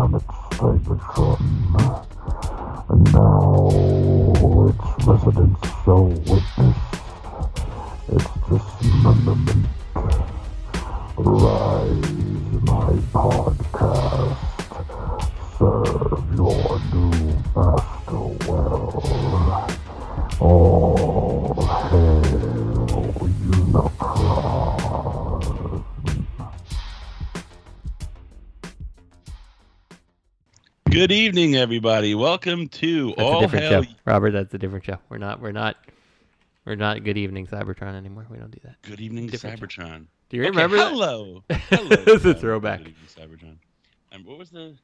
planet Cybertron, and now its residents shall witness its dismemberment. Rise, my podcast, serve your new master well. All hail Unicron. Good evening, everybody. Welcome to That's a different show, Robert. That's a different show. We're not Good Evening Cybertron anymore. We don't do that. Good evening, Different Cybertron. Show. Do you remember that? Hello. It's a throwback. Good evening, Cybertron. And what was the?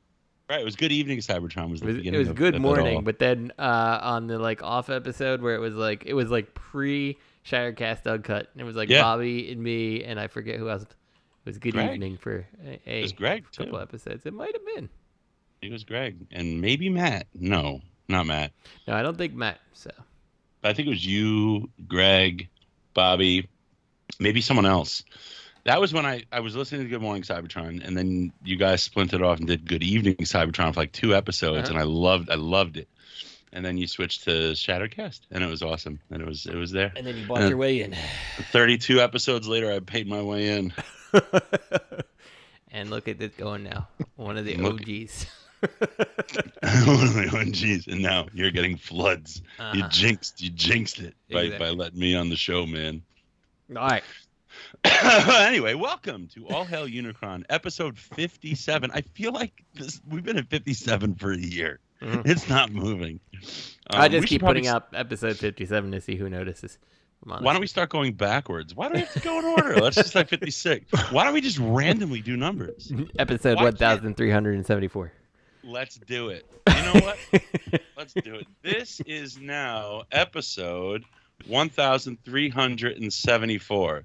Right, it was Good Evening, Cybertron. Was the beginning? It was of Good it Morning, all. but then on the off episode where it was pre Shirecast Uncut. It was Bobby and me, and I forget who else. It was Good Greg. Evening for It was Greg too. couple episodes. It might have been. It was Greg and maybe Matt. No, not Matt. No, I don't think Matt. So I think it was you, Greg, Bobby, maybe someone else. That was when I was listening to Good Morning Cybertron, and then you guys splintered off and did Good Evening Cybertron for like 2 episodes, and I loved it. And then you switched to Shattercast, and it was awesome, and it was there. and then you bought your way in. 32 episodes later, I paid my way in. And look at it going now. One of the OGs. Jeez, and now you're getting floods. Uh-huh. You jinxed it by Exactly. letting me on the show, man. All right. Anyway, welcome to All Hail Unicron, episode 57. I feel like we've been at 57 for a year. Mhm. It's not moving. I we just keep should probably putting out episode 57 to see who notices. Why don't we start going backwards? Why do we have to go in order? Let's just like 56. Why don't we just randomly do numbers? Episode Why can't- 1374. Let's do it. You know what? Let's do it. This is now episode 1374.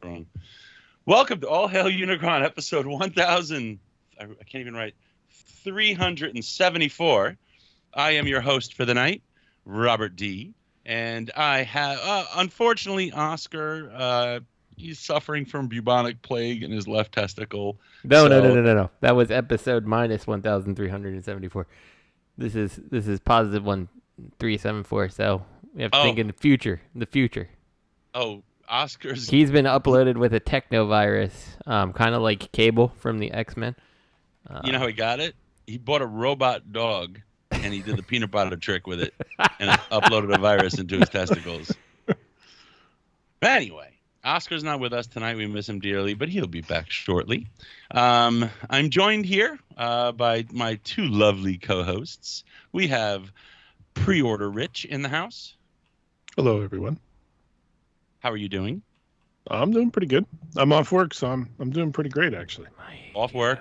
Wrong. Welcome to All Hail Unicron, episode 1000. I can't even write. 374. I am your host for the night, Robert D. And I have, unfortunately, Oscar, he's suffering from bubonic plague in his left testicle. No. That was episode minus 1374. This is positive 1374. So we have to think in the future. Oh, Oscar's. He's been uploaded with a technovirus, kind of like Cable from the X-Men. You know how he got it? He bought a robot dog, and he did the peanut butter trick with it, and uploaded a virus into his testicles. But anyway, Oscar's not with us tonight. We miss him dearly, but he'll be back shortly. I'm joined here by my 2 lovely co-hosts. We have Pre-Order Rich in the house. Hello, everyone. How are you doing? I'm doing pretty good. I'm off work, so I'm doing pretty great, actually. Off work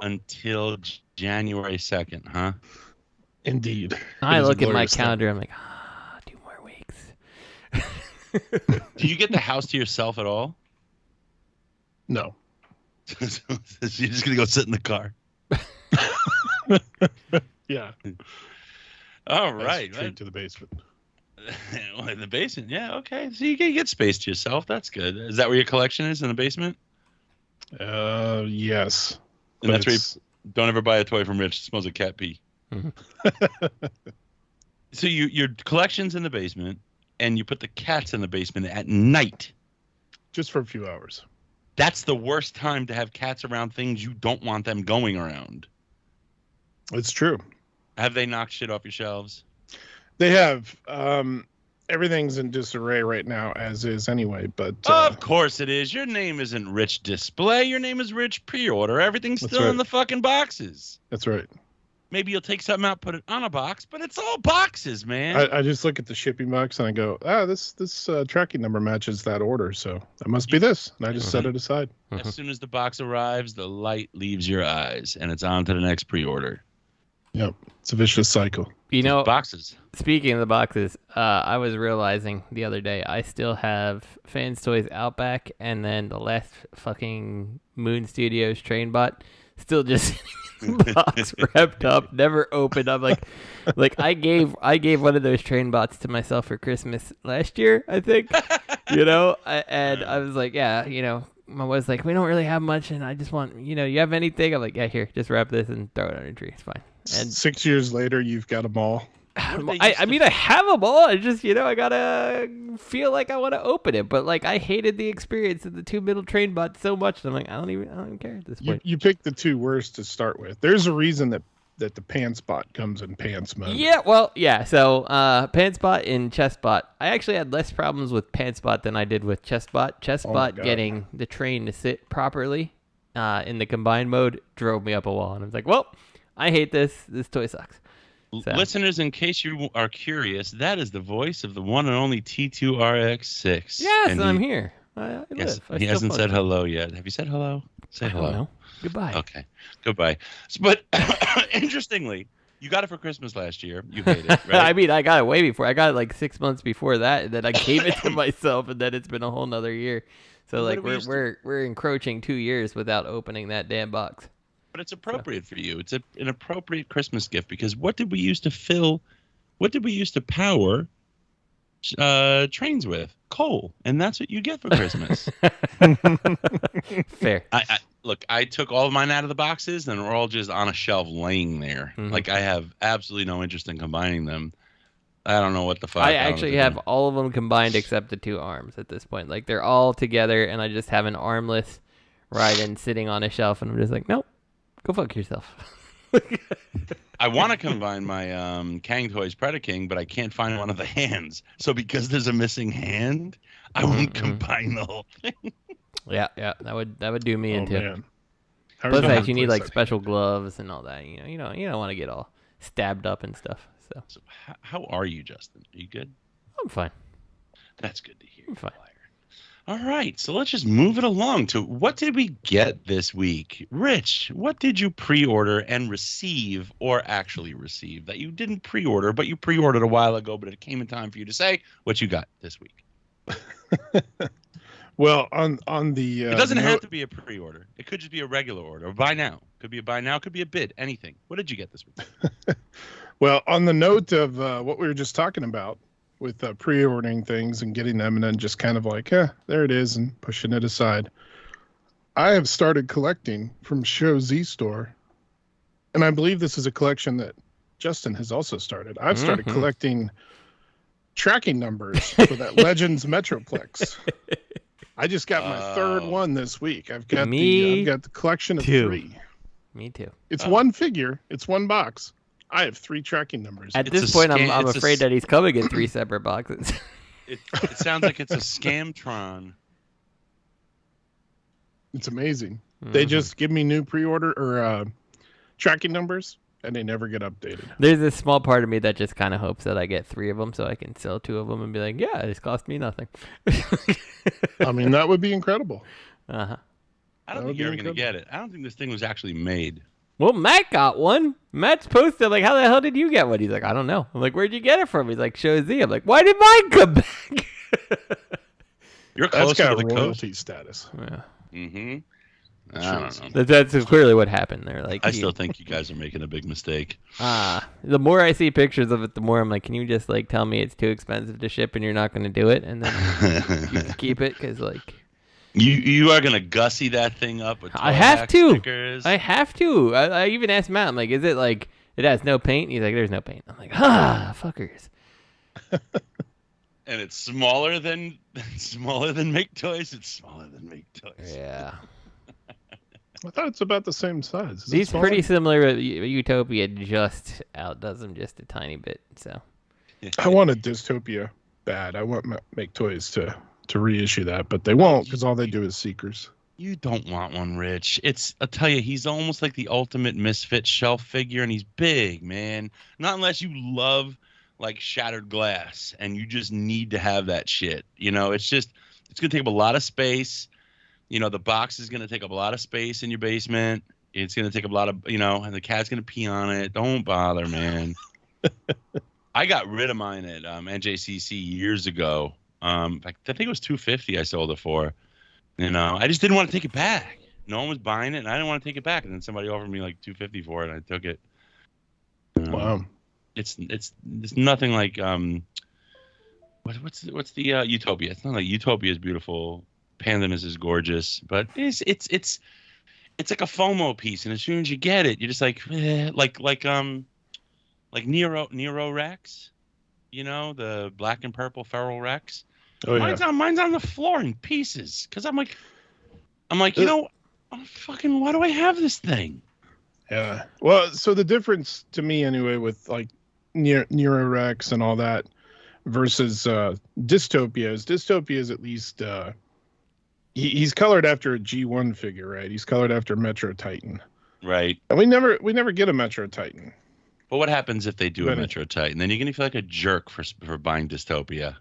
until January 2nd, huh? Indeed. I It is a look at my glorious calendar. I'm like, 2 more weeks. Do you get the house to yourself at all? No. So you're just going to go sit in the car? Yeah. All right. Straight to the basement. Well, in the basement, yeah, okay. So you can get space to yourself. That's good. Is that where your collection is, in the basement? Yes. And that's where you it's- don't ever buy a toy from Rich. It smells like cat pee. So your collection's in the basement, and you put the cats in the basement at night. just for a few hours. That's the worst time to have cats around things you don't want them going around. It's true. Have they knocked shit off your shelves? They have. Everything's in disarray right now, as is anyway. But Of course it is. Your name isn't Rich Display. Your name is Rich Pre-Order. Everything's That's still in right. the fucking boxes. that's right. Maybe you'll take something out, put it on a box, but it's all boxes, man. I just look at the shipping box and I go, this tracking number matches that order, so that must be this. And I just set it aside. As soon as the box arrives, the light leaves your eyes, and it's on to the next pre-order. Yep. It's a vicious cycle. You know, Boxes. speaking of the boxes, I was realizing the other day I still have Fans Toys Outback and then the last fucking Moon Studios train bot still just in the box wrapped up, never opened. I'm like I gave one of those train bots to myself for Christmas last year, I think. I was like, yeah, my wife's like, we don't really have much, and I just want, you have anything? I'm like, yeah, here, just wrap this and throw it on a tree. It's fine. And 6 years later, you've got them all. I have them all. It's just, I gotta feel like I want to open it. But like, I hated the experience of the 2 middle train bots so much that I'm like, I don't even care at this point. You picked the 2 worst to start with. There's a reason that the pants bot comes in pants mode. Yeah, well, yeah. So pants bot and chest bot. I actually had less problems with pants bot than I did with chest bot. Chest bot getting the train to sit properly in the combined mode drove me up a wall, and I was like, well, I hate this. This toy sucks. So. Listeners, in case you are curious, that is the voice of the one and only T2RX6. Yes, and I'm here. I yes, live. He hasn't said hello yet. Have you said hello? Say hello. I don't know. Goodbye. Okay. Goodbye. But interestingly, you got it for Christmas last year. You hate it, right? I mean, I got it way before. I got it like 6 months before that, and then I gave it to myself, and then it's been a whole nother year. So like we're encroaching 2 years without opening that damn box. But it's appropriate for you. It's an appropriate Christmas gift because what did we use to power trains with? Coal, and that's what you get for Christmas. Fair. I took all of mine out of the boxes and we're all just on a shelf laying there. Mm-hmm. Like I have absolutely no interest in combining them. I don't know what the fuck. I actually have all of them combined except the 2 arms at this point. Like they're all together, and I just have an armless Raiden sitting on a shelf, and I'm just like, nope, go fuck yourself. I want to combine my Kang Toys Predaking, but I can't find one of the hands. So because there's a missing hand, I won't combine the whole thing. Yeah, that would do me in too. Man. Plus, you need like special gloves and all that. You don't want to get all stabbed up and stuff. So how are you, Justin? Are you good? I'm fine. That's good to hear. I'm fine. All right, so let's just move it along to what did we get this week? Rich, what did you pre-order and receive, or actually receive, that you didn't pre-order, but you pre-ordered a while ago, but it came in time for you to say what you got this week? Well, on the... it doesn't have to be a pre-order. It could just be a regular order, or buy now. Could be a buy now, could be a bid, anything. What did you get this week? Well, on the note of what we were just talking about, with pre-ordering things and getting them and then just kind of like, there it is, and pushing it aside. I have started collecting from Show Z Store, and I believe this is a collection that Justin has also started. I've started collecting tracking numbers for that Legends Metroplex. I just got my 3rd one this week. I've got the collection of 3. Me too. It's one figure. It's one box. I have 3 tracking numbers. At this point, I'm afraid that he's coming in 3 separate boxes. It sounds like it's a Scamtron. It's amazing. They just give me new pre-order or tracking numbers, and they never get updated. There's this small part of me that just kind of hopes that I get 3 of them so I can sell 2 of them and be like, yeah, it's cost me nothing. I mean, that would be incredible. Uh-huh. I don't think you're ever going to get it. I don't think this thing was actually made. Well, Matt got one. Matt's posted, like, how the hell did you get one? He's like, I don't know. I'm like, where'd you get it from? He's like, Show Z. I'm like, why did mine come back? You're closer to the royalty status. Yeah. Mm-hmm. I don't know. That's clearly what happened there. Like, I still think you guys are making a big mistake. The more I see pictures of it, the more I'm like, can you just, like, tell me it's too expensive to ship and you're not going to do it? And then keep it, because, like... You are gonna gussy that thing up with I have to. stickers. I have to. I even asked Matt. I'm like, is it like it has no paint? He's like, there's no paint. I'm like, fuckers. And it's smaller than Make Toys. It's smaller than Make Toys. Yeah. I thought it's about the same size. He's pretty similar. Utopia just outdoes him just a tiny bit. So. I want a Dystopia bad. I want Make Toys to reissue that, but they won't because all they do is Seekers. You don't want one, Rich. I'll tell you, he's almost like the ultimate misfit shelf figure, and he's big, man. Not unless you love like shattered glass and you just need to have that shit. It's gonna take up a lot of space. The box is gonna take up a lot of space in your basement. It's gonna take up a lot of, and the cat's gonna pee on it. Don't bother, man. I got rid of mine at NJCC years ago. I think it was $250 I sold it for. I just didn't want to take it back. No one was buying it, and I didn't want to take it back. And then somebody offered me like $250 for it, and I took it. Wow. It's nothing like what's the Utopia? It's not like Utopia is beautiful. Pandamus is gorgeous, but it's like a FOMO piece, and as soon as you get it, you're just like Nero Rex, the black and purple feral Rex. Oh, Mine's on the floor in pieces because I'm like, fucking, why do I have this thing? Yeah. Well, so the difference to me anyway with like Nero Rex and all that versus Dystopia is at least he's colored after a G1 figure, right? He's colored after Metro Titan. Right. And we never get a Metro Titan. But what happens if they do a Metro Titan? Then you're going to feel like a jerk for buying Dystopia.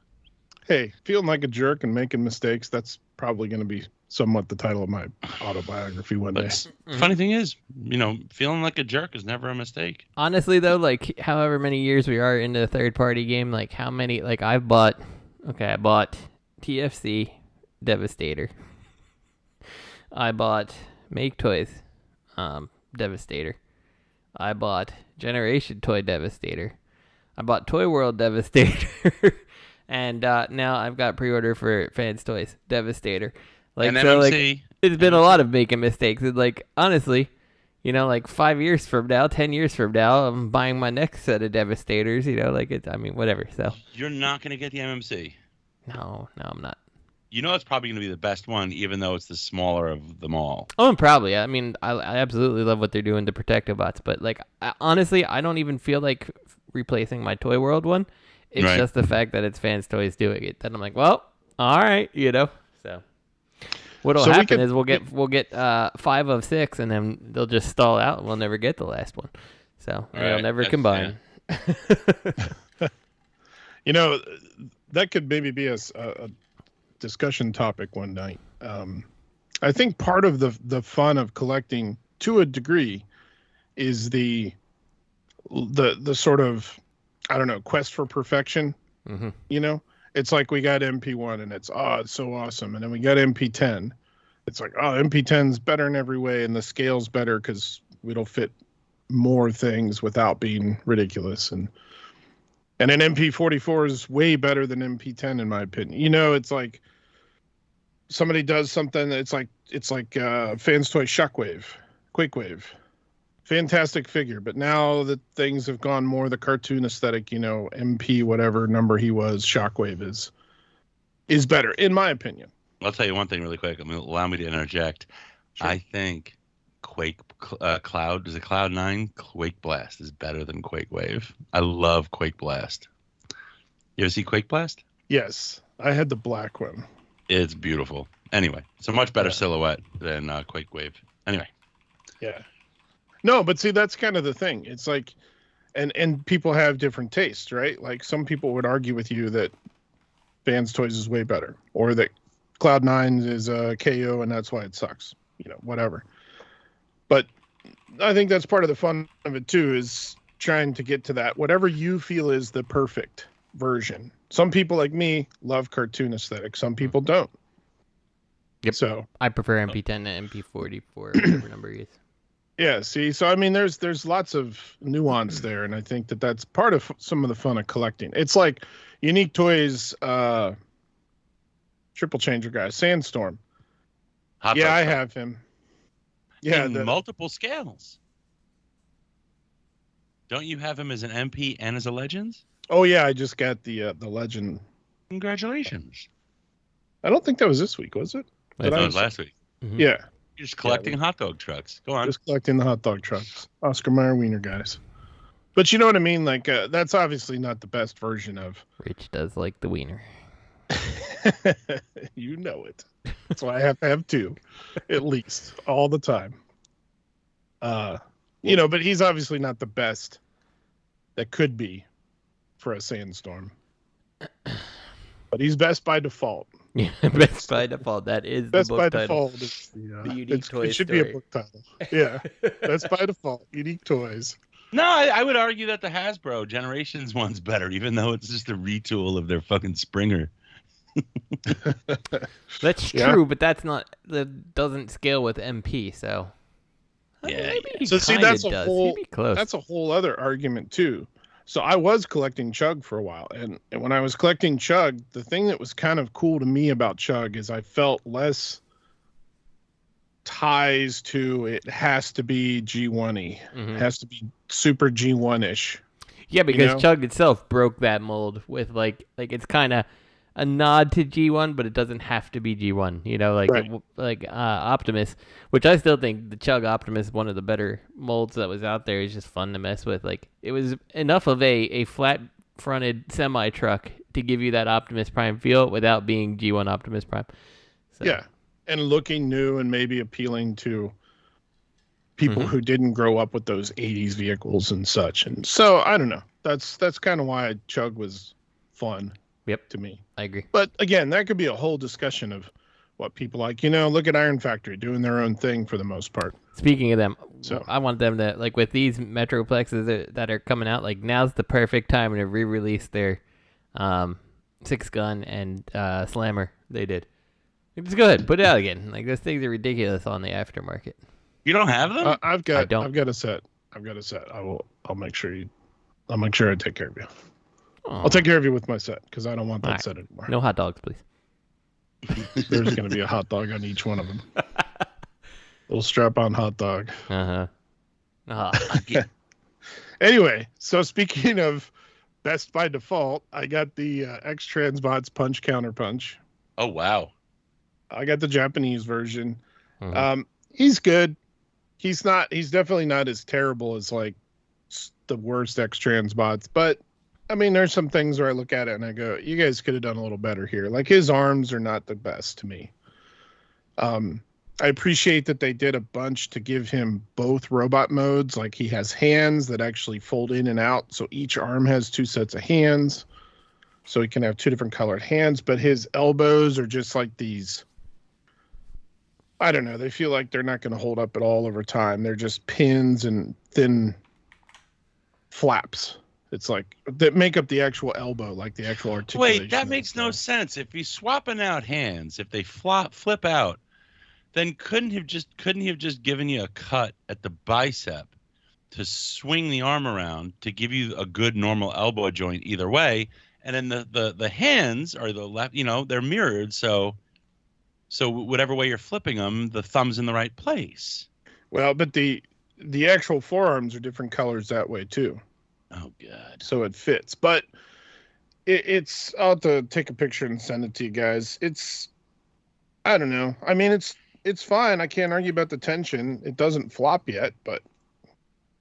Hey, feeling like a jerk and making mistakes, that's probably going to be somewhat the title of my autobiography one day. Funny thing is, feeling like a jerk is never a mistake. Honestly, though, like, however many years we are into a third-party game, like, how many, like, I bought TFC Devastator. I bought Make Toys Devastator. I bought Generation Toy Devastator. I bought Toy World Devastator. And now I've got pre-order for Fans Toys Devastator. Like, and so, MMC. like, it's been a lot of making mistakes. And, like, honestly, like 5 years from now, 10 years from now, I'm buying my next set of Devastators. Whatever. So you're not going to get the MMC. No, I'm not. It's probably going to be the best one, even though it's the smaller of them all. Oh, and probably. I mean, I absolutely love what they're doing to Protectobots, but like, honestly, I don't even feel like replacing my Toy World one. It's just the fact that it's Fans Toys doing it. Then I'm like, well, all right, So what'll happen is we'll get 5 of 6, and then they'll just stall out, and we'll never get the last one. So they'll never combine. That could maybe be a discussion topic one night. I think part of the fun of collecting, to a degree, is the sort of, I don't know, quest for perfection. Mm-hmm. It's like we got MP1 and it's so awesome, and then we got MP10. It's like, MP10's better in every way, and the scale's better because it'll fit more things without being ridiculous, and an MP44 is way better than MP10 in my opinion. It's like somebody does something. It's like Fans Toy Shockwave, Quakewave, fantastic figure. But now that things have gone more the cartoon aesthetic, MP whatever number he was, Shockwave is better in my opinion. I'll tell you one thing really quick. Allow me to interject. Sure. I think Cloud 9 Quake Blast is better than Quake Wave. I love Quake Blast. You ever see Quake Blast? Yes, I had the black one. It's beautiful. Anyway, it's a much better silhouette than Quake Wave. Anyway. Yeah. No, but see, that's kind of the thing. It's like, and people have different tastes, right? Like some people would argue with you that Fans Toys is way better, or that Cloud 9 is a KO and that's why it sucks. Whatever. But I think that's part of the fun of it too, is trying to get to that, whatever you feel is the perfect version. Some people like me love cartoon aesthetic. Some people don't. Yep. So I prefer MP10 to MP44, whatever number he is. Yeah. See, so I mean, there's lots of nuance there, and I think that's part of some of the fun of collecting. It's like Unique Toys, Triple Changer guy, Sandstorm. I have him. Yeah, in multiple scales. Don't you have him as an MP and as a Legends? Oh yeah, I just got the Legend. Congratulations. I don't think that was this week, was it? That was last week. Mm-hmm. Yeah. You're just collecting hot dog trucks. Go on. Just collecting the hot dog trucks. Oscar Mayer Wiener guys. But you know what I mean? Like, that's obviously not the best version of... Rich does like the wiener. You know it. That's why I have to have 2. At least. All the time. But he's obviously not the best that could be for a Sandstorm. But he's best by default. Yeah, best by default. That is best the book by title. default. Is the Unique Toys. It should story. be a book title. Yeah, best by default. Unique Toys. No, I would argue that the Hasbro Generations one's better, even though it's just a retool of their fucking Springer. That's true, but that doesn't scale with MP. So yeah. So see, that's does. a whole He'd be close. That's a whole other argument too. So I was collecting Chug for a while, and when I was collecting Chug, the thing that was kind of cool to me about Chug is I felt less ties to it has to be G1-y. It has to be super G1-ish. Yeah, because know? Chug itself broke that mold with like it's kind of a nod to G1, but it doesn't have to be G1. You know, like Right. Optimus, which I still think the Chug Optimus is one of the better molds that was out there. It's just fun to mess with. Like it was enough of a flat fronted semi truck to give you that Optimus Prime feel without being G1 Optimus Prime. So. Yeah, and looking new and maybe appealing to people who didn't grow up with those 80s vehicles and such. And so I don't know. That's kind of why Chug was fun. Yep. To me. I agree. But again, that could be a whole discussion of what people like. You know, look at Iron Factory doing their own thing for the most part. Speaking of them, so I want them to, like, with these Metroplexes that are coming out, like, now's the perfect time to re-release their 6-gun and Slammer they did. Just go ahead, put it out again. Like, those things are ridiculous on the aftermarket. You don't have them? I've got a set. I'll make sure I take care of you. Aww. I'll take care of you with my set because I don't want that set anymore. No hot dogs, please. There's going to be a hot dog on each one of them. Little strap-on hot dog. Anyway, so speaking of best by default, I got the X Transbots Punch Counter Punch. Oh wow! I got the Japanese version. He's good. He's definitely not as terrible as like the worst X Transbots, but I mean, there's some things where I look at it and I go, you guys could have done a little better here. Like his arms are not the best to me. I appreciate that they did a bunch to give him both robot modes. Like he has hands that actually fold in and out. So each arm has 2 sets of hands. So he can have 2 different colored hands, but his elbows are just like these. I don't know. They feel like they're not going to hold up at all over time. They're just pins and thin flaps. It's like that make up the actual elbow, like the actual articulation. Wait, that makes no sense. If he's swapping out hands, if they flip out, then couldn't he have just given you a cut at the bicep to swing the arm around to give you a good normal elbow joint either way, and then the hands are the left, you know, they're mirrored, so whatever way you're flipping them, the thumb's in the right place. Well, but the actual forearms are different colors that way too. Oh god. So it fits, but it's. I'll have to take a picture and send it to you guys. I don't know. I mean, it's fine. I can't argue about the tension. It doesn't flop yet, but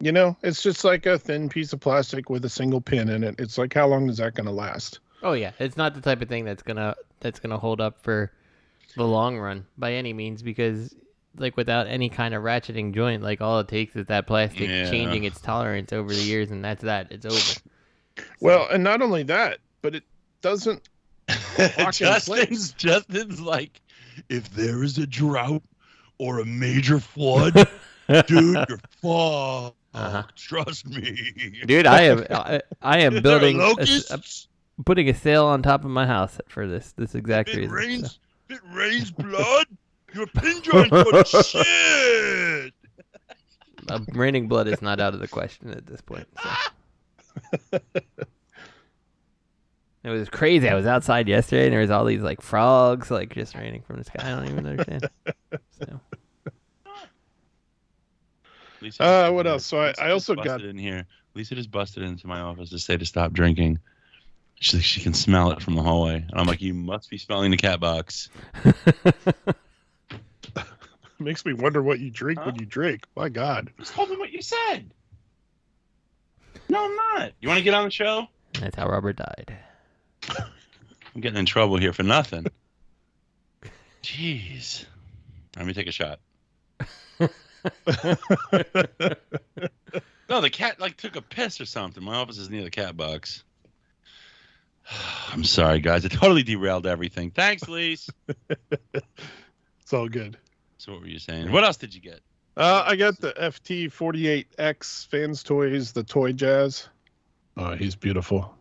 you know, it's just like a thin piece of plastic with a single pin in it. It's like, how long is that going to last? Oh yeah, it's not the type of thing that's gonna hold up for the long run by any means, because like without any kind of ratcheting joint, like all it takes is that plastic changing its tolerance over the years, and it's over. So. Well, and not only that, but it doesn't. Justin's like, if there is a drought or a major flood, dude, you're fucked. Trust me, dude. I am building putting a sail on top of my house for this exact reason. If it rains blood, your pin joint's for shit. Raining blood is not out of the question at this point. So. It was crazy. I was outside yesterday, and there was all these like frogs, like just raining from the sky. I don't even understand. So. What else? So I also got in here. Lisa just busted into my office to say to stop drinking. She can smell it from the hallway, and I'm like, you must be smelling the cat box. Makes me wonder what you drink when you drink. My God. Just told me what you said. No, I'm not. You want to get on the show? That's how Robert died. I'm getting in trouble here for nothing. Jeez. Let me take a shot. No, the cat took a piss or something. My office is near the cat box. I'm sorry, guys. I totally derailed everything. Thanks, Lise. It's all good. So what were you saying? What else did you get? I got the FT48X Fans Toys, the toy jazz. Oh, he's beautiful.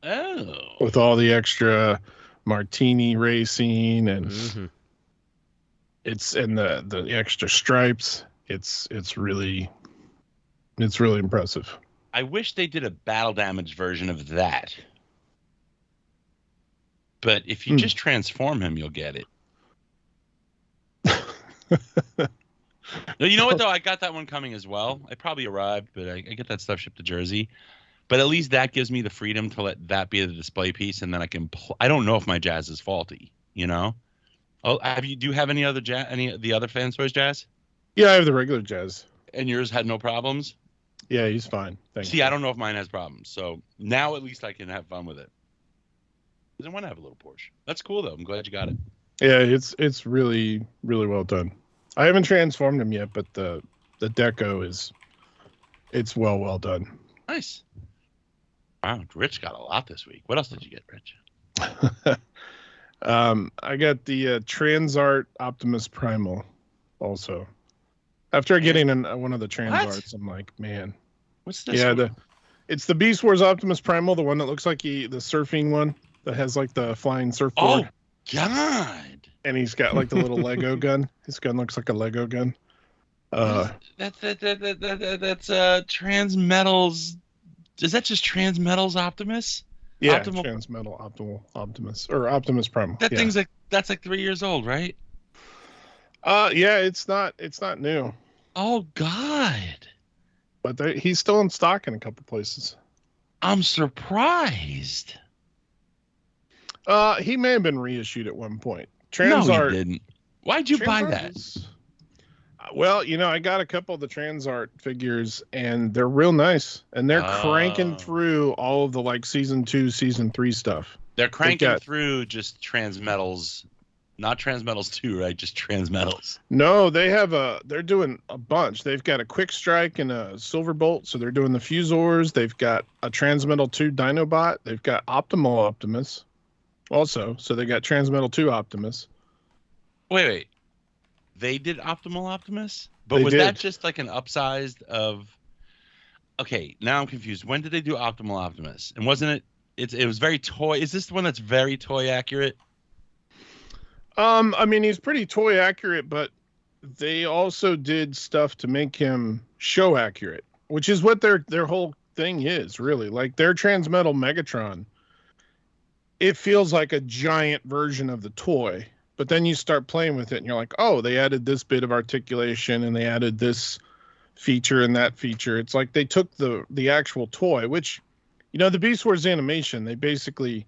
Oh. With all the extra martini racing and it's and the extra stripes. It's really impressive. I wish they did a battle damage version of that. But if you just transform him, you'll get it. No, you know what, though? I got that one coming as well. It probably arrived, but I get that stuff shipped to Jersey. But at least that gives me the freedom to let that be the display piece, and then I can. I don't know if my Jazz is faulty. You know. Oh, do you have any other Jazz? Any of the other Fans Toys Jazz? Yeah, I have the regular Jazz. And yours had no problems? Yeah, he's fine. Thank you. I don't know if mine has problems. So now at least I can have fun with it. I want to have a little Porsche. That's cool, though. I'm glad you got it. Yeah, it's really, really well done. I haven't transformed him yet, but the deco it's well done. Nice. Wow, Rich got a lot this week. What else did you get, Rich? I got the Transart Optimus Primal also. After getting one of the Transarts, I'm like, man. What's this? Yeah, it's the Beast Wars Optimus Primal, the one that looks like the surfing one that has like the flying surfboard. Oh, God. And he's got like the little Lego gun. His gun looks like a Lego gun. That's Transmetals. Is that just Transmetals Optimus? Yeah, Transmetal Optimus or Optimus Primal. Thing's that's like 3 years old, right? Yeah, it's not new. Oh God! But he's still in stock in a couple places. I'm surprised. He may have been reissued at one point. No, he didn't. Why'd you buy that? Well, I got a couple of the Transart figures, and they're real nice. And they're cranking through all of the like season 2, season 3 stuff. They're cranking through just Transmetals, not Transmetals 2, right? Just Transmetals. No, they're doing a bunch. They've got a Quick Strike and a Silverbolt, so they're doing the Fusors. They've got a Transmetal 2 Dinobot. They've got Optimal Optimus also. So they got Transmetal 2 Optimus. Wait. They did Optimal Optimus? But was that just like an upsized of... Okay, now I'm confused. When did they do Optimal Optimus? And wasn't it... It was very toy... Is this the one that's very toy accurate? I mean, he's pretty toy accurate, but they also did stuff to make him show accurate, which is what their whole thing is, really. Like, their Transmetal Megatron, it feels like a giant version of the toy. But then you start playing with it, and you're like, oh, they added this bit of articulation, and they added this feature and that feature. It's like they took the actual toy, which, the Beast Wars animation, they basically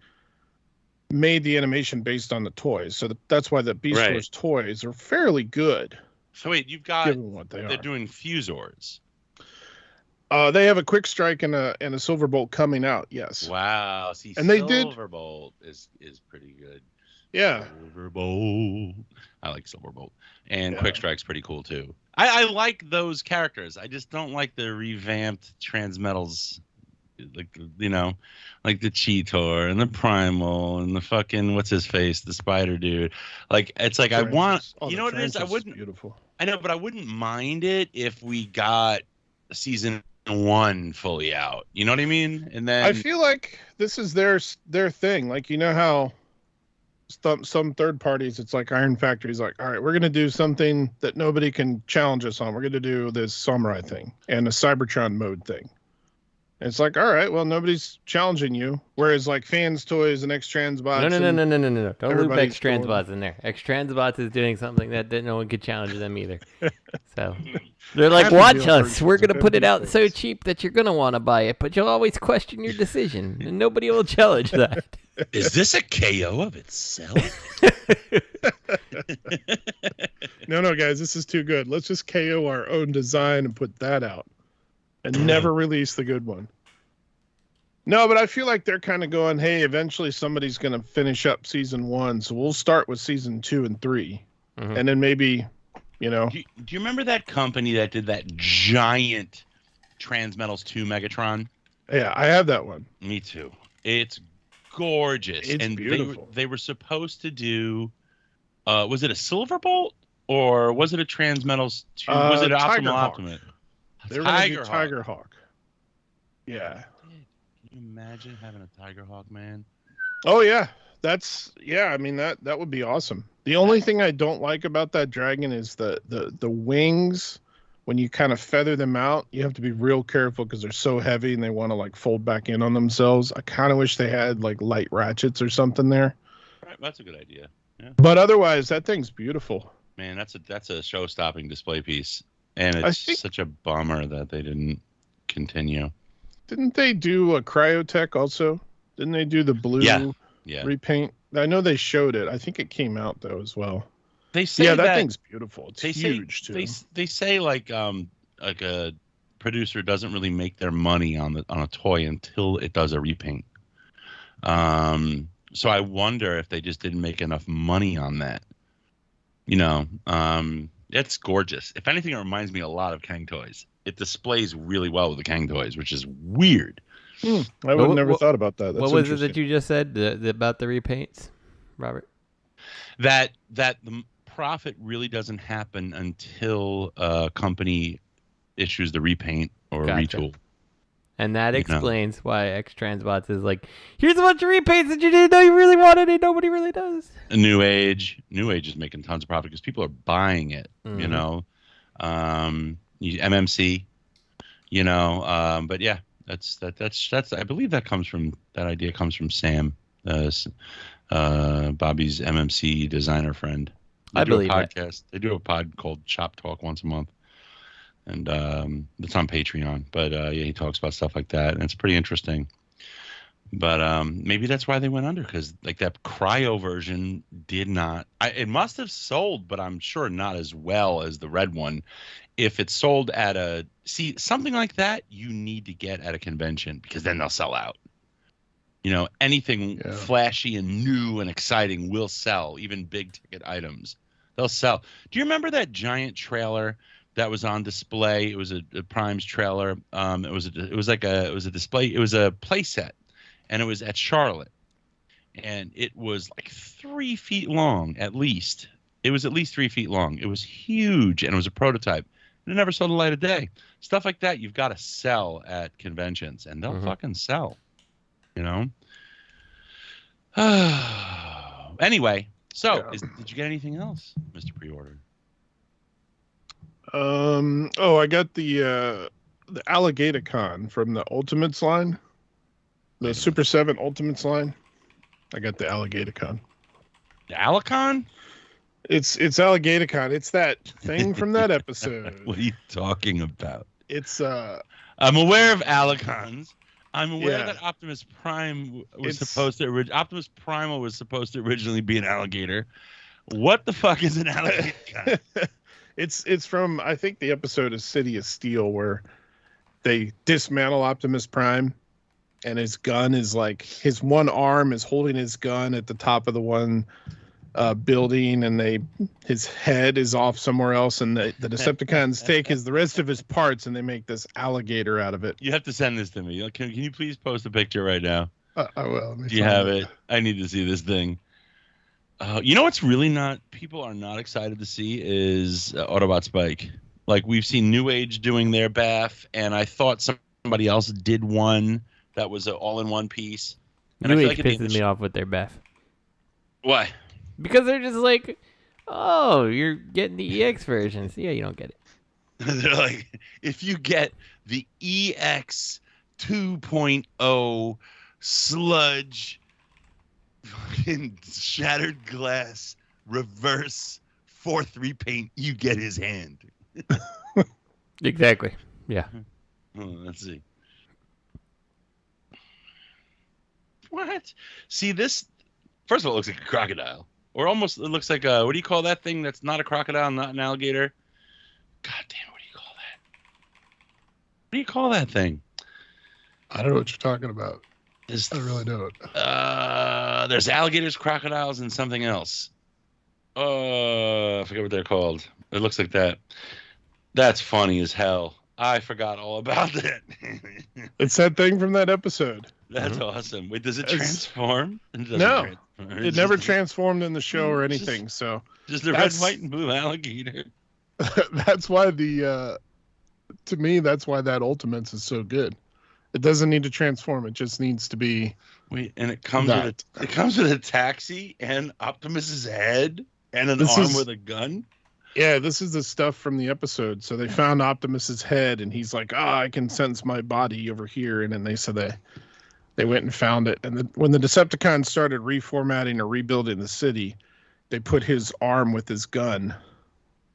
made the animation based on the toys. So that's why the Beast Wars toys are fairly good. So wait, you've got... Given what they're doing Fusors. They have a Quick Strike and a Silverbolt coming out, yes. Wow. See, and Silverbolt is pretty good. Yeah. Silverbolt. I like Silverbolt. And Quick Strike's pretty cool, too. I like those characters. I just don't like the revamped Transmetals. Like, like the Cheetor and the Primal and the fucking, what's his face, the Spider Dude. Like, it's like, I want... You know what it is? I wouldn't... Beautiful. I know, but I wouldn't mind it if we got season 1 fully out. You know what I mean? And then... I feel like this is their thing. Like, how... Some third parties, it's like Iron Factory's like, all right, we're going to do something that nobody can challenge us on. We're going to do this samurai thing and a Cybertron mode thing. And it's like, all right, well, nobody's challenging you. Whereas like Fans Toys and X-Transbots. No. Don't loop X-Transbots in there. X-Transbots is doing something that no one could challenge them either. So they're like, watch us. We're going to put it out so cheap that you're going to want to buy it, but you'll always question your decision, and nobody will challenge that. Is this a KO of itself? No, guys, this is too good. Let's just KO our own design and put that out and never release the good one. No, but I feel like they're kind of going, hey, eventually somebody's going to finish up season 1, so we'll start with season 2 and 3. Mm-hmm. And then maybe, Do you remember that company that did that giant Transmetals 2 Megatron? Yeah, I have that one. Me too. It's gorgeous. It's beautiful. They were supposed to do, was it a Silverbolt or was it a Transmetals 2? Was it an Optimal Optimus? They were going to do Tiger Hawk. Yeah. Can you imagine having a Tiger Hawk, man? Oh yeah, I mean that would be awesome. The only thing I don't like about that dragon is the wings when you kind of feather them out, you have to be real careful because they're so heavy and they want to like fold back in on themselves. I kind of wish they had like light ratchets or something there. Right, that's a good idea. Yeah. But otherwise, that thing's beautiful. Man, that's a show-stopping display piece, and it's such a bummer that they didn't continue. Didn't they do a Cryotech also? Didn't they do the blue repaint? I know they showed it. I think it came out though as well. They say that thing's beautiful. It's huge too. They say like a producer doesn't really make their money on a toy until it does a repaint. So I wonder if they just didn't make enough money on that. You know, it's gorgeous. If anything, it reminds me a lot of Kang toys. It displays really well with the Kang toys, which is weird. I would have never thought about that. That's what was it that you just said about the repaints, Robert? That the profit really doesn't happen until a company issues the repaint or retool. And that explains why X-Transbots is like, here's a bunch of repaints that you didn't know you really wanted and nobody really does. New Age is making tons of profit because people are buying it, you know. MMC, you know. But yeah, that's I believe that idea comes from Sam, Bobby's MMC designer friend. I believe podcast. They do a pod called Shop Talk once a month. And it's on Patreon, but he talks about stuff like that, and it's pretty interesting. But maybe that's why they went under, because like that cryo version did not. It must have sold, but I'm sure not as well as the red one. If it's sold at something like that, you need to get at a convention because then they'll sell out. You know, anything flashy and new and exciting will sell, even big ticket items. They'll sell. Do you remember that giant trailer that was on display? It was a Prime's trailer. It was a display. It was a play set, and it was at Charlotte, and it was like 3 feet long at least. It was at least 3 feet long. It was huge, and it was a prototype. And it never saw the light of day. Stuff like that you've got to sell at conventions, and they'll fucking sell. You know. Anyway, so did you get anything else, Mr. Pre-Order? I got the Alligator-Con from the Ultimates line. The Super 7 Ultimates line. I got the Alligator-Con. The Allicon? It's Alligator-Con. It's that thing from that episode. What are you talking about? It's I'm aware of Allicons. I'm aware that Optimus Prime was supposed to Optimus Primal was supposed to originally be an alligator. What the fuck is an alligator? It's from, I think the episode is City of Steel, where they dismantle Optimus Prime and his gun is like, his one arm is holding his gun at the top of the one building, and his head is off somewhere else, and the Decepticons take the rest of his parts and they make this alligator out of it. You have to send this to me. Can you please post a picture right now? I will. Do you have it? I need to see this thing. You know what's really people are not excited to see is Autobot Spike. Like, we've seen New Age doing their BAF, and I thought somebody else did one that was an all-in-one piece. And New Age pisses me off with their BAF. Why? Because they're just like, oh, you're getting the EX versions. Yeah, you don't get it. They're like, if you get the EX 2.0 sludge fucking shattered glass reverse 4-3 paint, you get his hand. Exactly. Yeah. Let's see. What? See, this, first of all, it looks like a crocodile. Or almost, it looks like a, what do you call that thing that's not a crocodile, not an alligator? God damn, what do you call that? What do you call that thing? I don't know what you're talking about. I really don't. There's alligators, crocodiles, and something else. I forget what they're called. It looks like that. That's funny as hell. I forgot all about that. It's that thing from that episode. That's awesome. Wait, does it transform? No, it never transformed in the show or anything. Just the red, white, and blue alligator. That's why to me, that's why that Ultimates is so good. It doesn't need to transform. It just needs to be. Wait, and it comes with a taxi and Optimus's head and an arm with a gun. Yeah, this is the stuff from the episode. So they found Optimus's head, and he's like, I can sense my body over here. And then they said they went and found it. And when the Decepticons started reformatting or rebuilding the city, they put his arm with his gun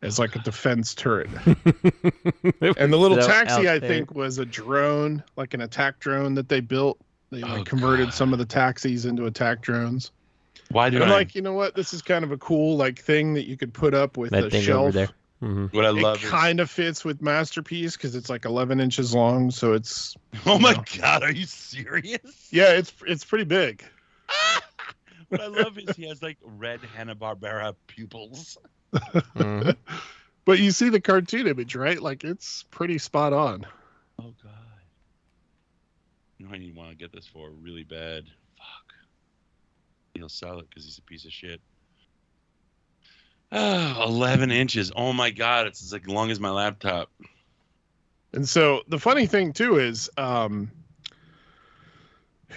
as like a defense turret. And the little taxi, I think, was a drone, like an attack drone that they built. They converted some of the taxis into attack drones. Why do I'm like, you know what? This is kind of a cool like thing that you could put up with that a thing shelf. over there. Mm-hmm. What I love kind of fits with Masterpiece because it's like 11 inches long, so it's. Oh my God, are you serious? Yeah, it's pretty big. What I love is he has like red Hanna-Barbera pupils. Mm-hmm. But you see the cartoon image, right? Like it's pretty spot on. Oh God. You know I need to want to get this for really bad. Fuck. He'll sell it because he's a piece of shit. 11 inches. Oh my God. It's like long as my laptop. And so the funny thing too is, who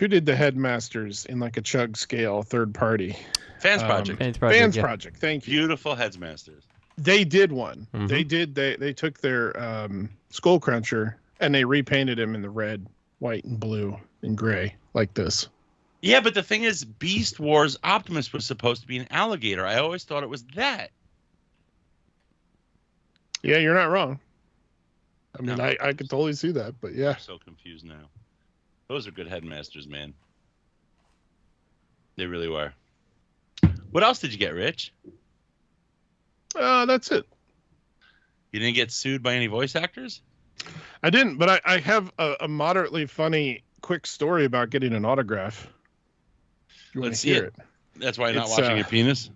did the Headmasters in like a chug scale third party? Fans Project. Fans Project. Thank you. Beautiful Headmasters. They did one. Mm-hmm. They took their Skull Cruncher and they repainted him in the red, white, and blue and gray like this. Yeah, but the thing is, Beast Wars Optimus was supposed to be an alligator. I always thought it was that. Yeah, you're not wrong. I mean, No. I could totally see that, but yeah. I'm so confused now. Those are good Headmasters, man. They really were. What else did you get, Rich? That's it. You didn't get sued by any voice actors? I didn't, but I have a moderately funny quick story about getting an autograph. You want Let's to see hear it. That's why you're not It's, watching your penis?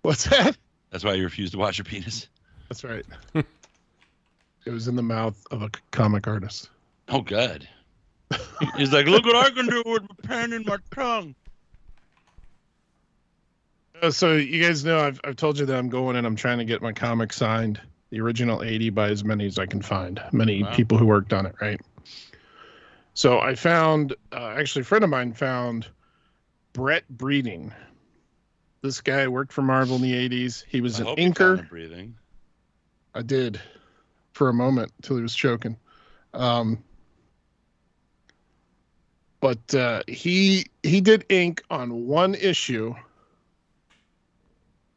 What's that? That's why you refuse to watch your penis? That's right. It was in the mouth of a comic artist. Oh, God. He's like, look what I can do with my pen and my tongue. So you guys know I've told you that I'm going and I'm trying to get my comic signed, the original 80 by as many as I can find. Many people who worked on it, right? So I found, actually a friend of mine found Brett Breeding. This guy worked for Marvel in the 80s. He was an inker. Breathing. I did for a moment until he was choking. But he did ink on one issue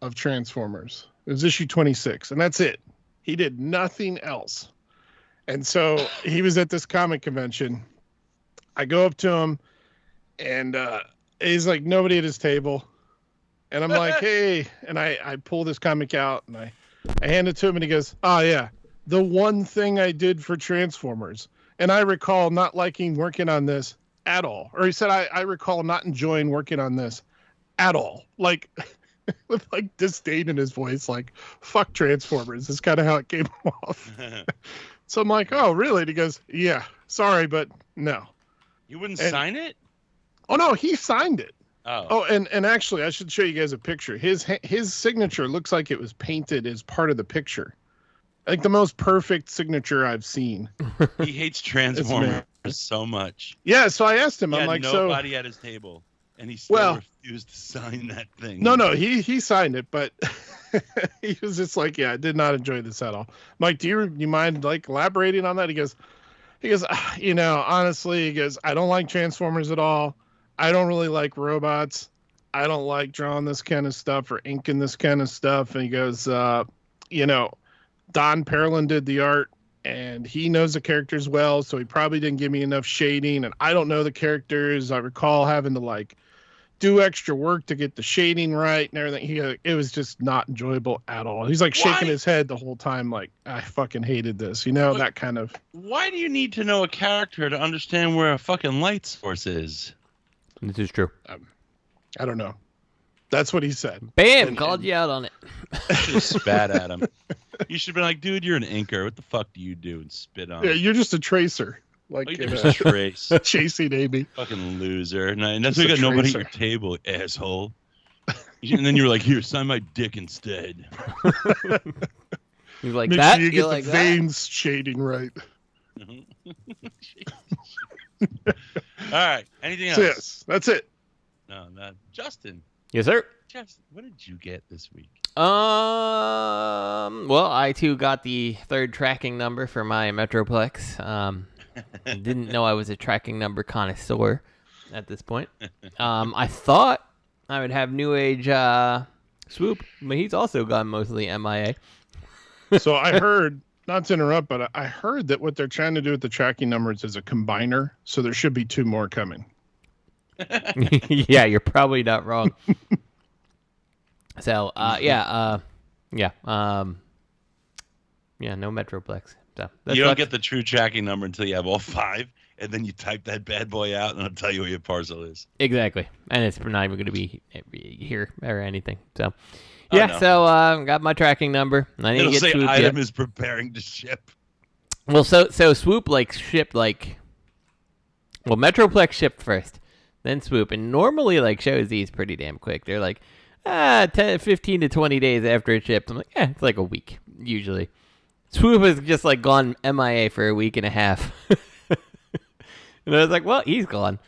of Transformers. It was issue 26, and that's it. He did nothing else. And so he was at this comic convention. I go up to him, and he's like, nobody at his table. And I'm like, hey. And I pull this comic out, and I hand it to him, and he goes, oh, yeah, the one thing I did for Transformers. And I recall not liking working on this at all. Or he said, I recall not enjoying working on this at all. Like, with like disdain in his voice, like, fuck Transformers. That's kind of how it came off. So I'm like, oh, really? And he goes, yeah, sorry, but no. You wouldn't sign it? Oh, no, he signed it. Oh, and actually, I should show you guys a picture. His signature looks like it was painted as part of the picture. Like the most perfect signature I've seen. He hates Transformers so much. Yeah, so I asked him, He I'm had like, nobody at his table, and he still refused to sign that thing. No, he signed it, but he was just like, yeah, I did not enjoy this at all. Mike, do you mind like elaborating on that? He goes, you know, honestly, he goes, I don't like Transformers at all. I don't really like robots. I don't like drawing this kind of stuff or inking this kind of stuff. And he goes, you know, Don Perlin did the art and he knows the characters well. So he probably didn't give me enough shading and I don't know the characters. I recall having to like do extra work to get the shading right and everything. It was just not enjoyable at all. He's like shaking his head the whole time. Like, I fucking hated this, you know, that kind of. Why do you need to know a character to understand where a fucking light source is? This is true. I don't know. That's what he said. Bam! Called you out on it. You should have spat at him. You should have been like, dude, you're an inker. What the fuck do you do? And spit on him. Yeah, you're just a tracer. Like, you're just a trace. Chasing Amy. Fucking loser. And that's why you got nobody at your table, asshole. And then you were like, here, sign my dick instead. You're like, Make that? Sure you get like the veins shading right. All right. Anything else? Yes, that's it. No, not Justin. Yes, sir. Justin, what did you get this week? Well, I too got the third tracking number for my Metroplex. Didn't know I was a tracking number connoisseur at this point. I thought I would have New Age Swoop, but he's also gone mostly MIA. So I heard, not to interrupt, but I heard that what they're trying to do with the tracking numbers is a combiner. So there should be 2 more coming. Yeah, you're probably not wrong. So, no Metroplex. So you don't get the true tracking number until you have all 5, and then you type that bad boy out, and it'll tell you where your parcel is. Exactly, and it's not even going to be here or anything. So, no. So got my tracking number. I need It'll to get say Swoop item yet. is preparing to ship. Well, so Swoop shipped Metroplex shipped first, then Swoop, and normally shows these pretty damn quick. They're 15 to 20 days after it ships. I'm like, it's like a week usually. Swoop has just gone MIA for a week and a half. And I was like, well, he's gone.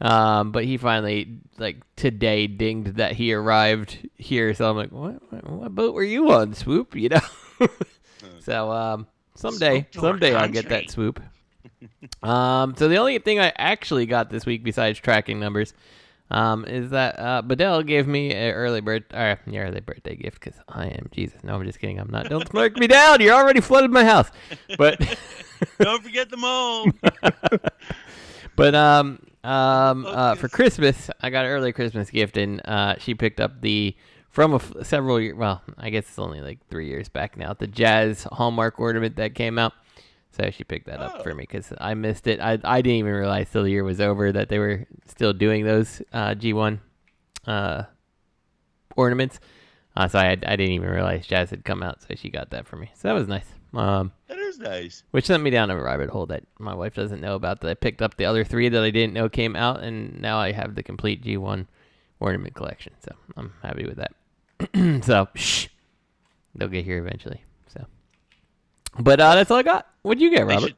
But he finally today dinged that he arrived here. So I'm like, what boat were you on, Swoop? You know. So someday I'll get that Swoop. So the only thing I actually got this week besides tracking numbers is that Badell gave me an early birthday gift because I am Jesus. No, I'm just kidding. I'm not. Don't mark me down. You're already flooded my house. But don't forget the mold. But for Christmas, I got an early Christmas gift, and she picked up several years. Well, I guess it's only 3 years back now. The Jazz Hallmark ornament that came out. So she picked that up for me because I missed it. I didn't even realize till the year was over that they were still doing those G1 ornaments. So I didn't even realize Jazz had come out. So she got that for me. So that was nice. That is nice. Which sent me down a rabbit hole that my wife doesn't know about. That I picked up the other 3 that I didn't know came out, and now I have the complete G1 ornament collection. So I'm happy with that. So they'll get here eventually. So, but that's all I got. What'd you get, Robert?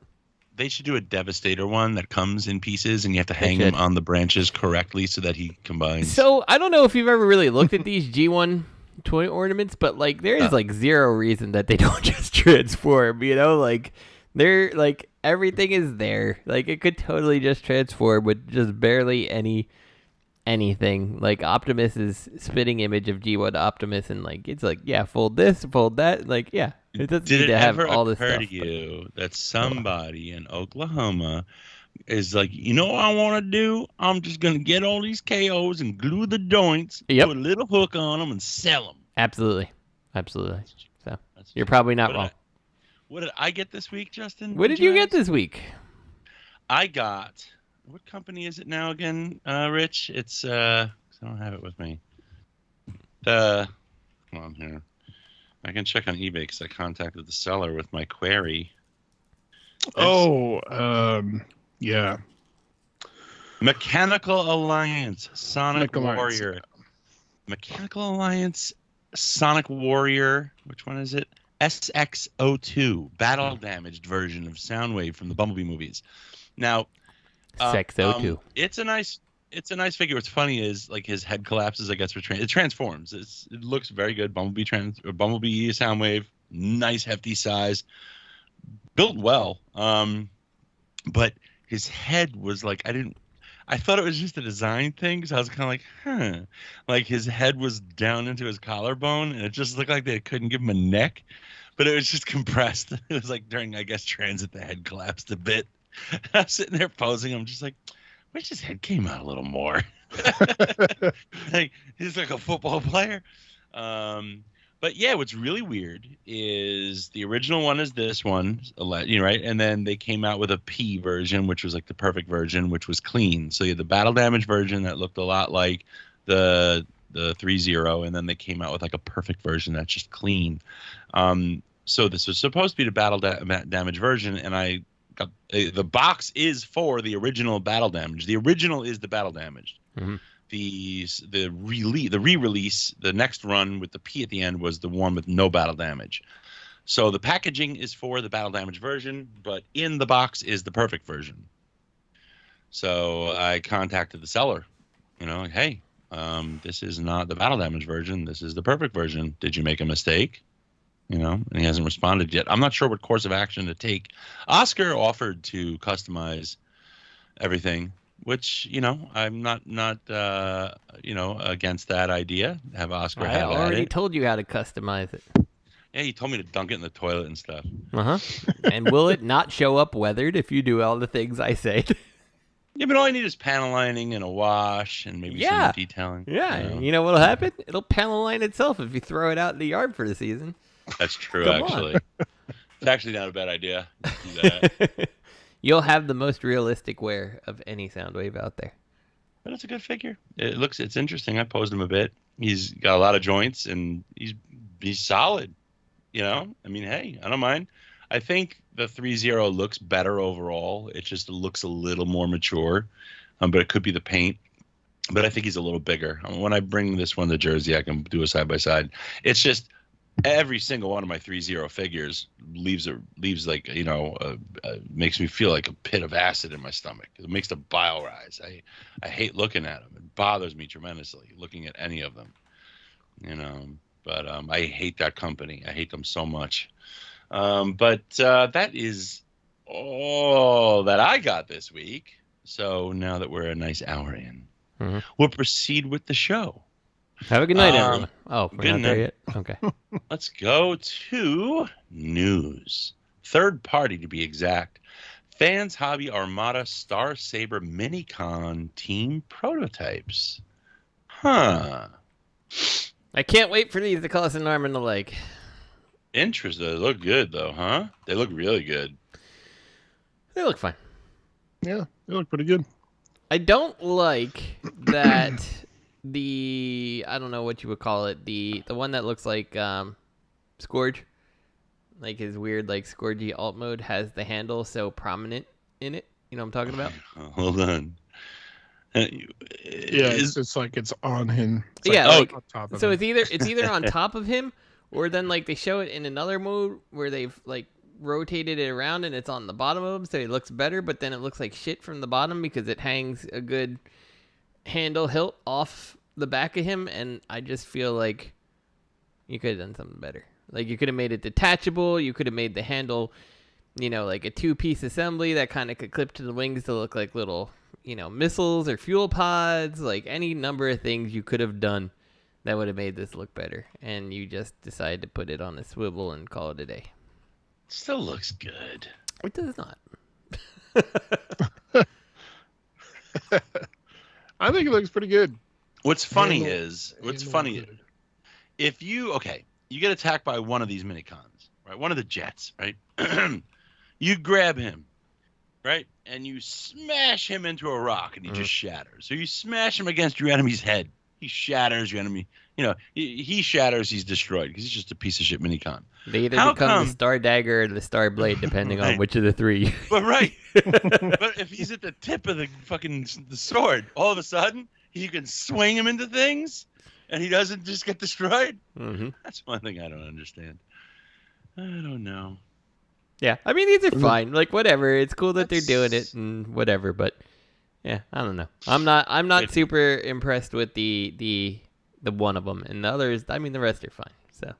They should do a Devastator one that comes in pieces, and you have to hang him on the branches correctly so that he combines. So I don't know if you've ever really looked at these G1 toy ornaments, but there is zero reason that they don't just transform. You know, they're everything is there. It could totally just transform with just barely anything. Optimus is spitting image of G1 Optimus, and it's fold this, fold that. It doesn't need to have all this stuff. Did it ever occur to you that somebody in Oklahoma is you know what I want to do? I'm just going to get all these KOs and glue the joints, put a little hook on them, and sell them. Absolutely. So you're probably not wrong. What did I get this week, Justin? What did you get this week? I got... What company is it now again, Rich? It's... I don't have it with me. Come on here. I can check on eBay because I contacted the seller with my query. Yeah. Mechanical Alliance, Sonic Mechanical Warrior. Alliance. Mechanical Alliance, Sonic Warrior. Which one is it? SX02, battle damaged version of Soundwave from the Bumblebee movies. Now, SX02. It's a nice figure. What's funny is his head collapses. I guess it transforms. It looks very good. Bumblebee Soundwave, nice hefty size, built well. But his head was I thought it was just a design thing, because I was kind of his head was down into his collarbone, and it just looked like they couldn't give him a neck, but it was just compressed. It was during, I guess, transit, the head collapsed a bit. I was sitting there posing. I'm just wish his head came out a little more. He's like a football player. But yeah, what's really weird is the original one is this one, right? And then they came out with a P version, which was the perfect version, which was clean. So you had the battle damage version that looked a lot like the ThreeZero, and then they came out with a perfect version that's just clean. So this was supposed to be the battle damage version, and I got the box is for the original battle damage. The original is the battle damage. Mm-hmm. The re-release, the next run with the P at the end was the one with no battle damage. So the packaging is for the battle damage version, but in the box is the perfect version. So I contacted the seller, hey, This is not the battle damage version. This is the perfect version. Did you make a mistake? And he hasn't responded yet. I'm not sure what course of action to take. Oscar offered to customize everything, which, I'm not against that idea. Have Oscar I have already at it. told you how to customize it. Yeah, he told me to dunk it in the toilet and stuff. And will it not show up weathered if you do all the things I say? Yeah, but all I need is panel lining and a wash and maybe some detailing. Yeah, you know what'll happen? It'll panel line itself if you throw it out in the yard for the season. That's true, Come actually. It's actually not a bad idea. Do that. You'll have the most realistic wear of any Soundwave out there. But it's a good figure. It's interesting. I posed him a bit. He's got a lot of joints and he's solid. I mean, hey, I don't mind. I think the ThreeZero looks better overall. It just looks a little more mature, but it could be the paint. But I think he's a little bigger. When I bring this one to Jersey, I can do a side by side. It's just every single one of my ThreeZero figures leaves like makes me feel like a pit of acid in my stomach. It makes the bile rise. I hate looking at them. It bothers me tremendously looking at any of them. But I hate that company. I hate them so much. But that is all that I got this week. So now that we're a nice hour in, we'll proceed with the show. Have a good night, everyone. Oh, we're good not there night. yet? Okay. Let's go to news. Third party, to be exact. Fans hobby Armada Star Saber Minicon team prototypes. Huh. I can't wait for these to cost an arm and a leg. Interesting. They look good, though, huh? They look really good. They look fine. Yeah, they look pretty good. I don't like that I don't know what you would call it, the one that looks like Scourge, like his weird like Scourgy alt mode has the handle so prominent in it. You know what I'm talking about? Hold on. It's like it's on him. It's like, on top of so him. it's either on top of him, or then like they show it in another mode where they've like rotated it around and it's on the bottom of him, so it looks better. But then it looks like shit from the bottom because it hangs a good handle hilt off the back of him, and I just feel like you could have done something better. Like you could have made it detachable. You could have made the handle, like a 2-piece assembly that kind of could clip to the wings to look like little, missiles or fuel pods. Like any number of things you could have done that would have made this look better, and you just decided to put it on a swivel and call it a day. Still looks good. It does not. I think it looks pretty good. What's funny if you get attacked by one of these Minicons, right? One of the jets, right? You grab him, right? And you smash him into a rock and he just shatters. Or you smash him against your enemy's head. He shatters your enemy. He shatters, he's destroyed because he's just a piece of shit Minicon. They either become the Star Dagger or the Star Blade, depending on which of the three. But but if he's at the tip of the sword, all of a sudden he can swing him into things, and he doesn't just get destroyed. That's one thing I don't understand. I don't know. Yeah, I mean these are fine. Like whatever, it's cool that they're doing it and whatever. But yeah, I don't know. I'm not super impressed with the one of them, and the others. I mean the rest are fine. So.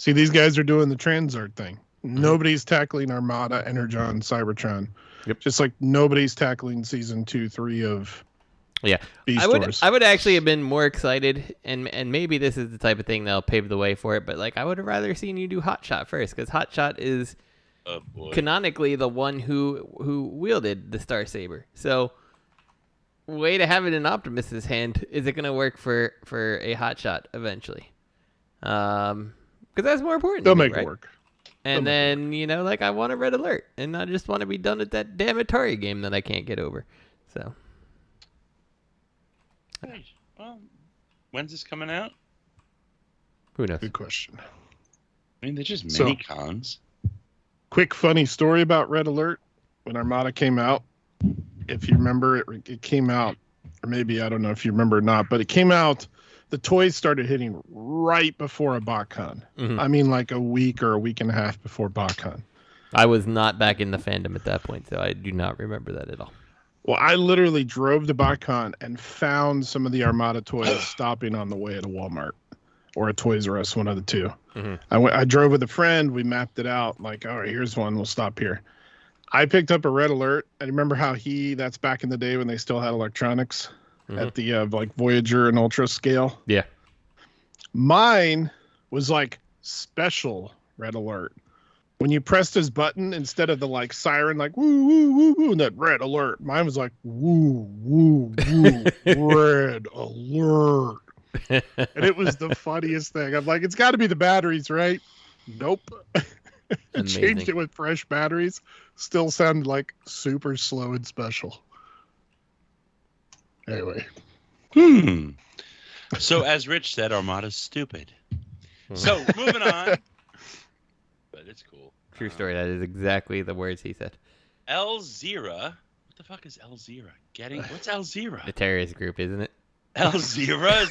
See, these guys are doing the Transart thing. Nobody's tackling Armada, Energon, Cybertron. Yep. Just like nobody's tackling season 2, 3 of Beast Wars. I would actually have been more excited, and maybe this is the type of thing that'll pave the way for it, but like I would have rather seen you do Hotshot first, because Hotshot is canonically the one who wielded the Star Saber. So way to have it in Optimus's hand. Is it going to work for a Hotshot eventually? Because that's more important. They'll make it work. And then, like I want a Red Alert, and I just want to be done with that damn Atari game that I can't get over. So. Right. Well, when's this coming out? Who knows? Good question. I mean, they're just Minicons. Quick funny story about Red Alert. When Armada came out, if you remember, it came out, or maybe I don't know if you remember or not, but it came out. The toys started hitting right before a BotCon. I mean, like a week or a week and a half before BotCon. I was not back in the fandom at that point, so I do not remember that at all. Well, I literally drove to BotCon and found some of the Armada toys stopping on the way at a Walmart or a Toys R Us, one of the two. Mm-hmm. I drove with a friend. We mapped it out. Like, all right, here's one. We'll stop here. I picked up a Red Alert. I remember how that's back in the day when they still had electronics at the like Voyager and Ultra scale. Yeah. Mine was like special Red Alert. When you pressed his button, instead of the like siren, like woo, woo, woo, woo, and that Red Alert, mine was like woo, woo, woo, Red Alert. And it was the funniest thing. I'm like, it's got to be the batteries, right? Nope. Changed it with fresh batteries. Still sounded like super slow and special. Anyway. So as Rich said, Armada's stupid. So moving on. But it's cool. True story. That is exactly the words he said. LZera. What the fuck is LZera? What's LZera? The terrorist group, isn't it? LZera?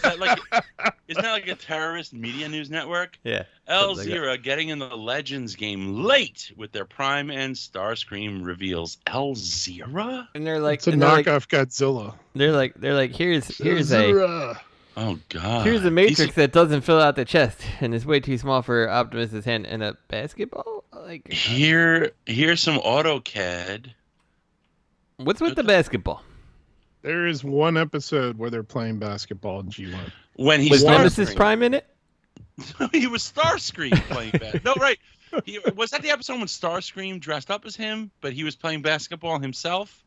Isn't that like a terrorist media news network? Yeah. LZera getting in the Legends game late with their Prime and Starscream reveals. LZera? And they're like, it's a knockoff Godzilla. They're like, here's LZera. Oh god. Here's a matrix that doesn't fill out the chest and is way too small for Optimus's hand, and a basketball. Like here's some AutoCAD. What's with the basketball? There is one episode where they're playing basketball in G1. When he was Nemesis Prime in it? He was Starscream playing basketball. No, right. Was that the episode when Starscream dressed up as him, but he was playing basketball himself?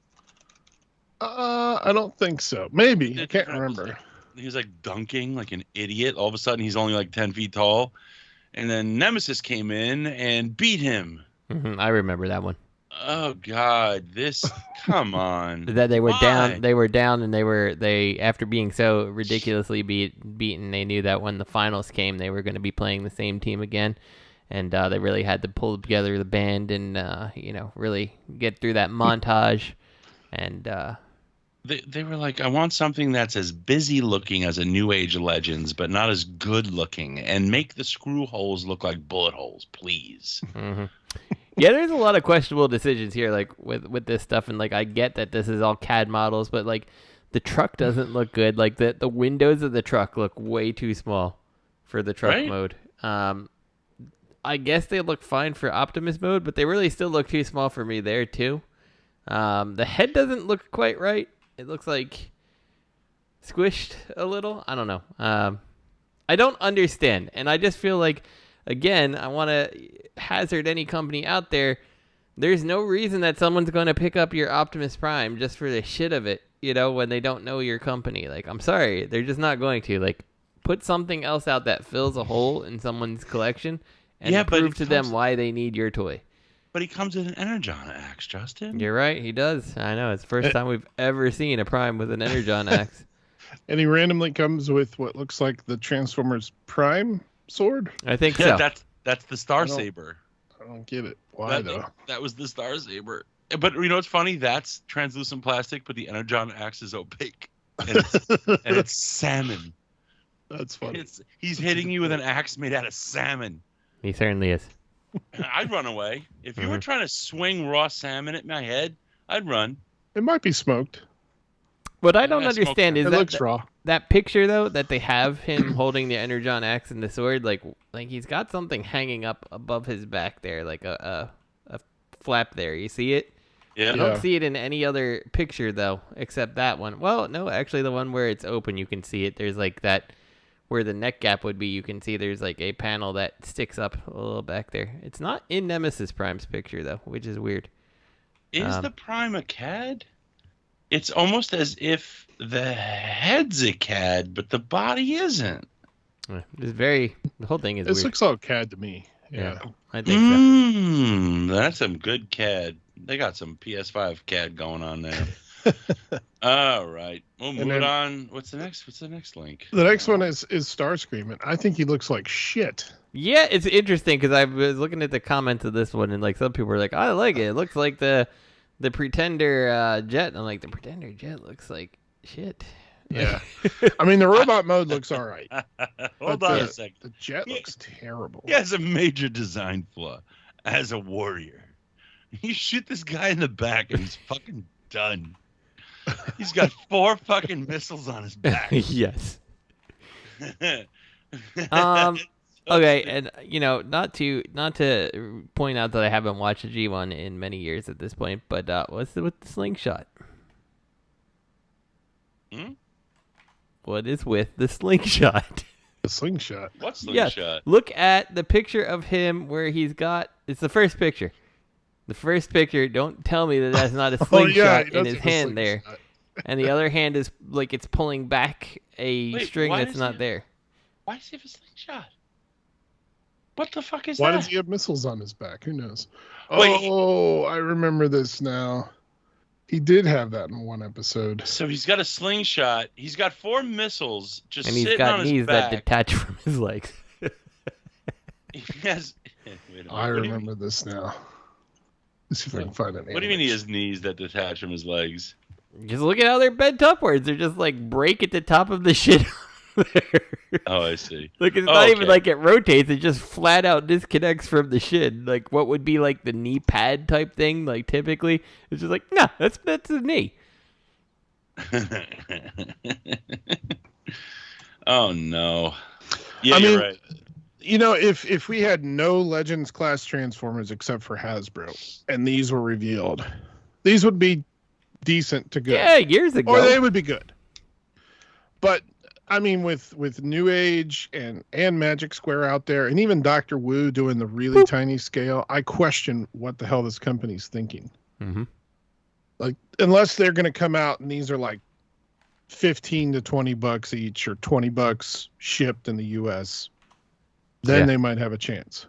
I don't think so. Maybe. I can't remember. He was like dunking like an idiot. All of a sudden, he's only like 10 feet tall. And then Nemesis came in and beat him. I remember that one. Oh God, come on. That they were down. They were down, and they after being so ridiculously beaten, they knew that when the finals came, they were going to be playing the same team again, and they really had to pull together the band and really get through that montage, and. They were like, I want something that's as busy looking as a New Age Legends, but not as good looking, and make the screw holes look like bullet holes, please. Mm-hmm. Yeah, there's a lot of questionable decisions here, like with this stuff, and like I get that this is all CAD models, but like the truck doesn't look good. Like the windows of the truck look way too small for the truck mode. I guess they look fine for Optimus mode, but they really still look too small for me there too. The head doesn't look quite right. It looks like squished a little. I don't know. I don't understand. And I just feel like, again, I want to hazard any company out there. There's no reason that someone's going to pick up your Optimus Prime just for the shit of it, when they don't know your company. Like, I'm sorry. They're just not going to. Like, put something else out that fills a hole in someone's collection and prove to them why they need your toy. But he comes with an Energon axe, Justin. You're right, he does. I know. It's the first time we've ever seen a Prime with an Energon axe. And he randomly comes with what looks like the Transformers Prime sword? I think so. That's the Star Saber. I don't get it. Why, though? That was the Star Saber. But you know what's funny? That's translucent plastic, but the Energon axe is opaque. And it's salmon. That's funny. He's hitting you with an axe made out of salmon. He certainly is. I'd run away. If you were trying to swing raw salmon at my head, I'd run. It might be smoked. What I don't understand is it looks raw. That picture, though, that they have him holding the Energon axe and the sword, like he's got something hanging up above his back there, like a flap there. You see it? Yeah. I don't see it in any other picture, though, except that one. Well, no, actually, the one where it's open, you can see it. There's like that where the neck gap would be. You can see there's like a panel that sticks up a little back there. It's not in Nemesis Prime's picture, though, which is weird. Is the Prime a CAD? It's almost as if the head's a CAD, but the body isn't. The whole thing is weird. This looks all CAD to me. Yeah. I think so. That's some good CAD. They got some PS5 CAD going on there. All right. We'll move it on. What's the next link? The next one is Starscream, and I think he looks like shit. Yeah, it's interesting because I was looking at the comments of this one, and like some people were like, I like it. It looks like the Pretender jet. And I'm like, the Pretender jet looks like shit. Yeah. I mean, the robot mode looks all right. Hold on a second. The jet looks terrible. He has a major design flaw as a warrior. You shoot this guy in the back and he's fucking done. He's got 4 fucking missiles on his back. Yes. So Okay, stupid. and not to point out that I haven't watched a G1 in many years at this point, but what's with the slingshot? Hmm? What is with the slingshot? The slingshot. What Yes. slingshot? Look at the picture of him where he's got. It's the first picture. The first picture. Don't tell me that that's not a slingshot he in does his have a hand there, slingshot. and the other hand is like it's pulling back a Wait, string why that's does not he- there. Why does he have a slingshot? What the fuck is Why that? does he have missiles on his back? Who knows? Wait. Oh, I remember this now. He did have that in one episode. So he's got a slingshot. He's got 4 missiles just And he's sitting got on his knees that back. detach from his legs. He has. Wait a minute. I What do you remember this now. Let's see if I can find it. What do you mean he has knees that detach from his legs? Just look at how they're bent upwards. They're just like break at the top of the shit. Oh, I see. Look, it's Oh, not even okay. like it rotates. It just flat out disconnects from the shin. Like what would be like the knee pad type thing. Like typically, it's just like no, that's a knee. Oh no. Yeah, I you're mean, right. You know, if we had no Legends class Transformers except for Hasbro, and these were revealed, these would be decent to good. Yeah, years ago. Or they would be good. But I mean, with New Age and Magic Square out there, and even Dr. Wu doing the really tiny scale, I question what the hell this company's thinking. Mm-hmm. Like, unless they're going to come out and these are like $15 to $20 each, or $20 shipped in the U.S., then Yeah. they might have a chance.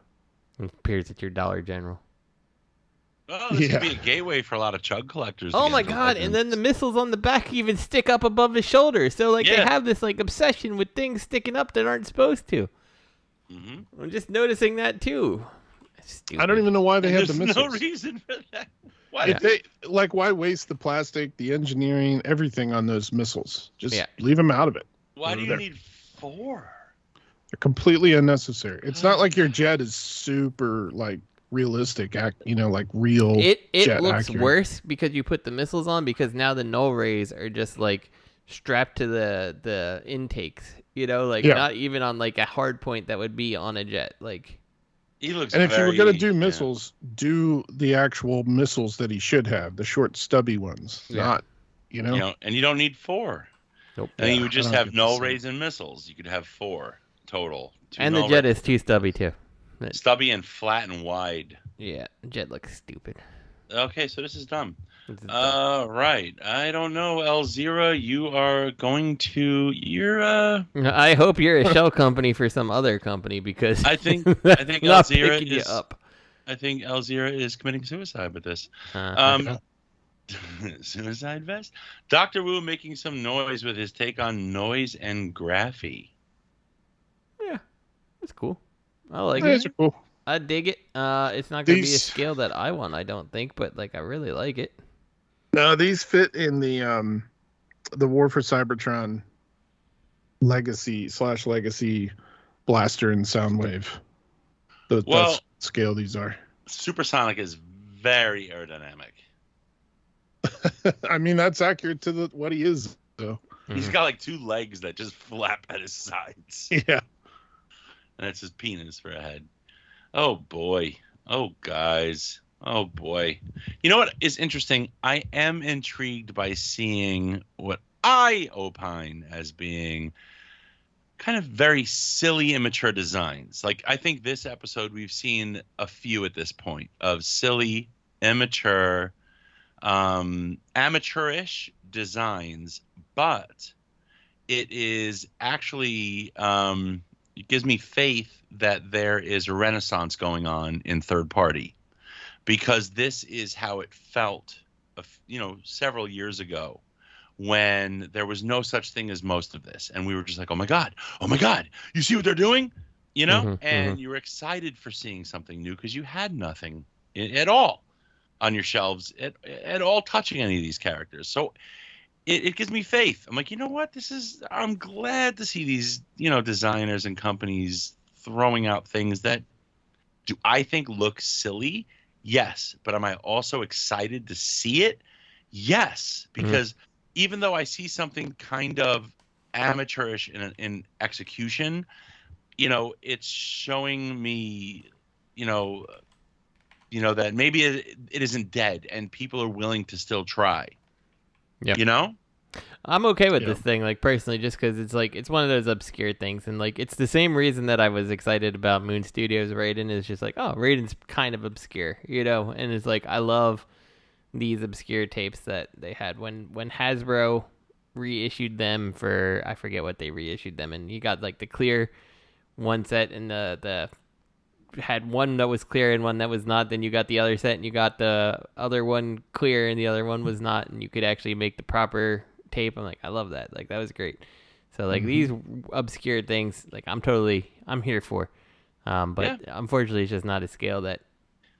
It appears at your Dollar General. Oh, this Yeah. could be a gateway for a lot of chug collectors. Oh to my get into god! And then the Legends. missiles on the back even stick up above his shoulder. So like they Yeah. have this like obsession with things sticking up that aren't supposed to. Mhm. I'm just noticing that too. Stupid. I don't even know why they have the There's missiles. no reason for that. Why? If they why waste the plastic, the engineering, everything on those missiles? Just Yeah. leave them out of it. Why do you They're- need 4? They're completely unnecessary. It's not like your jet is super like realistic, like real. It jet looks accurate. worse because you put the missiles on because now the null rays are just like strapped to the intakes. Like Yeah. not even on like a hard point that would be on a jet. Like He looks. And if you were gonna do yeah. missiles, do the actual missiles that he should have, the short, stubby ones. Yeah. Not, You know, and you don't need 4. nope. And Yeah, you would I just don't have think null so. rays and missiles. You could have 4 total. 2 And the null jet rays. is too stubby too. Stubby and flat and wide. Yeah, jet looks stupid. Okay, so this is dumb. It's dumb. Right. I don't know, LZera. You are going to. You're. I hope you're a shell company for some other company because I think that's not LZera picking you is up. I think LZera is committing suicide with this. Uh, Suicide vest. Dr. Wu making some noise with his take on Noise and Graphy. yeah, it's cool. I like These it. are cool. I dig it. It's not gonna be a These- scale that I want, I don't think, but like I really like it. No, these fit in the War for Cybertron legacy blaster and Soundwave. That's Well- what scale these are. Supersonic is very aerodynamic. I mean, that's accurate to what he is. So He's got like 2 legs that just flap at his sides. yeah, And it's his penis for a head. Oh boy. Oh guys. Oh boy. You know what is interesting? I am intrigued by seeing what I opine as being kind of very silly, immature designs. Like I think this episode we've seen a few at this point of silly, immature, amateurish designs, but it is actually it gives me faith that there is a renaissance going on in third party, because this is how it felt several years ago when there was no such thing as most of this, and we were just like, oh my god, you see what they're doing, and you were excited for seeing something new because you had nothing at all on your shelves at all touching any of these characters. So it gives me faith. I'm like, you know what? I'm glad to see these, designers and companies throwing out things that do I think look silly? Yes. But am I also excited to see it? Yes. Because even though I see something kind of amateurish in execution, it's showing me, that maybe it isn't dead and people are willing to still try. Yeah. I'm okay with Yeah. this thing, like, personally, just because it's like it's one of those obscure things, and like it's the same reason that I was excited about Moon Studios Raiden. Is just like, oh, Raiden's kind of obscure, and it's like I love these obscure tapes that they had when Hasbro reissued them for, I forget what they reissued them, and you got like the clear one set and the had one that was clear and one that was not. Then you got the other set and you got the other one clear and the other one was not, and you could actually make the proper tape. I'm like, I love that. Like, that was great. So like these obscure things, like I'm here for. But unfortunately, it's just not a scale that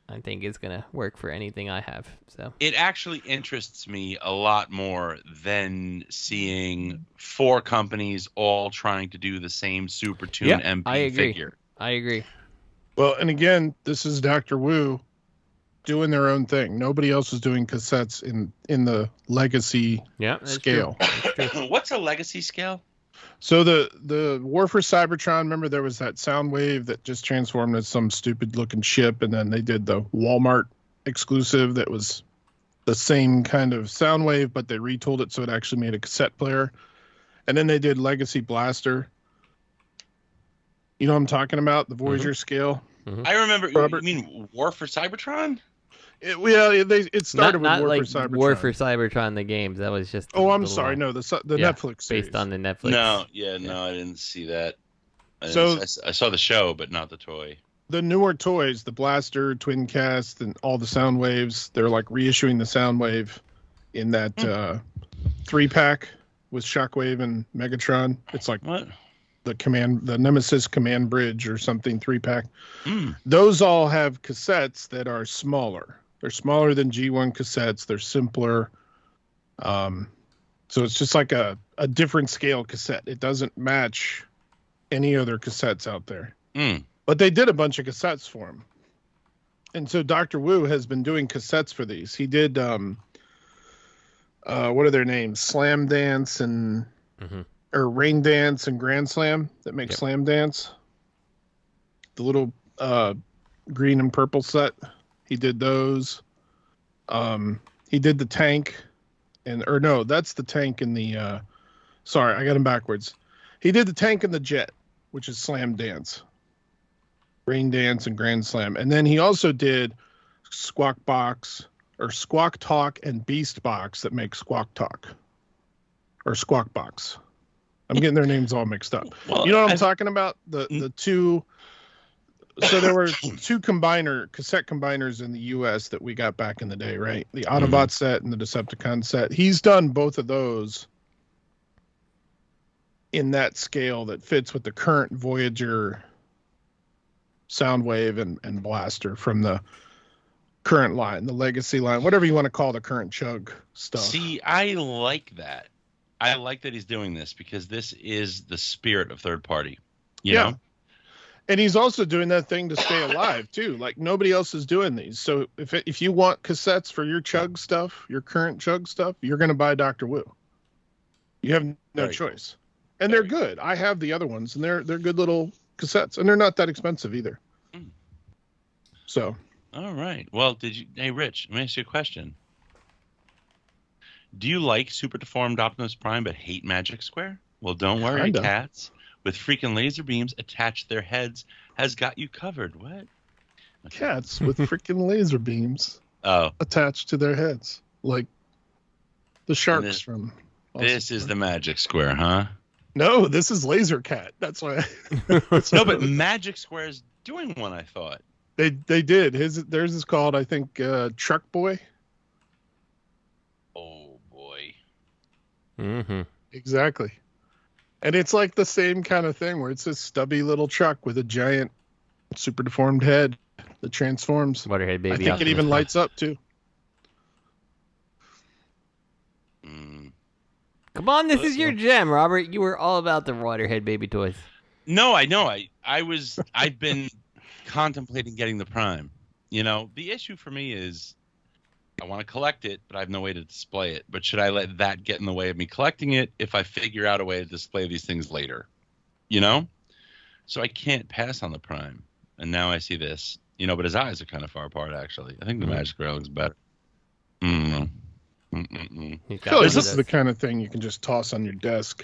I think is gonna work for anything I have. So it actually interests me a lot more than seeing 4 companies all trying to do the same Super Tune MP figure. I agree. Well, and again, this is Dr. Wu doing their own thing. Nobody else is doing cassettes in the legacy scale. What's a legacy scale? So the War for Cybertron, remember there was that sound wave that just transformed as some stupid looking ship, and then they did the Walmart exclusive that was the same kind of sound wave, but they retooled it so it actually made a cassette player. And then they did Legacy Blaster. You know what I'm talking about? The Voyager scale. I remember. Robert? You mean War for Cybertron? It started not with War like for Cybertron. War for Cybertron, the games. That was just. I'm sorry. No, the Netflix series. based on the Netflix. No, I didn't see that. I saw the show, but not the toy. The newer toys, the Blaster, Twin Cast, and all the sound waves, they're like reissuing the sound wave in that 3-pack with Shockwave and Megatron. It's like What? the Nemesis Command Bridge or something 3-pack. Those all have cassettes that are smaller. They're smaller than G1 cassettes. They're simpler. So it's just like a different scale cassette. It doesn't match any other cassettes out there. But they did a bunch of cassettes for him. And so Dr. Wu has been doing cassettes for these. He did, what are their names? Slam Dance and... or Rain Dance and Grand Slam that make Slam Dance. The little green and purple set. He did those. He did the tank that's the tank in the sorry, I got him backwards. He did the tank and the jet, which is Slam Dance. Rain Dance and Grand Slam. And then he also did Squawk Box or Squawk Talk and Beast Box that make Squawk Talk. Or Squawk Box. I'm getting their names all mixed up. Well, you know what I'm talking about? The two. So there were 2 cassette combiners in the U.S. that we got back in the day, right? The Autobot set and the Decepticon set. He's done both of those in that scale that fits with the current Voyager Soundwave and Blaster from the current line, the Legacy line, whatever you want to call the current Chug stuff. See, I like that. I like that he's doing this because this is the spirit of third party. You know? And he's also doing that thing to stay alive too. Like nobody else is doing these. So if you want cassettes for your Chug stuff, your current Chug stuff, you're going to buy Dr. Wu. You have no choice. And they're good. I have the other ones, and they're good little cassettes, and they're not that expensive either. So. All right. Well, hey, Rich, let me ask you a question. Do you like super deformed Optimus Prime but hate Magic Square? Well, don't worry, Kinda. Cats with freaking laser beams attached to their heads has got you covered. What? Okay. Cats with freaking laser beams Oh, attached to their heads, like the sharks from. this is the Magic Square, huh? No, this is Laser Cat. That's why. No, but Magic Square is doing one, I thought. They did. Theirs is called, I think, Truck Boy. Oh boy. Exactly. And it's like the same kind of thing where it's a stubby little truck with a giant super deformed head that transforms. Waterhead baby. I think it even lights up too. Come on, this is your gem, Robert. You were all about the Waterhead baby toys. No, I know. I've been contemplating getting the Prime. You know, the issue for me is I want to collect it, but I have no way to display it. But should I let that get in the way of me collecting it if I figure out a way to display these things later? You know? So I can't pass on the Prime. And now I see this. You know, but his eyes are kind of far apart, actually. I think the Magic Square looks better. I feel like this is the kind of thing you can just toss on your desk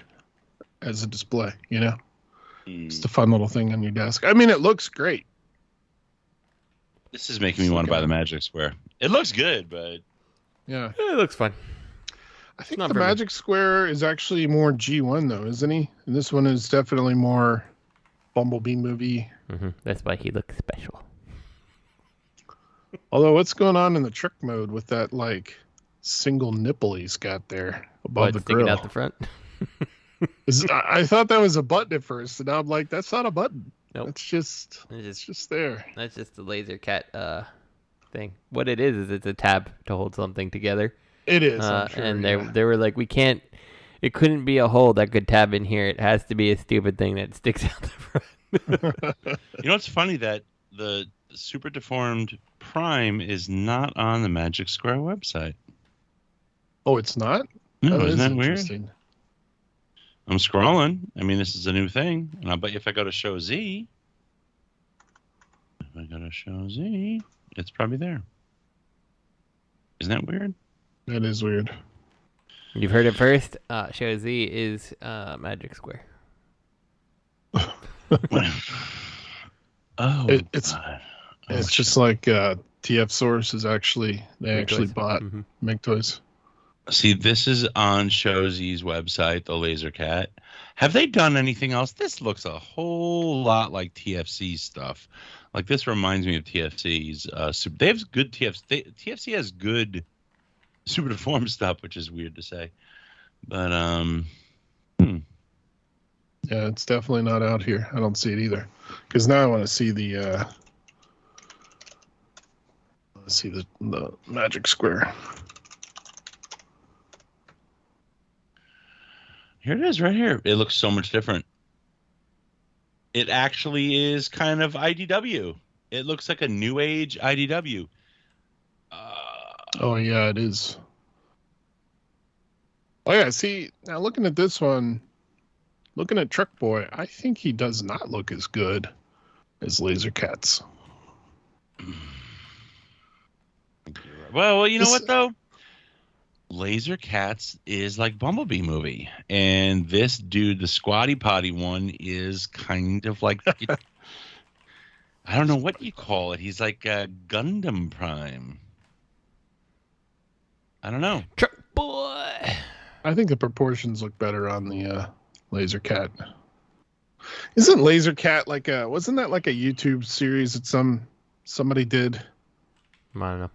as a display, you know? Just a fun little thing on your desk. I mean, it looks great. This is making me want to buy the Magic Square. It looks good, but... Yeah, it looks fun. I think the Magic Square is actually more G1, though, isn't he? And this one is definitely more Bumblebee movie. That's why he looks special. Although, what's going on in the trick mode with that, like, single nipple he's got there above the grill? Sticking out the front? I thought that was a button at first, and now I'm like, that's not a button. Nope. It's just there. That's just the laser cat thing. What it is it's a tab to hold something together. It is, I'm sure, and they were like, it couldn't be a hole that could tab in here. It has to be a stupid thing that sticks out the front. You know, it's funny that the Super Deformed Prime is not on the Magic Square website. Oh, it's not? No, isn't that weird? I'm scrolling. I mean, this is a new thing. And I'll bet you if I go to Show Z, it's probably there. Isn't that weird? That is weird. You've heard it first. Show Z is Magic Square. It's just like TF Source is actually bought Make Toys. See, this is on Show Z's website, the Laser Cat. Have they done anything else? This looks a whole lot like TFC stuff. Like, this reminds me of TFC's. They have good TFC. TFC has good Super Deformed stuff, which is weird to say. But, yeah, it's definitely not out here. I don't see it either. Because now I want to see the Magic Square. Here it is right here. It looks so much different. It actually is kind of IDW. It looks like a new age IDW. Oh, yeah, it is. Oh, yeah, see, now looking at this one, looking at Truck Boy, I think he does not look as good as Laser Cats. Well, you know what, though? Laser Cats is like Bumblebee movie. And this dude, the Squatty Potty one, is kind of like... I don't know what you call it. He's like a Gundam Prime. I don't know. Truck Boy! I think the proportions look better on the Laser Cat. Isn't Laser Cat like wasn't that like a YouTube series that somebody did? I don't know.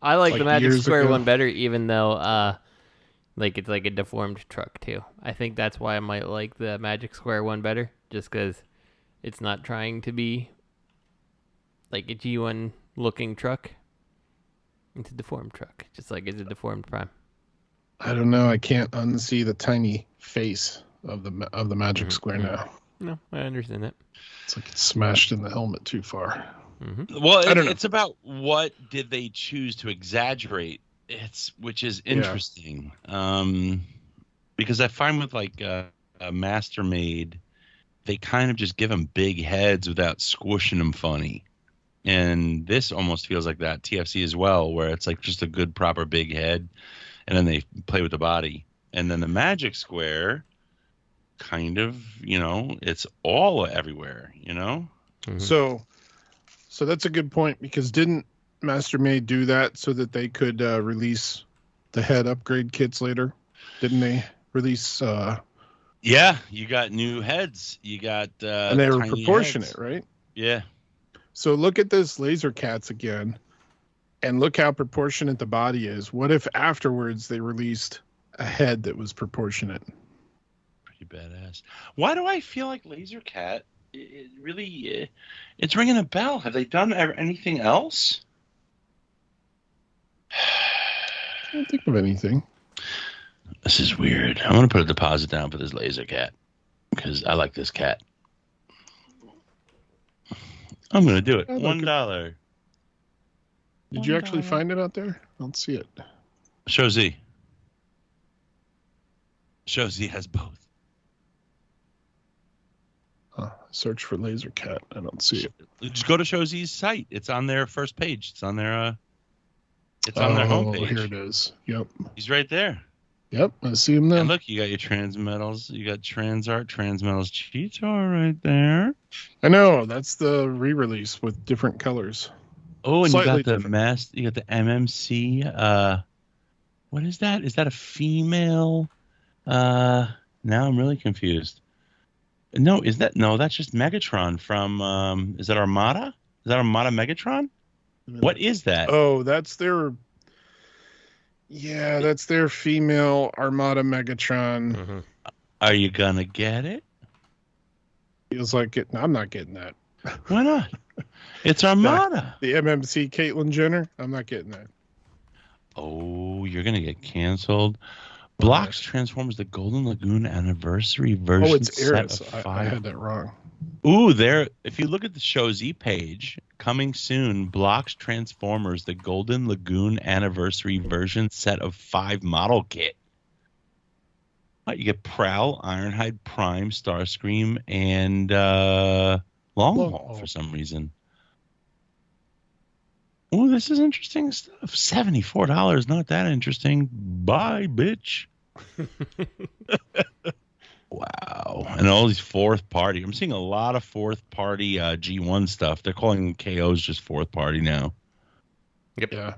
I like the Magic Square one better, even though like it's like a deformed truck too. I think that's why I might like the Magic Square one better, just because it's not trying to be like a G1 looking truck. It's a deformed truck, just like it's a deformed Prime. I don't know. I can't unsee the tiny face of the Magic Square now. No, I understand that. It's like it's smashed in the helmet too far. Well, it's about what did they choose to exaggerate. Which is interesting. Because I find with like a Master Made, they kind of just give them big heads without squishing them funny. And this almost feels like that TFC as well, where it's like just a good proper big head, and then they play with the body. And then the Magic Square, kind of, it's all everywhere, So that's a good point, because didn't Master Made do that so that they could release the head upgrade kits later? Didn't they release? Yeah, you got new heads. You got and they were proportionate, heads. Right? Yeah. So look at this Laser Cats again, and look how proportionate the body is. What if afterwards they released a head that was proportionate? Pretty badass. Why do I feel like Laser Cat? It really, it's ringing a bell. Have they done anything else? I can't think of anything. This is weird. I'm going to put a deposit down for this Laser Cat because I like this cat. I'm going to do it. $1. Did you actually find it out there? I don't see it. Show Z. Show Z has both. Search for Laser Cat. I don't see it. Just go to Show Z's site. It's on their first page. It's on their it's on their homepage. Here it is. Yep. He's right there. Yep, I see him now. And look, you got your Transmetals. You got Transart, Transmetals Cheetor right there. I know. That's the re-release with different colors. Oh, and Slightly you got the different. you got the MMC. What is that? Is that a female? Now I'm really confused. No, that's just Megatron from is that Armada? Is that Armada Megatron? What is that? Oh, that's their female Armada Megatron. Mm-hmm. Are you gonna get it? Feels like it. I'm not getting that. Why not? It's Armada. The MMC Caitlyn Jenner. I'm not getting that. Oh, you're gonna get canceled. Blocks transforms the Golden Lagoon Anniversary version. Oh, it's Eris. Set of I 5. had that wrong. Ooh, there. If you look at the Show Z page, coming soon, Blocks Transformers, the Golden Lagoon Anniversary version set of 5 model kit. You get Prowl, Ironhide, Prime, Starscream, and Longhaul for some reason. Oh, this is interesting stuff. $74, not that interesting. Bye, bitch. Wow. And all these fourth party. I'm seeing a lot of fourth party G1 stuff. They're calling KOs just fourth party now. Yep. Yeah.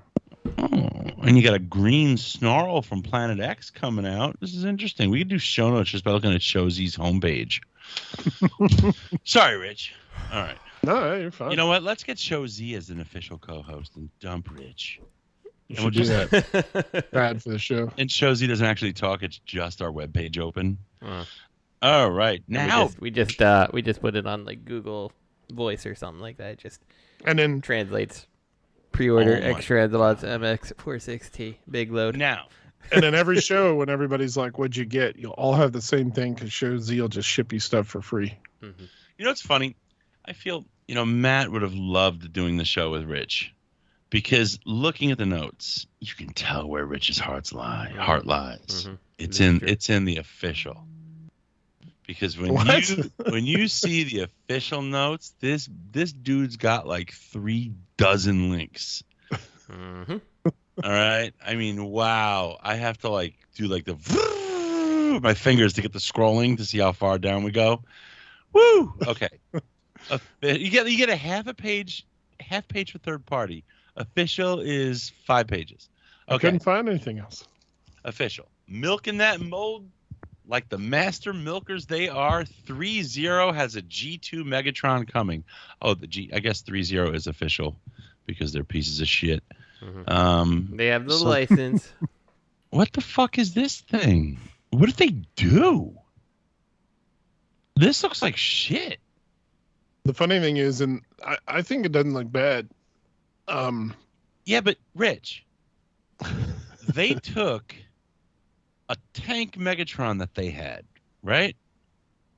Oh, and you got a green Snarl from Planet X coming out. This is interesting. We could do show notes just by looking at Show Z's homepage. Sorry, Rich. All right. No, you're fine. You know what? Let's get Show Z as an official co-host and dump Rich. You And we'll should do just that. Bad for the show. And Show Z doesn't actually talk. It's just our webpage open. Uh, All right. Now we just put it on like Google Voice or something like that. It just And then translates pre-order Oh my extra lots MX46T big load. Now. and then every show when everybody's like, "What'd you get?" You'll all have the same thing because Show Z will just ship you stuff for free. Mm-hmm. You know what's funny? I feel, Matt would have loved doing the show with Rich. Because looking at the notes, you can tell where Rich's heart lies. Mm-hmm. It's in the official. Because when you see the official notes, this dude's got like 3 dozen links. Mm-hmm. All right. I mean, wow. I have to like do like the my fingers to get the scrolling to see how far down we go. Woo. Okay. You get a half page for third party. Official is 5 pages. I Okay. couldn't find anything else. Official. Milking that mold like the master milkers they are. ThreeZero has a G2 Megatron coming. Oh, I guess ThreeZero is official because they're pieces of shit. Mm-hmm. They have the license. What the fuck is this thing? What did they do? This looks like shit. The funny thing is, and I think it doesn't look bad. Yeah, but Rich, they took a tank Megatron that they had, right?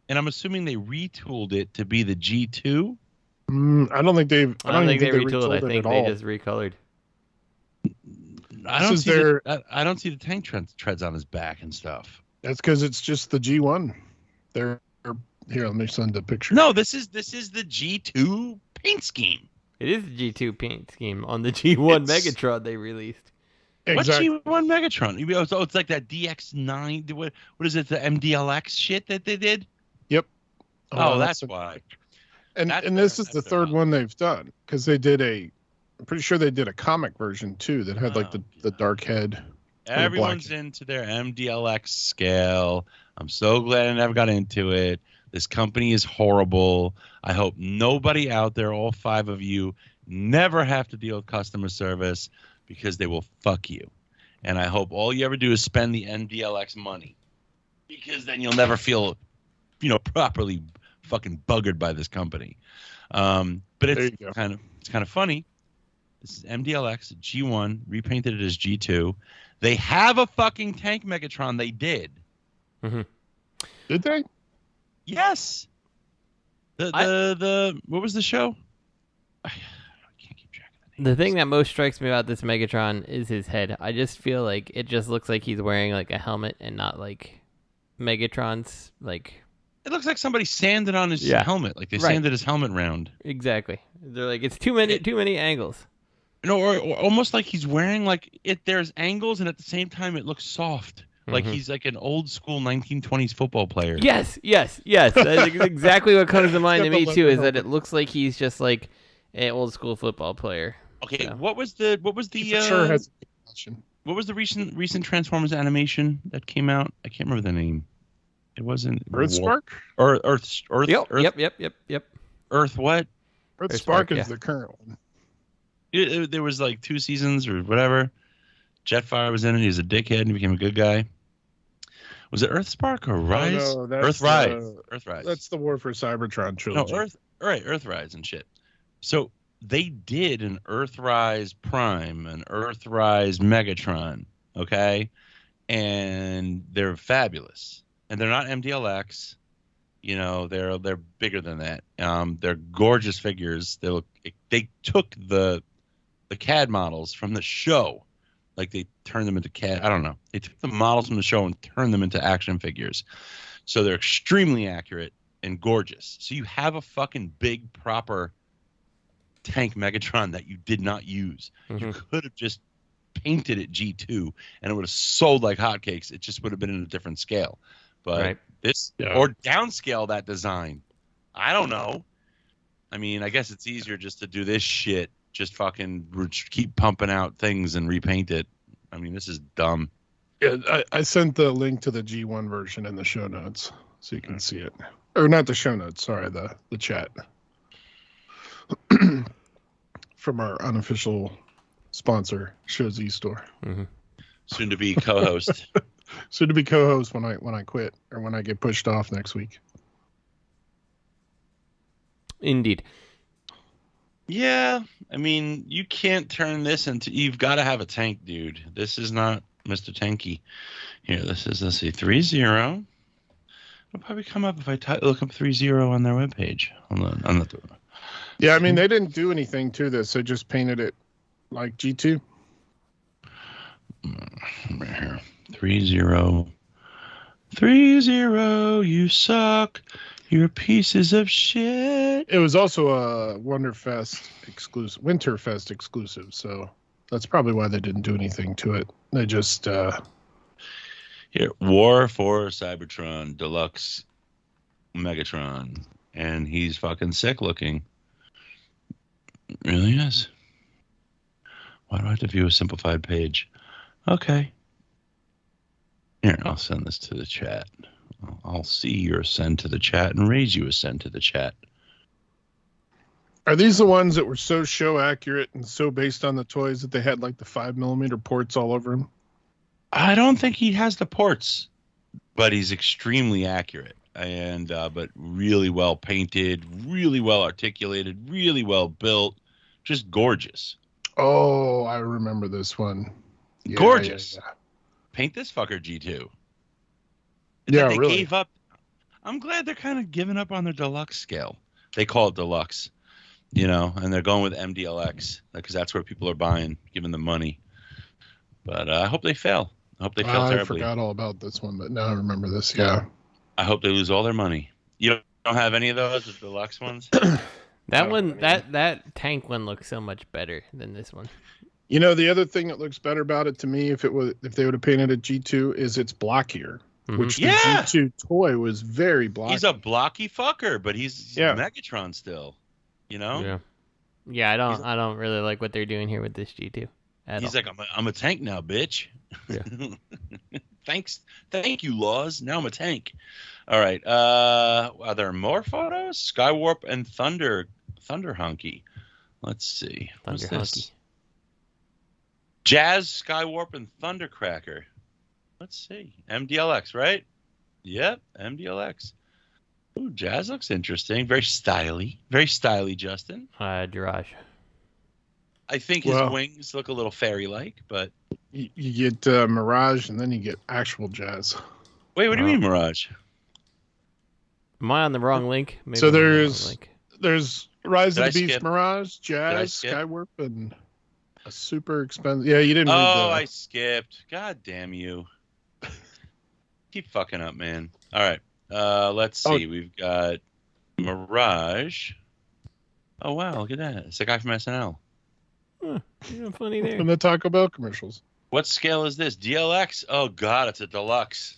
And I'm assuming they retooled it to be the G2. I don't think they've. I don't think they retooled. I it think at they all. just recolored. I don't see the tank treads on his back and stuff. That's because it's just the G1. They're here. Let me send a picture. No, this is the G2 paint scheme. It is the G2 paint scheme on the G1 Megatron they released. Exactly. What's G1 Megatron? So it's like that DX9. What is it? The MDLX shit that they did? Yep. Oh, that's why. And this is the third one they've done because they did I'm pretty sure they did a comic version too that had like the dark head. Everyone's into their MDLX scale. I'm so glad I never got into it. This company is horrible. I hope nobody out there, all 5 of you, never have to deal with customer service because they will fuck you. And I hope all you ever do is spend the MDLX money because then you'll never feel, properly fucking buggered by this company. But it's kind of funny. This is MDLX G1 repainted it as G2. They have a fucking tank Megatron. They did. Mm-hmm. Did they? Yes. What was the show? I can't keep track of The thing that most strikes me about this Megatron is his head. I just feel like it just looks like he's wearing like a helmet and not like Megatron's like. It looks like somebody sanded on his helmet, like they sanded his helmet round. Exactly. They're like it's too many angles. No, or almost like he's wearing like it. There's angles, and at the same time, it looks soft, like he's like an old school 1920s football player. Yes. That's exactly what comes to mind to me too. Is that it looks like he's just like an old school football player. Okay, so. What was the sure has what was the recent Transformers animation that came out? I can't remember the name. It wasn't Earthspark? Or Earth. Yep. Earth what? Earthspark is the current one. There was like 2 seasons or whatever. Jetfire was in it. He was a dickhead and he became a good guy. Was it Earthspark or Rise? Oh, no, that's Earthrise. That's the War for Cybertron trilogy. No, Earthrise and shit. So they did an Earthrise Prime, an Earthrise Megatron, okay? And they're fabulous. And they're not MDLX. You know, they're bigger than that. They're gorgeous figures. They took the CAD models from the show. Like they turned them into CAD. I don't know. They took the models from the show and turned them into action figures. So they're extremely accurate and gorgeous. So you have a fucking big proper tank Megatron that you did not use. You could have just painted it G2 and it would have sold like hotcakes. It just would have been in a different scale. But or downscale that design. I don't know. I mean, I guess it's easier just to do this shit. Just fucking keep pumping out things and repaint it. I mean, this is dumb. Yeah, I sent the link to the G1 version in the show notes so you can see it. Or not the show notes, sorry, the chat. From our unofficial sponsor, Show Z Store. Soon to be co-host. Soon to be co-host when I quit or when I get pushed off next week. Indeed. Yeah, I mean, you can't turn this into. You've got to have a tank, dude. This is not Mr. Tanky. Here, let's see, ThreeZero. It'll probably come up if I look up ThreeZero on their webpage. Yeah, I mean, they didn't do anything to this. They just painted it like G2. Right here. ThreeZero, you suck. You're pieces of shit. It was also a Winterfest exclusive, so that's probably why they didn't do anything to it. They just here, War for Cybertron Deluxe Megatron, and he's fucking sick looking. Really is. Why do I have to view a simplified page? Okay. Here, I'll send this to the chat. I'll see your send to the chat and raise you a send to the chat. Are these the ones that were so show accurate and so based on the toys that they had like the 5mm ports all over them? I don't think he has the ports, but he's extremely accurate and but really well painted, really well articulated, really well built, just gorgeous. Oh, I remember this one. Yeah, gorgeous. Yeah. Paint this fucker G2. Yeah, they really. Gave up. I'm glad they're kind of giving up on their deluxe scale. They call it deluxe, you know, and they're going with MDLX because that's where people are buying, giving them money. But I hope they fail. I hope they fail terribly. I forgot all about this one, but now I remember this. Yeah. I hope they lose all their money. You don't have any of those, the deluxe ones? That tank one looks so much better than this one. You know, the other thing that looks better about it to me, if they would have painted it G2, is it's blockier. Which the G2 toy was very blocky. He's a blocky fucker, but he's Megatron still. You know? Yeah, I don't really like what they're doing here with this G2. He's like, I'm a tank now, bitch. Yeah. Thank you, Laws. Now I'm a tank. All right. Are there more photos? Skywarp and Thunder Hunky. Let's see. What's this? Jazz, Skywarp, and Thundercracker. Let's see. MDLX, right? Yep, MDLX. Ooh, Jazz looks interesting. Very styly. Very styly, Justin. Mirage. I think his wings look a little fairy-like, but... You get Mirage, and then you get actual Jazz. Wait, what do you mean Mirage? Am I on the wrong link? Maybe so there's Rise of the Beast Mirage, Jazz, Skywarp, and A super expensive. Yeah, you didn't read Oh, the. I skipped. God damn you. Keep fucking up, man. All right. Let's see. We've got Mirage. Oh, wow. Look at that. It's the guy from SNL. Huh, funny there. From the Taco Bell commercials. What scale is this? DLX? Oh, God. It's a deluxe.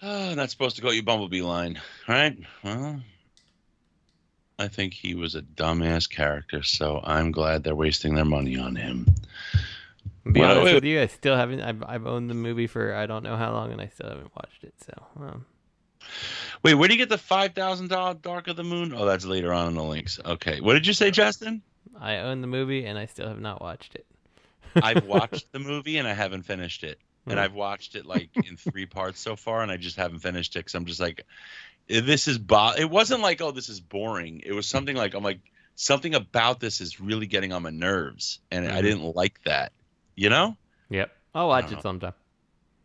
Oh, not supposed to go your Bumblebee line. All right. Well, I think he was a dumbass character, so I'm glad they're wasting their money on him. To be honest with you, I still haven't. I've owned the movie for I don't know how long, and I still haven't watched it. So, wait, where do you get the $5,000 Dark of the Moon? Oh, that's later on in the links. Okay, what did you say, Justin? I own the movie, and I still have not watched it. I've watched the movie, and I haven't finished it. And I've watched it like in 3 parts so far, and I just haven't finished it because I'm just like, this is it wasn't like, oh, this is boring. It was something like, I'm like, something about this is really getting on my nerves, and I didn't like that. You know? Yep. I'll watch it sometime.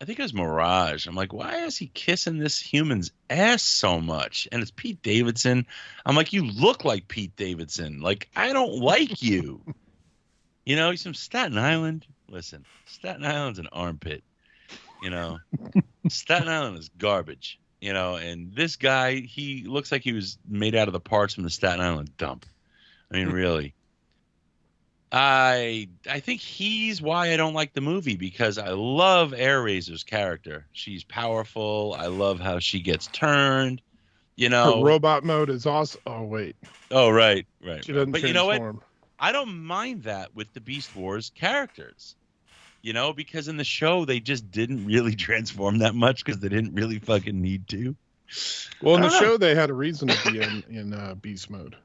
I think it was Mirage. I'm like, why is he kissing this human's ass so much? And it's Pete Davidson. I'm like, you look like Pete Davidson. Like, I don't like you. You know, he's from Staten Island. Listen, Staten Island's an armpit. You know, Staten Island is garbage. You know, and this guy, he looks like he was made out of the parts from the Staten Island dump. I mean, really. I think he's why I don't like the movie, because I love Airraiser's character. She's powerful. I love how she gets turned. You know, her robot mode is awesome. Oh wait. Oh right. She doesn't but transform. You know what? I don't mind that with the Beast Wars characters. You know, because in the show they just didn't really transform that much because they didn't really fucking need to. Well, in the show they had a reason to be in beast mode.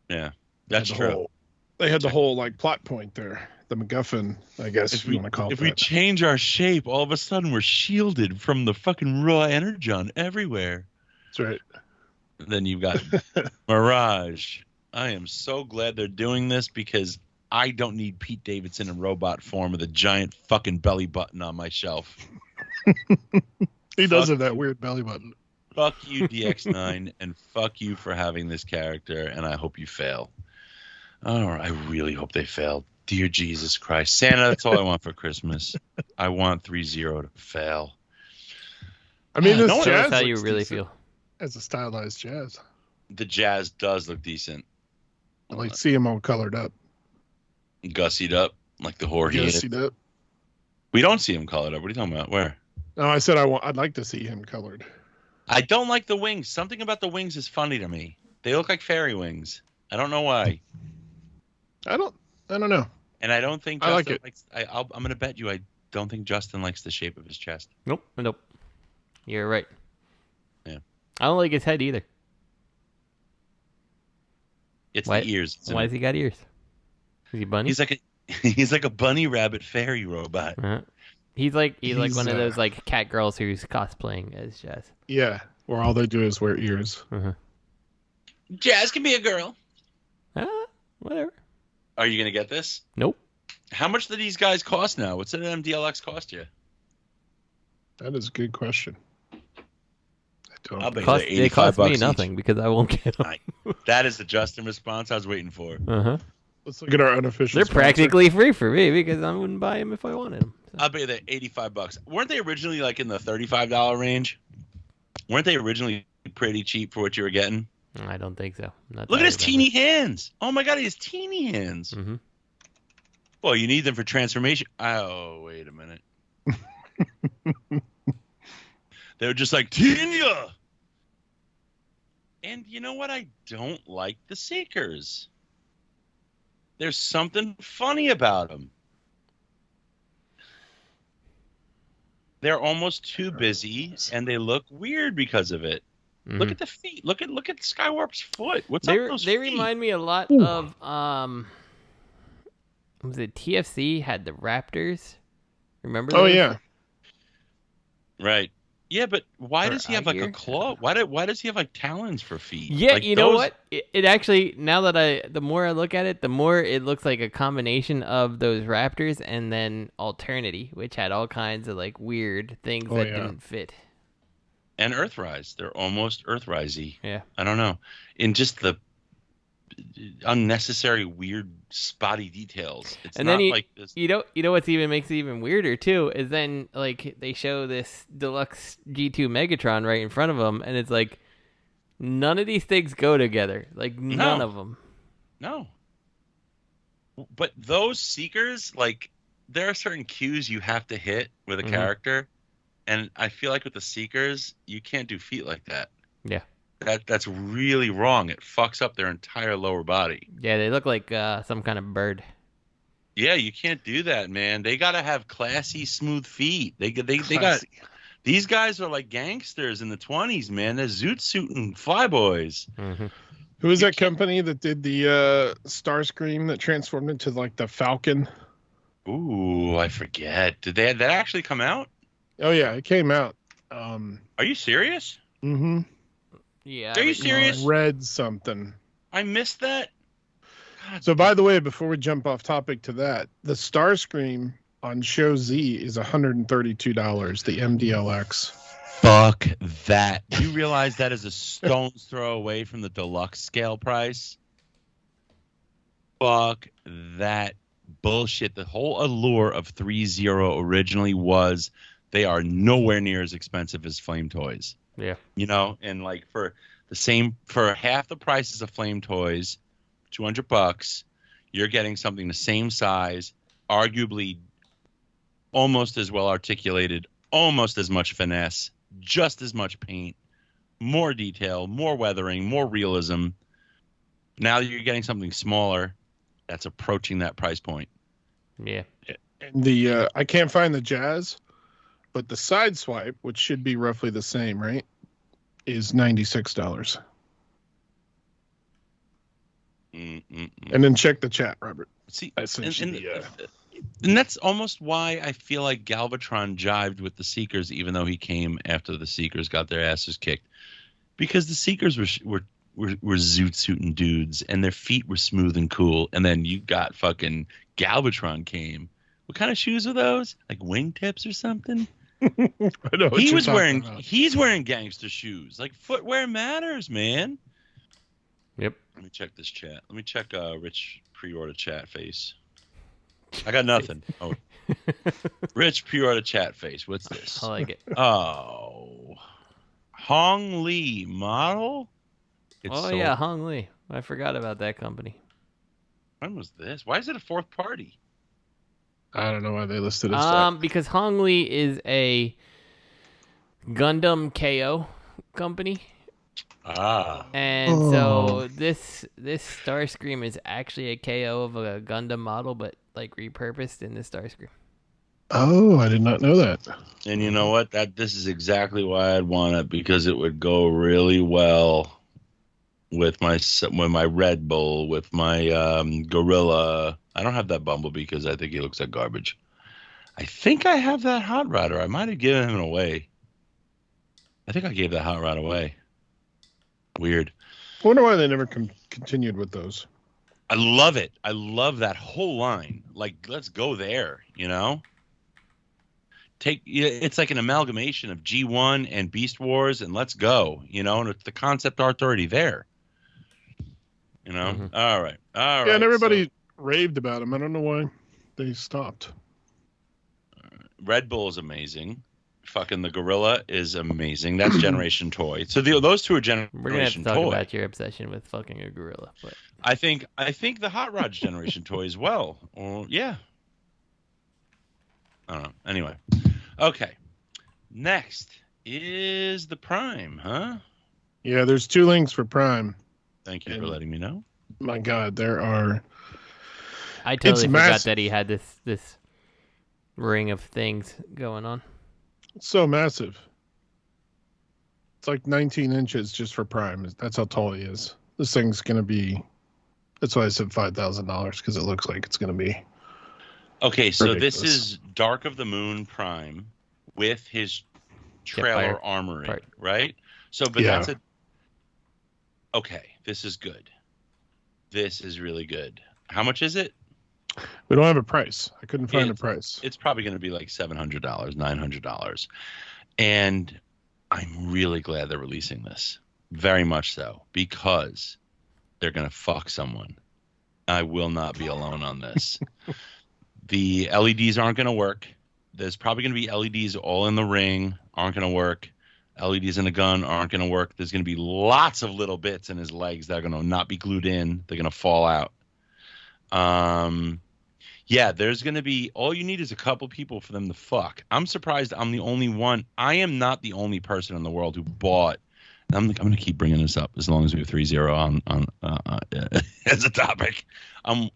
Yeah, that's true. They had the whole like plot point there, the MacGuffin, I guess if you want to call it. If we change our shape, all of a sudden we're shielded from the fucking raw energon everywhere. That's right. Then you've got Mirage. I am so glad they're doing this because I don't need Pete Davidson in robot form with a giant fucking belly button on my shelf. He does have that weird belly button. Fuck you, DX9, and fuck you for having this character, and I hope you fail. Oh, I really hope they fail. Dear Jesus Christ. Santa, that's all I want for Christmas. I want ThreeZero to fail. I mean, this Jazz Jazz how you really feel. As a stylized Jazz. The Jazz does look decent. I like to see him all colored up. Gussied up, like the whore he is. Gussied up. We don't see him colored up. What are you talking about? Where? No, I said I'd like to see him colored. I don't like the wings. Something about the wings is funny to me. They look like fairy wings. I don't know why. I don't know. And I don't think I like Justin it. likes. I'm going to bet you I don't think Justin likes the shape of his chest. Nope. You're right. Yeah. I don't like his head either. It's the ears. Why has he got ears? Is he bunny? He's like a bunny rabbit fairy robot. Uh-huh. He's like one of those like cat girls who's cosplaying as Jazz. Yeah, where all they do is wear ears. Uh-huh. Jazz can be a girl. Whatever. Are you going to get this? Nope. How much do these guys cost now? What's an MDLX cost you? That is a good question. I don't I'll bet know. you It cost me each. nothing because I won't get them. That is the Justin response I was waiting for. Uh-huh. Let's look at our unofficial. They're sponsor. practically free for me because I wouldn't buy them if I wanted them. So. I'll bet you they're $85. Weren't they originally like in the $35 range? Weren't they originally pretty cheap for what you were getting? I don't think so. Look at his teeny hands. Oh my God, he has teeny hands. Mm-hmm. Well, you need them for transformation. Oh, wait a minute. They were just like, Tenya! And you know what? I don't like the Seekers. There's something funny about them. They're almost too busy, and they look weird because of it. Mm-hmm. Look at the feet. Look at Skywarp's foot. What's up with those feet? They remind me a lot of was it TFC had the Raptors? Remember those? Oh yeah. Right. Yeah, but why does he have like gear? a claw? Why does he have like talons for feet? Yeah, like you know what? It actually, now that the more I look at it, the more it looks like a combination of those Raptors and then Alternity, which had all kinds of like weird things that didn't fit. And Earthrise. They're almost Earthrise-y. Yeah. I don't know. In just the unnecessary, weird, spotty details. It's And not then like this. you know what's even makes it even weirder too is then like they show this deluxe G2 Megatron right in front of them, and it's like none of these things go together. Like none of them. No. But those Seekers, like, there are certain cues you have to hit with a character, and I feel like with the Seekers, you can't do feet like that. Yeah. That's really wrong. It fucks up their entire lower body. Yeah, they look like some kind of bird. Yeah, you can't do that, man. They gotta have classy, smooth feet. They got. These guys are like gangsters in the 20s, man. They're zoot suiting flyboys. Mm-hmm. Who was that company that did the Starscream that transformed into like the Falcon? Ooh, I forget. Did that actually come out? Oh yeah, it came out. Are you serious? Mm-hmm. Yeah. Are you serious? Read something. I missed that. God. So by the way, before we jump off topic to that, the Starscream on Show Z is $132. The MDLX. Fuck that. You realize that is a stone's throw away from the deluxe scale price? Fuck that bullshit. The whole allure of ThreeZero originally was they are nowhere near as expensive as Flame Toys. Yeah. You know, and like for half the prices of Flame Toys, $200, you're getting something the same size, arguably almost as well articulated, almost as much finesse, just as much paint, more detail, more weathering, more realism. Now you're getting something smaller that's approaching that price point. Yeah. And the I can't find the Jazz, but the side swipe, which should be roughly the same, right, is $96. And then check the chat, Robert. See, I sent you the, and that's almost why I feel like Galvatron jived with the Seekers, even though he came after the Seekers got their asses kicked, because the Seekers were zoot suiting dudes, and their feet were smooth and cool, and then you got fucking Galvatron came. What kind of shoes are those? Like wingtips or something? I know what He's about. wearing gangster shoes. Like footwear matters, man. Yep. Let me check this chat. Let me check Rich pre-order chat face. I got nothing. Oh, Rich pre-order chat face. What's this? I like it. Oh, Hong Lee model. Yeah, Hong Lee. I forgot about that company. When was this? Why is it a fourth party? I don't know why they listed it as that. Because Hong Lee is a Gundam KO company. And so this Starscream is actually a KO of a Gundam model, but like repurposed in the Starscream. Oh, I did not know that. And you know what? This is exactly why I'd want it, because it would go really well with my Red Bull, with my Gorilla. I don't have that Bumblebee because I think he looks like garbage. I think I have that Hot Rodder. I might have given him away. I think I gave that Hot Rod away. Weird. I wonder why they never continued with those. I love it. I love that whole line. Like, let's go there, you know? It's like an amalgamation of G1 and Beast Wars, and let's go, you know? And the concept art's already there. You know? Mm-hmm. All right. Yeah, and everybody raved about them. I don't know why they stopped. Red Bull is amazing. Fucking the Gorilla is amazing. That's Generation Toy. So those two are Generation Toy. We're gonna have to talk about your obsession with fucking a gorilla. But I think the Hot Rod's Generation Toy as well. Yeah. I don't know. Anyway. Okay. Next is the Prime, huh? Yeah, there's 2 links for Prime. Thank you for letting me know. My God, there are. I totally forgot massive. that he had this ring of things going on. It's so massive. It's like 19 inches just for Prime. That's how tall he is. This thing's going to be. That's why I said $5,000, because it looks like it's going to be. Okay, so ridiculous. this is Dark of the Moon Prime with his trailer armory, right? So, but Yeah. that's a. Okay, this is good. This is really good. How much is it? We don't have a price. I couldn't find a price. It's probably going to be like $700, $900. And I'm really glad they're releasing this. Very much so. Because they're going to fuck someone. I will not be alone on this. The LEDs aren't going to work. There's probably going to be LEDs all in the ring, aren't going to work. LEDs in the gun aren't going to work. There's going to be lots of little bits in his legs that are going to not be glued in. They're going to fall out. Yeah, there's going to be, all you need is a couple people for them to fuck. I'm surprised I'm the only one. I am not the only person in the world who bought, and I'm going to keep bringing this up as long as we have ThreeZero on as a topic. I'm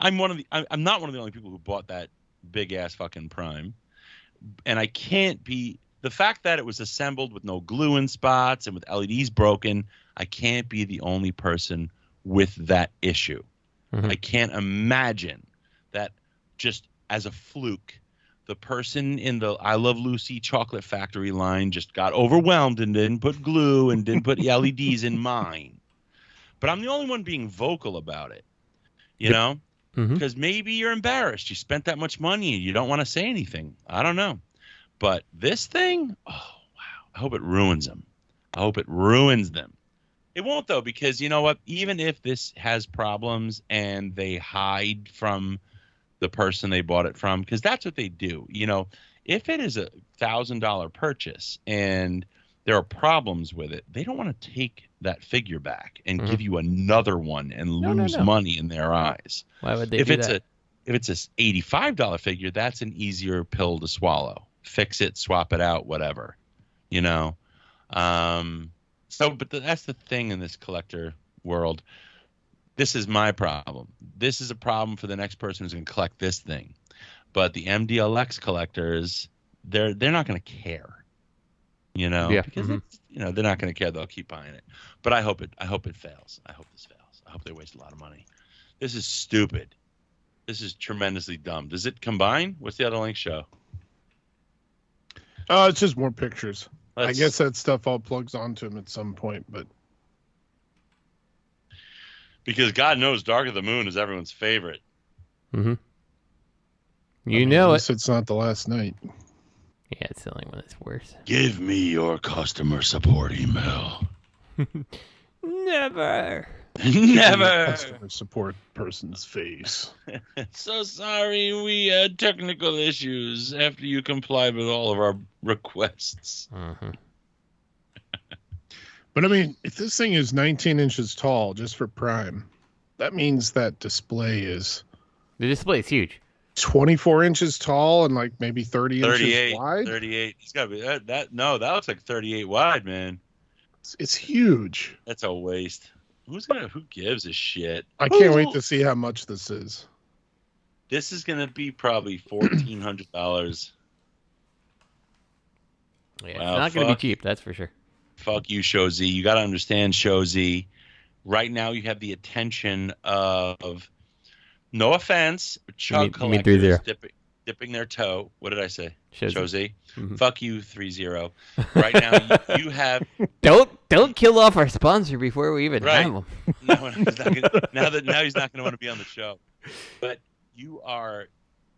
not one of the only people who bought that big ass fucking Prime. And I can't be, the fact that it was assembled with no glue in spots and with LEDs broken, I can't be the only person with that issue. I can't imagine that just as a fluke, the person in the I Love Lucy chocolate factory line just got overwhelmed and didn't put glue and didn't put LEDs in mine. But I'm the only one being vocal about it, you know, because maybe you're embarrassed. You spent that much money and you don't want to say anything. I don't know. But this thing, oh, wow. I hope it ruins them. I hope it ruins them. It won't, though, because you know what? Even if this has problems and they hide from the person they bought it from, because that's what they do. You know, if it is a $1,000 purchase and there are problems with it, they don't want to take that figure back and give you another one and lose money in their eyes. Why would they do that? If it's a $85 figure, that's an easier pill to swallow. Fix it, swap it out, whatever. You know? But that's the thing in this collector world. This is my problem. This is a problem for the next person who's going to collect this thing. But the MDLX collectors, they're not going to care. You know, because it's, you know, they're not going to care. They'll keep buying it. But I hope it fails. I hope this fails. I hope they waste a lot of money. This is stupid. This is tremendously dumb. Does it combine? What's the other link show? It's just more pictures. I guess that stuff all plugs onto him at some point, but because God knows Dark of the Moon is everyone's favorite. You know it. It's not the last night. Yeah, it's the only one that's worse. Give me your customer support email. Never. Never. Customer support person's face. So sorry, we had technical issues after you complied with all of our requests. But I mean, if this thing is 19 inches tall just for Prime, that means that display is... The display is huge. 24 inches tall and like maybe 30 inches wide? 38. It's got to be that. No, that looks like 38 wide, man. It's huge. That's a waste. Who gives a shit? I can't wait to see how much this is. This is going to be probably $1,400. Yeah, it's not going to be cheap, that's for sure. Fuck you, Show Z. You got to understand, Show Z. Right now, you have the attention of, no offense, chug collectors dipping their toe. What did I say? Show Z. Fuck you, ThreeZero. Right now, you have. Don't kill off our sponsor before we even have him. No, now he's not going to want to be on the show. But you are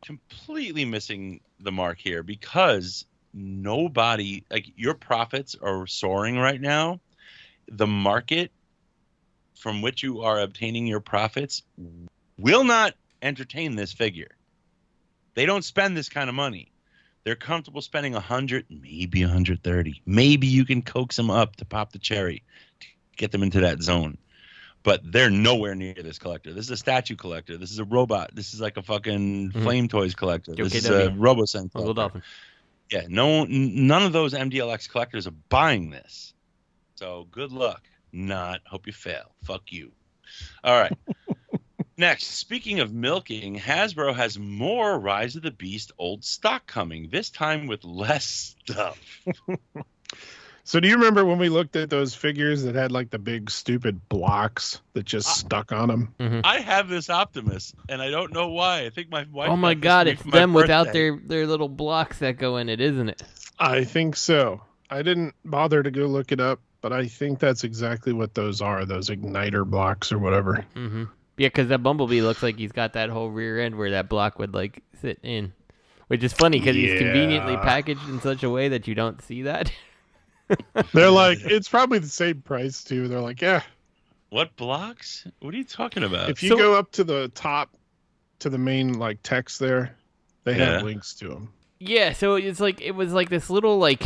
completely missing the mark here because nobody, like, your profits are soaring right now. The market from which you are obtaining your profits will not entertain this figure. They don't spend this kind of money. They're comfortable spending 100, maybe 130. Maybe you can coax them up to pop the cherry to get them into that zone. But they're nowhere near this collector. This is a statue collector. This is a robot. This is like a fucking flame toys collector. This is a RoboSense collector. Yeah, none of those MDLX collectors are buying this. So good luck. Hope you fail. Fuck you. All right. Next, speaking of milking, Hasbro has more Rise of the Beast old stock coming, this time with less stuff. So do you remember when we looked at those figures that had like the big stupid blocks that just stuck on them? I have this Optimus, and I don't know why. I think my wife... Oh my God, it's them without their little blocks that go in it, isn't it? I think so. I didn't bother to go look it up, but I think that's exactly what those are, those igniter blocks or whatever. Yeah, because that Bumblebee looks like he's got that whole rear end where that block would like sit in, which is funny because he's conveniently packaged in such a way that you don't see that. They're like, it's probably the same price too. They're like, yeah, What blocks? What are you talking about? If you go up to the top, to the main like text there, they have Yeah. links to them. Yeah, so it was like this little like,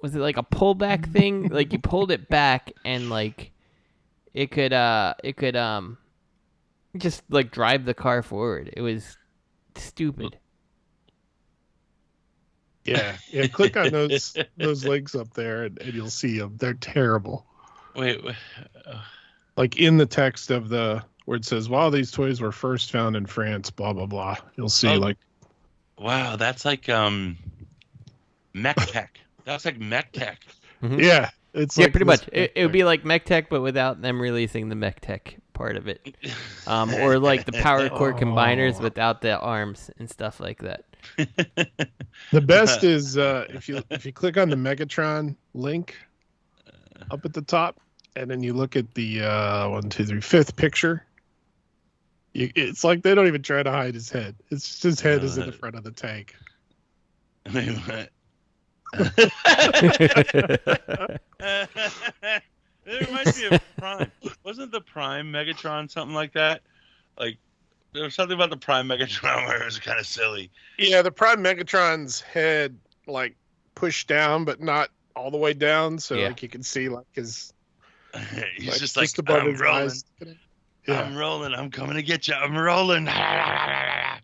was it like a pullback thing? Like you pulled it back and like it could just like drive the car forward. It was stupid. Yeah, click on those links up there, and you'll see them. They're terrible. Wait. Like in the text of where it says, "While these toys were first found in France," blah blah blah. You'll see like, wow, that's like mech tech. That's like mech tech. Mhm. yeah, it's Yeah, like pretty this- much. It would be like mech tech, but without them releasing the mech tech part of it, or like the power core combiners without the arms and stuff like that. The best is if you click on the Megatron link up at the top, and then you look at the 5th picture. It's like they don't even try to hide his head. It's just his head is in the front of the tank. It reminds me of Prime. Wasn't the Prime Megatron something like that? Like, there was something about the Prime Megatron where it was kind of silly. Yeah, the Prime Megatron's head like pushed down, but not all the way down, so Yeah. like you can see like his. He's just like, above I'm his rolling. eyes. Yeah. I'm rolling. I'm coming to get you. I'm rolling. I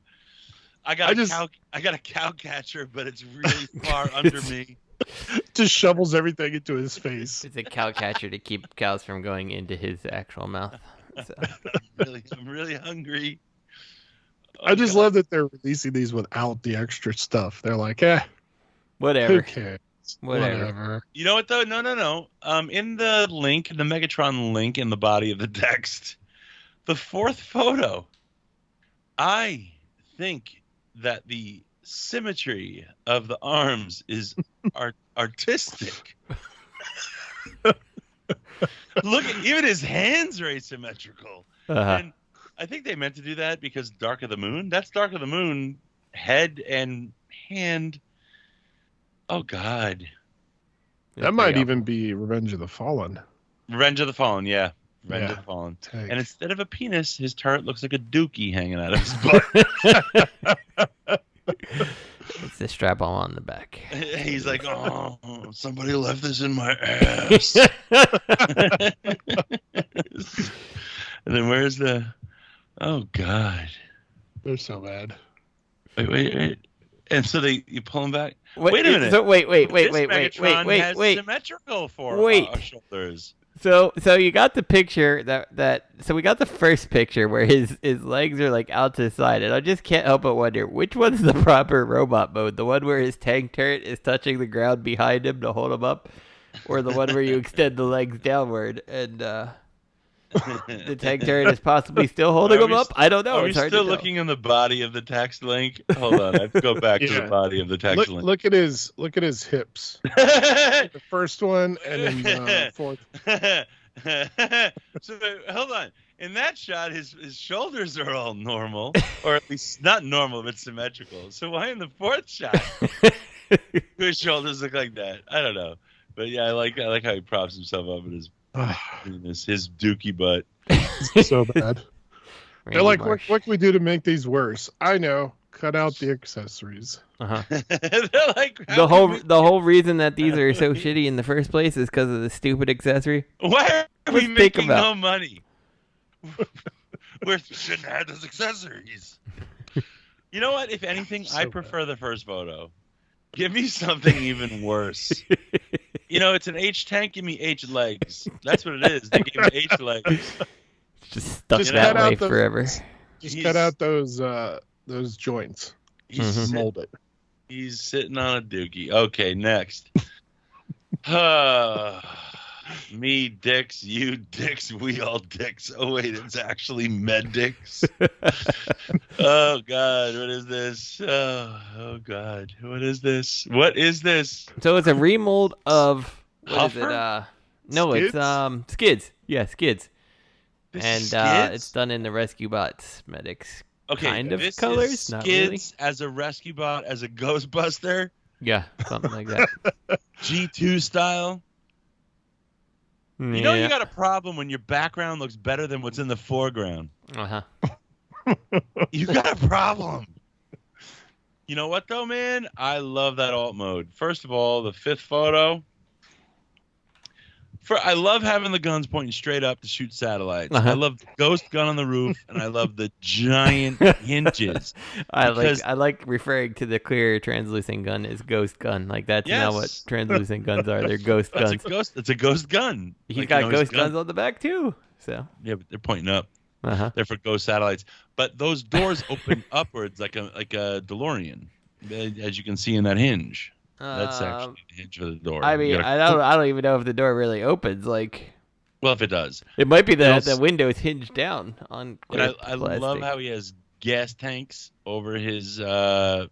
got a cow catcher, but it's really far under me. Just shovels everything into his face. It's a cow catcher to keep cows from going into his actual mouth. So. I'm really hungry. I just love that they're releasing these without the extra stuff. They're like, who Whatever. cares? Whatever. You know what though? No. In the link, the Megatron link in the body of the text, the 4th photo, I think that the symmetry of the arms is artistic. Look at even his hands are asymmetrical. Uh-huh. And I think they meant to do that because Dark of the Moon. That's Dark of the Moon, head and hand. Oh God. That might even be Revenge of the Fallen. Revenge of the Fallen, yeah. Revenge Yeah. of the Fallen. Tank. And instead of a penis, his turret looks like a dookie hanging out of his butt. It's the strap all on the back. He's like, oh, somebody left this in my ass. And then where's the... Oh, God. They're so bad. Wait. And so you pull him back? Wait a minute. So wait. This Megatron has symmetrical shoulders. So you got the picture so we got the first picture where his legs are like out to the side, and I just can't help but wonder which one's the proper robot mode, the one where his tank turret is touching the ground behind him to hold him up, or the one where you extend the legs downward and the tank turret is possibly still holding him up? I don't know. Are we It's hard still to tell. looking in the body of the text link? Hold on, I have to go back to Yeah. the body of the text link. Look at his hips. The first one, and then the 4th. So hold on. In that shot, his shoulders are all normal, or at least not normal, but symmetrical. So why in the 4th shot his shoulders look like that? I don't know, but yeah, I like how he props himself up in his dookie butt. So bad. They're Randy like, Marsh. what can we do to make these worse? I know. Cut out the accessories. Uh-huh. They're like, The whole reason that these are so shitty in the first place is because of the stupid accessory. why are we Let's think making about- no money? We shouldn't have those accessories. You know what? If anything, So I bad. prefer the first photo. Give me something even worse. You know, it's an H tank. Give me H legs. That's what it is. They gave me H legs. Just stuck Just that cut out way the- forever. Just He's- cut out those joints. He's, Mhm. sit- Mold it. he's sitting on a dookie. Okay, next. Me dicks, you dicks, we all dicks. Oh wait, it's actually med dicks. Oh God, what is this? Oh God, what is this? What is this? So it's a remold of what is it? Huffer? No, Skids? it's Skids. Yeah, Skids. This And is Skids? it's done in the Rescue Bots Medics Okay, kind of this colors. Is Not Skids really. as a rescue bot, as a Ghostbuster, Yeah, something like that. G2 style. You know you got a problem when your background looks better than what's in the foreground. Uh-huh. You got a problem. You know what, though, man? I love that alt mode. First of all, the 5th photo. I love having the guns pointing straight up to shoot satellites. I love the ghost gun on the roof, and I love the giant hinges. I like referring to the clear translucent gun as ghost gun. Like that's not what translucent guns are. They're ghost guns. It's a ghost gun. He's got ghost guns on the back too. So yeah, but they're pointing up. They're for ghost satellites. But those doors open upwards like a DeLorean, as you can see in that hinge. That's actually the hinge of the door. I mean, I don't even know if the door really opens. Like, well, if it does, it might be the window is hinged down on. And I love how he has gas tanks over his rear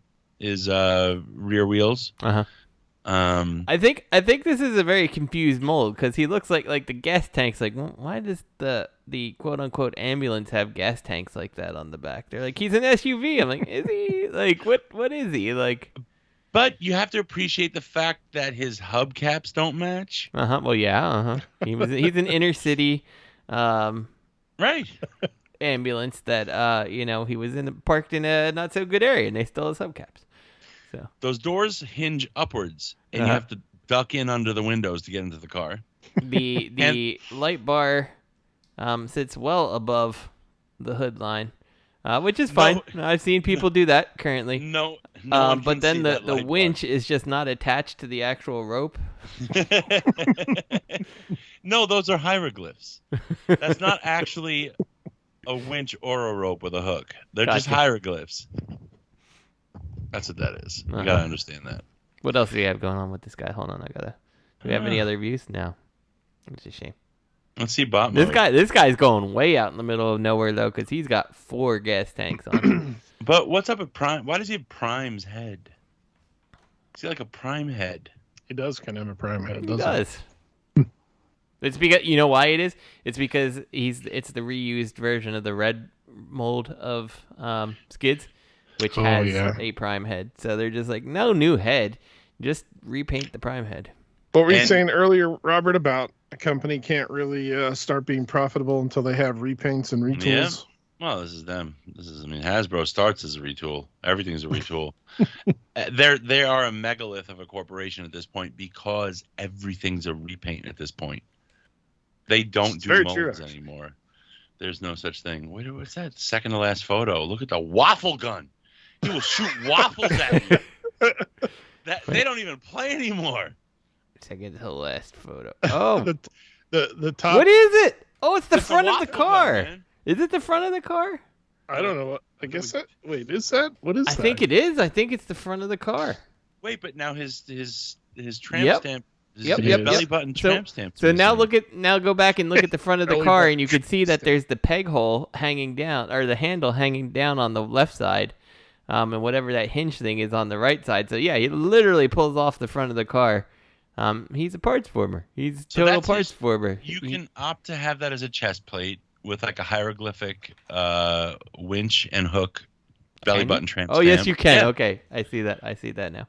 wheels. I think this is a very confused mold because he looks like the gas tanks. Like, why does the quote unquote ambulance have gas tanks like that on the back? They're like, he's an SUV. I'm like, is he? Like, what is he like? But you have to appreciate the fact that his hubcaps don't match. Well, yeah. He's an inner city, right? Ambulance that he was parked in a not so good area, and they stole his hubcaps. So those doors hinge upwards, and you have to duck in under the windows to get into the car. The light bar sits well above the hood line, which is fine. I've seen people do that currently. No but then the winch is just not attached to the actual rope. No, those are hieroglyphs. That's not actually a winch or a rope with a hook. They're just hieroglyphs. That's what that is. You gotta understand that. What else do we have going on with this guy? Hold on, do we have any other views? No. It's a shame. Let's see bot mode. This guy's going way out in the middle of nowhere though, because he's got 4 gas tanks on him. But what's up with Prime? Why does he have Prime's head? Is he like a Prime head? He does kind of have a Prime head, doesn't he? He does. It's because you know why it is? It's because it's the reused version of the red mold of Skids, which has a Prime head. So they're just like, no new head, just repaint the Prime head. What were you saying earlier, Robert, about a company can't really start being profitable until they have repaints and retools? Yeah. Well, this is them. Hasbro starts as a retool. Everything's a retool. They are a megalith of a corporation at this point because everything's a repaint at this point. They don't do molds anymore. There's no such thing. What's that? Second to last photo. Look at the waffle gun. He will shoot waffles at you. They don't even play anymore. Second to the last photo. Oh, the top. What is it? Oh, it's the front of the car. Gun, is it the front of the car? I don't know. I guess that. Wait, is that? What is that? I think it is. I think it's the front of the car. Wait, but now his tramp stamp. His belly button tramp stamp. So now go back and look at the front of the car, and you can see that there's the peg hole hanging down, or the handle hanging down on the left side, and whatever that hinge thing is on the right side. So yeah, he literally pulls off the front of the car. He's a parts former. He's total parts former. You can opt to have that as a chest plate with like a hieroglyphic winch and hook belly button tramp stamp. Oh yes, you can. Yeah. Okay, I see that now.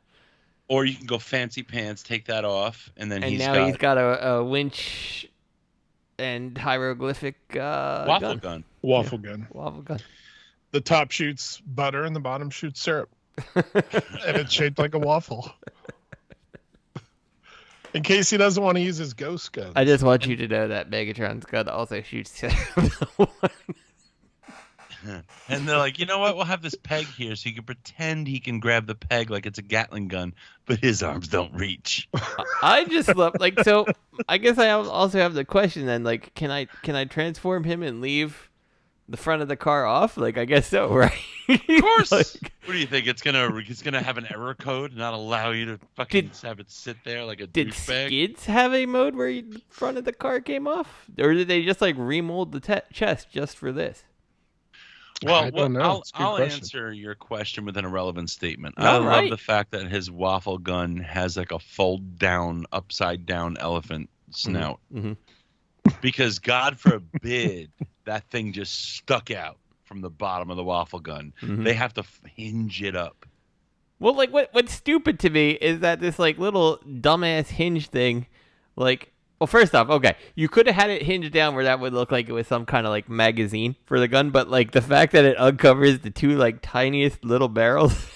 Or you can go fancy pants, take that off, and then he's got a winch and hieroglyphic waffle gun. Waffle gun. The top shoots butter and the bottom shoots syrup, and it's shaped like a waffle. In case he doesn't want to use his ghost gun. I just want you to know that Megatron's gun also shoots syrup. And they're like, you know what? We'll have this peg here so you can pretend he can grab the peg like it's a Gatling gun, but his arms don't reach. I just love so. I guess I also have the question then. Like, can I transform him and leave the front of the car off? Like, I guess so, right? Of course. What do you think? It's gonna have an error code, not allow you to fucking have it sit there like a douchebag? Did Skids have a mode where the front of the car came off, or did they just like remold the chest just for this? Well, I'll answer your question with an irrelevant statement. I love the fact that his waffle gun has like a fold-down, upside-down elephant snout. Mm-hmm. Because God forbid that thing just stuck out from the bottom of the waffle gun. Mm-hmm. They have to hinge it up. Well, like what's stupid to me is that this like little dumbass hinge thing, like Well, first off, okay, you could have had it hinged down where that would look like it was some kind of like magazine for the gun, but like the fact that it uncovers the two like tiniest little barrels,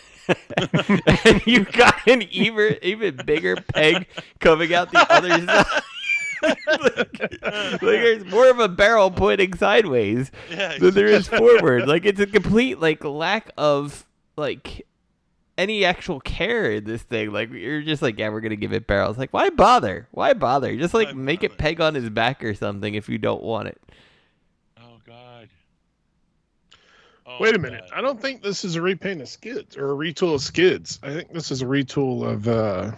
and you got an even bigger peg coming out the other side. like there's more of a barrel pointing sideways than there is forward. Like it's a complete like lack of like any actual care in this thing. Like you're just like, yeah, we're gonna give it barrels. Like why bother? Just like make it peg on his back or something if you don't want it. Oh God. Wait a minute. I don't think this is a repaint of skids or a retool of skids. I think this is a retool of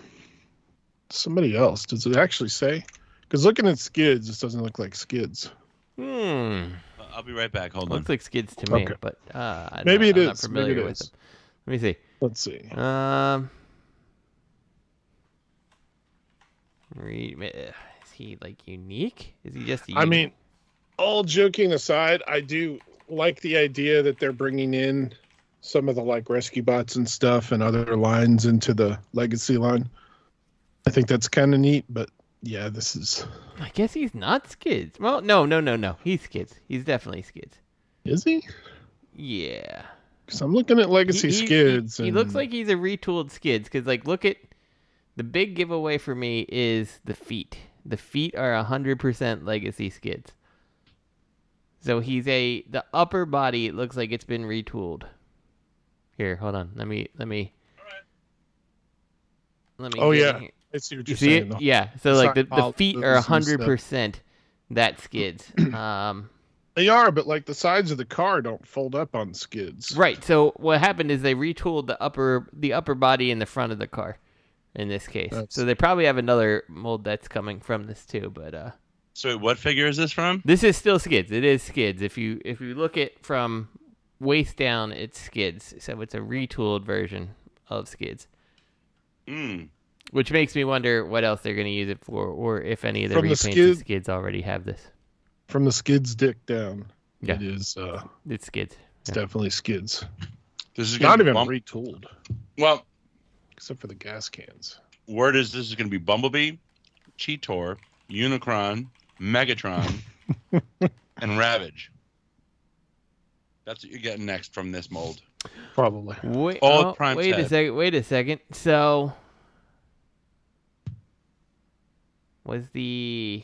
somebody else. Does it actually say? Because looking at skids, this doesn't look like skids. I'll be right back. Hold on. Looks like skids to me, Okay. but I'm Maybe it is. not familiar Maybe it with is. them. Let me see. Let's see. Is he like unique? Is he just? I mean, all joking aside, I do like the idea that they're bringing in some of the like rescue bots and stuff and other lines into the legacy line. I think that's kind of neat, but yeah, this is. I guess he's not skids. Well, no. He's skids. He's definitely skids. Is he? Yeah. Because I'm looking at legacy skids. He looks like he's a retooled skids. Because like, look at the big giveaway for me is the feet. The feet are 100% legacy skids. So the upper body. It looks like it's been retooled. Here, hold on. Let me. Oh get yeah. in here. I see what You you're see saying. it? Though. Yeah. So like the feet are Sides and stuff. 100% that skids. They are, but like the sides of the car don't fold up on skids. Right. So what happened is they retooled the upper body in the front of the car, in this case. So they probably have another mold that's coming from this too. But So what figure is this from? this is still skids. It is skids. If you look at from waist down, it's skids. So it's a retooled version of skids. Which makes me wonder what else they're going to use it for, or if any of the repaints of skids already have this. From the skids dick down. Yeah. It is. It's skids. It's definitely skids. This is Not gonna even be retooled, Well, except for the gas cans. word is this is going to be Bumblebee, Cheetor, Unicron, Megatron, and Ravage. That's what you're getting next from this mold. Probably. Wait, Prime's wait a head. second. Wait a second. So, was the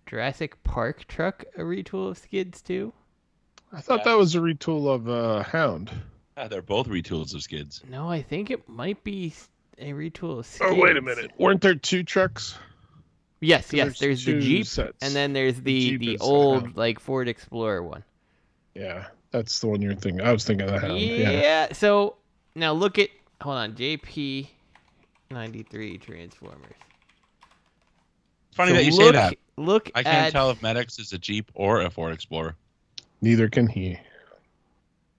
Jurassic Park truck a retool of skids too? I thought that was a retool of Hound. Yeah, they're both retools of skids. No, I think it might be a retool of skids. Oh, wait a minute. Weren't there two trucks? Yes. There's There's the two Jeep, sets. and then there's Jeep the is old Hound. like Ford Explorer one. Yeah, that's the one you're thinking. I was thinking of the Hound. Yeah. So now look at JP 93 Transformers. It's funny So that you say that. Look I can't at, tell if Medics is a Jeep or a Ford Explorer. Neither can he.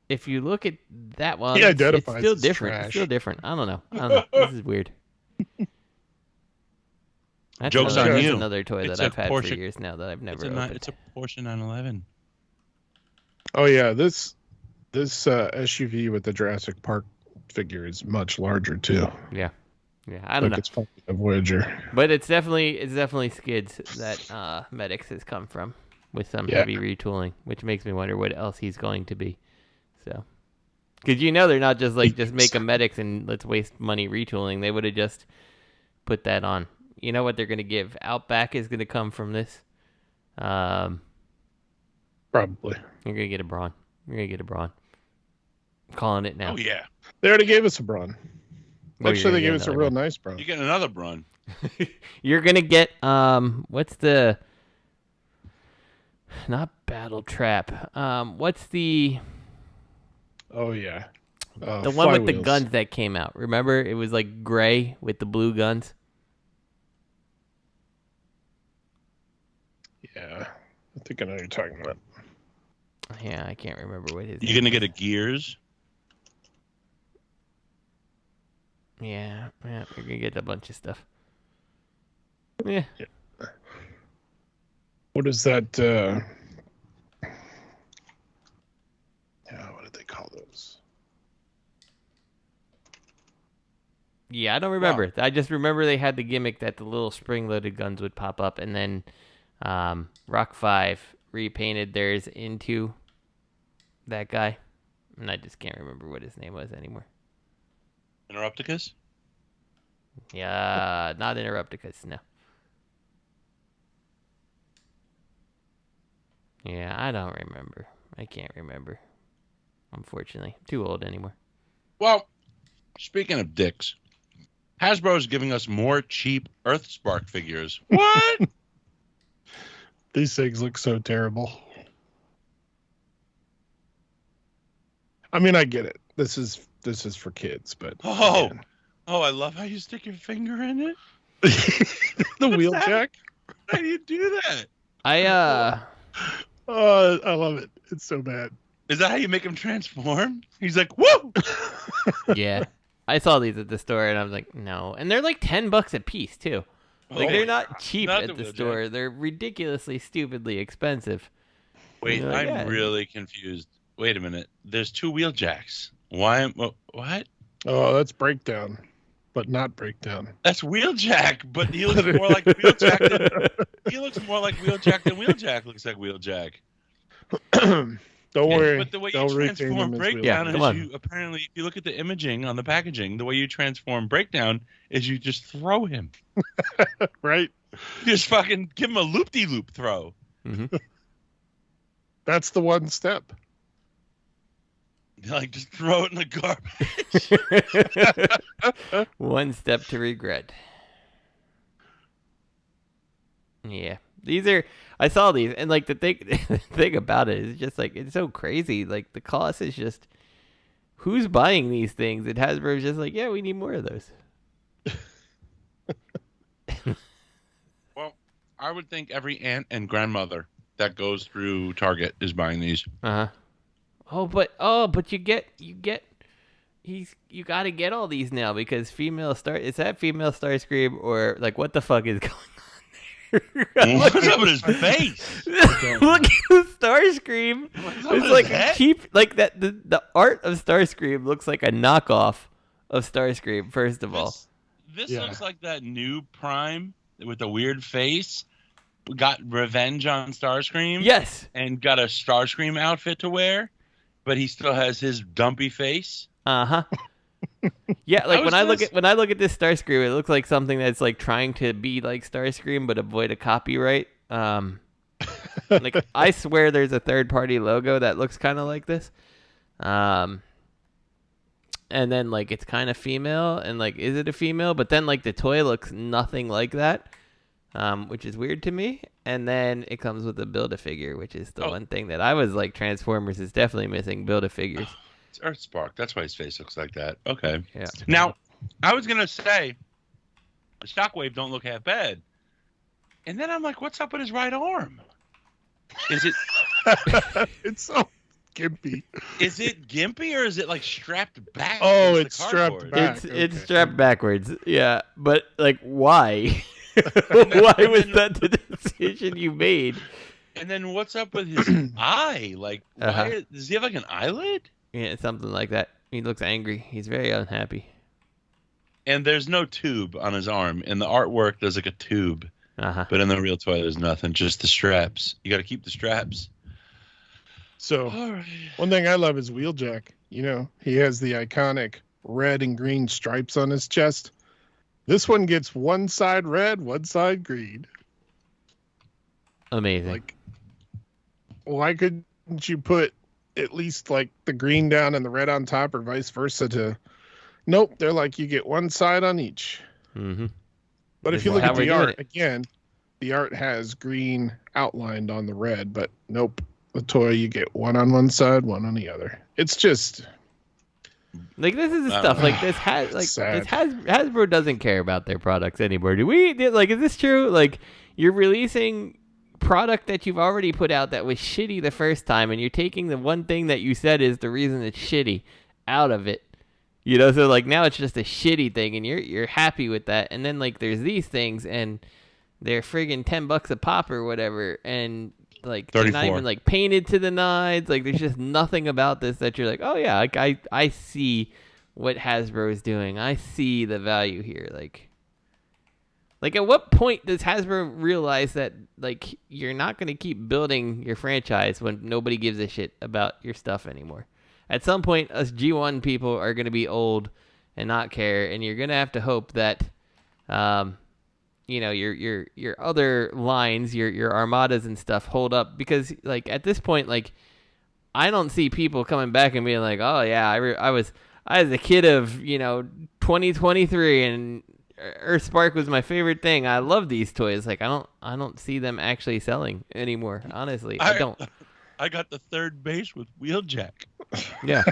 if you look at that one, He it's identifies still as different. trash. It's still different. I don't know. This is weird. Joke's on That's you. another toy It's that a I've had for Porsche- years now that I've never It's opened. a Porsche 911. Oh yeah, this SUV with the Jurassic Park figure is much larger too. Yeah, I don't know. It's probably a Voyager. But it's definitely skids that Medics has come from with some heavy retooling, which makes me wonder what else he's going to be. So, because they're not just like just make a Medics and let's waste money retooling. They would have just put that on. You know what they're going to give? Outback is going to come from this. Probably. You're going to get a Brawn. I'm calling it now. Oh yeah, They already gave us a Brawn. Well, Actually, you're they gave gonna us get a real another nice Brawn. you get another Braun. You're going to get what's the not Battle Trap. What's the Oh yeah. the one with the Flywheels. guns that came out? Remember, it was like gray with the blue guns. Yeah, I think I know what you're talking about. Yeah, I can't remember what his. You're gonna get a Gears. Yeah, you're gonna get a bunch of stuff. Yeah. What is that? Yeah, what did they call those? Yeah, I don't remember. I just remember they had the gimmick that the little spring-loaded guns would pop up, and then Rock 5 repainted theirs into that guy. And I just can't remember what his name was anymore. Interrupticus? Yeah, not Interrupticus, no. Yeah, I don't remember. I can't remember. Unfortunately. Too old anymore. Well, speaking of dicks, Hasbro is giving us more cheap Earthspark figures. What? These things look so terrible. I mean, I get it. This is for kids, but Oh, I love how you stick your finger in it. the wheel jack. How do you do that? I love it. It's so bad. Is that how you make him transform? He's like, woo! yeah. I saw these at the store and I was like, no. And they're like $10 a piece too. Like they're not cheap Not at the the store. They're ridiculously, stupidly expensive. Wait, Like, I'm really confused. Wait a minute. There's 2 wheel jacks. Why? What? Oh, that's breakdown, but not breakdown. That's Wheeljack, but he looks more like Wheeljack than he looks more like Wheeljack than Wheeljack looks like Wheeljack. Don't worry. But the way They'll you repaint transform them as Breakdown Yeah, is come you apparently, if you look at the imaging on the packaging, the way you transform Breakdown is you just throw him. right? You just fucking give him a loop-de-loop throw. Mm-hmm. That's the one step. Like, just throw it in the garbage. One step to regret. Yeah. These are, I saw these, and like the thing about it is just like, it's so crazy. Like the cost is just, who's buying these things? And Hasbro's just like, yeah, we need more of those. Well, I would think every aunt and grandmother that goes through Target is buying these. Uh-huh. Oh, but you got to get all these now because is that female Starscream or like what the fuck is going on there? What's up with his face? Look at the Starscream. It's like a cheap, like that. The art of Starscream looks like a knockoff of Starscream. First of all, this looks like that new Prime with the weird face. Got revenge on Starscream. Yes, and got a Starscream outfit to wear. But he still has his dumpy face. Uh-huh. Yeah, like when I look at this Starscream, it looks like something that's like trying to be like Starscream but avoid a copyright. Like I swear there's a third-party logo that looks kind of like this. And then like it's kind of female and like is it a female? But then like the toy looks nothing like that. Which is weird to me. And then it comes with a Build-A-Figure, which is the one thing that I was like, Transformers is definitely missing Build-A-Figures. It's Earthspark. That's why his face looks like that. Okay. Yeah. Now, I was going to say, the Shockwave don't look half bad. And then I'm like, what's up with his right arm? Is it... It's so gimpy. Is it gimpy or is it like strapped back? Oh, it's strapped back. It's strapped backwards. Yeah. But like, why? Why was that the decision you made? And then what's up with his eye? Like, why does he have like an eyelid? Yeah, something like that. He looks angry. He's very unhappy. And there's no tube on his arm. In the artwork, there's like a tube. But in the real toy, there's nothing. Just the straps. You got to keep the straps. So, one thing I love is Wheeljack. You know, he has the iconic red and green stripes on his chest. This one gets one side red, one side green. Amazing. Like, why couldn't you put at least like the green down and the red on top, or vice versa? Nope, they're like you get one side on each. Mm-hmm. But if you look at the art again, the art has green outlined on the red, but nope, the toy you get one on one side, one on the other. It's just. Like this is the stuff like this Hasbro doesn't care about their products anymore. Is this true? Like you're releasing product that you've already put out that was shitty the first time, and you're taking the one thing that you said is the reason it's shitty out of it. You know, so like now it's just a shitty thing, and you're happy with that. And then like there's these things, and they're friggin' $10 a pop or whatever, and like 34. They're not even like painted to the nines. Like there's just nothing about this that you're like, oh yeah, like I see what Hasbro is doing. I see the value here. Like at what point does Hasbro realize that like you're not going to keep building your franchise when nobody gives a shit about your stuff anymore? At some point, us G1 people are going to be old and not care, and you're going to have to hope that your other lines, your armadas and stuff hold up, because like at this point, like I don't see people coming back and being like, oh yeah, I was a kid of 2023 and Earthspark was my favorite thing. I love these toys. Like I don't see them actually selling anymore. Honestly, I don't. I got the third base with Wheeljack. Yeah.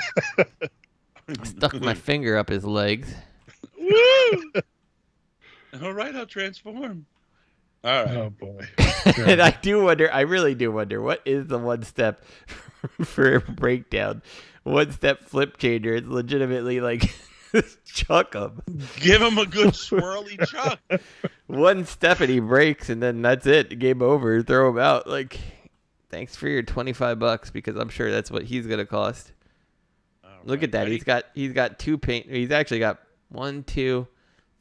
Stuck my finger up his legs. Woo! All right, I'll transform. All right. Oh boy. And I really do wonder, what is the one step for a breakdown? One step flip changer. It's legitimately like chuck him. Give him a good swirly chuck. One step and he breaks, and then that's it. Game over. Throw him out. Like, thanks for your $25, because I'm sure that's what he's gonna cost. Look at that. Ready? He's got two paint. He's actually got 1, 2,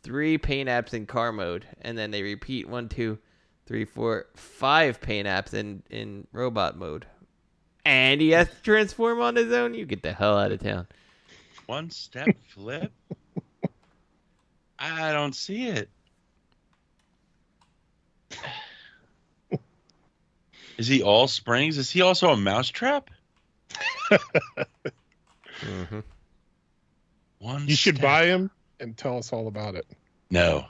3 paint apps in car mode, and then they repeat 1, 2, 3, 4, 5 paint apps in robot mode. And he has to transform on his own. You get the hell out of town. One step flip? I don't see it. Is he all springs? Is he also a mousetrap? Mm-hmm. You should buy him and tell us all about it. No.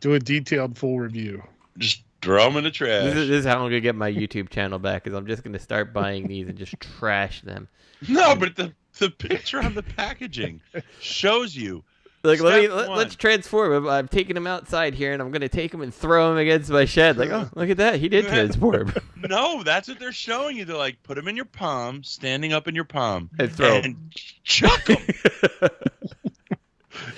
Do a detailed full review. Just throw them in the trash. This is how I'm going to get my YouTube channel back, is I'm just going to start buying these and just trash them. No, but the picture on the packaging shows you. Like, Step let's transform him. I'm taking him outside here, and I'm going to take him and throw him against my shed. Like, oh, look at that. He did transform. No, that's what they're showing you. They're like, put him in your palm, standing up in your palm, And throw and chuck him.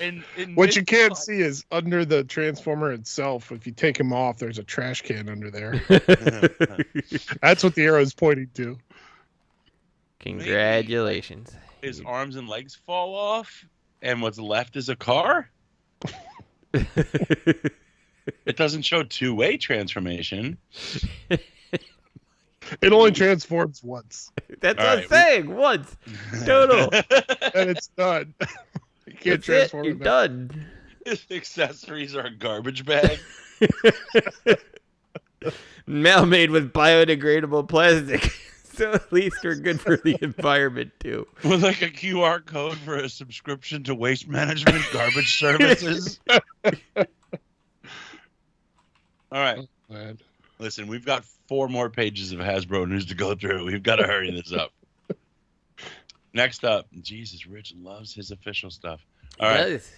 And What you can't see is under the transformer itself. If you take him off, there's a trash can under there. That's what the arrow is pointing to. Congratulations. His arms and legs fall off, and what's left is a car? It doesn't show two-way transformation. It only transforms once. That's All what I'm right, saying. Once. Total. And it's done. You can't That's it. transform You're it back. done. His accessories are a garbage bag. Now made with biodegradable plastic. So at least we're good for the environment, too. With like a QR code for a subscription to waste management garbage services. All right. Man. Listen, we've got 4 more pages of Hasbro news to go through. We've got to hurry this up. Next up, Jesus, Rich loves his official stuff. All right. Nice.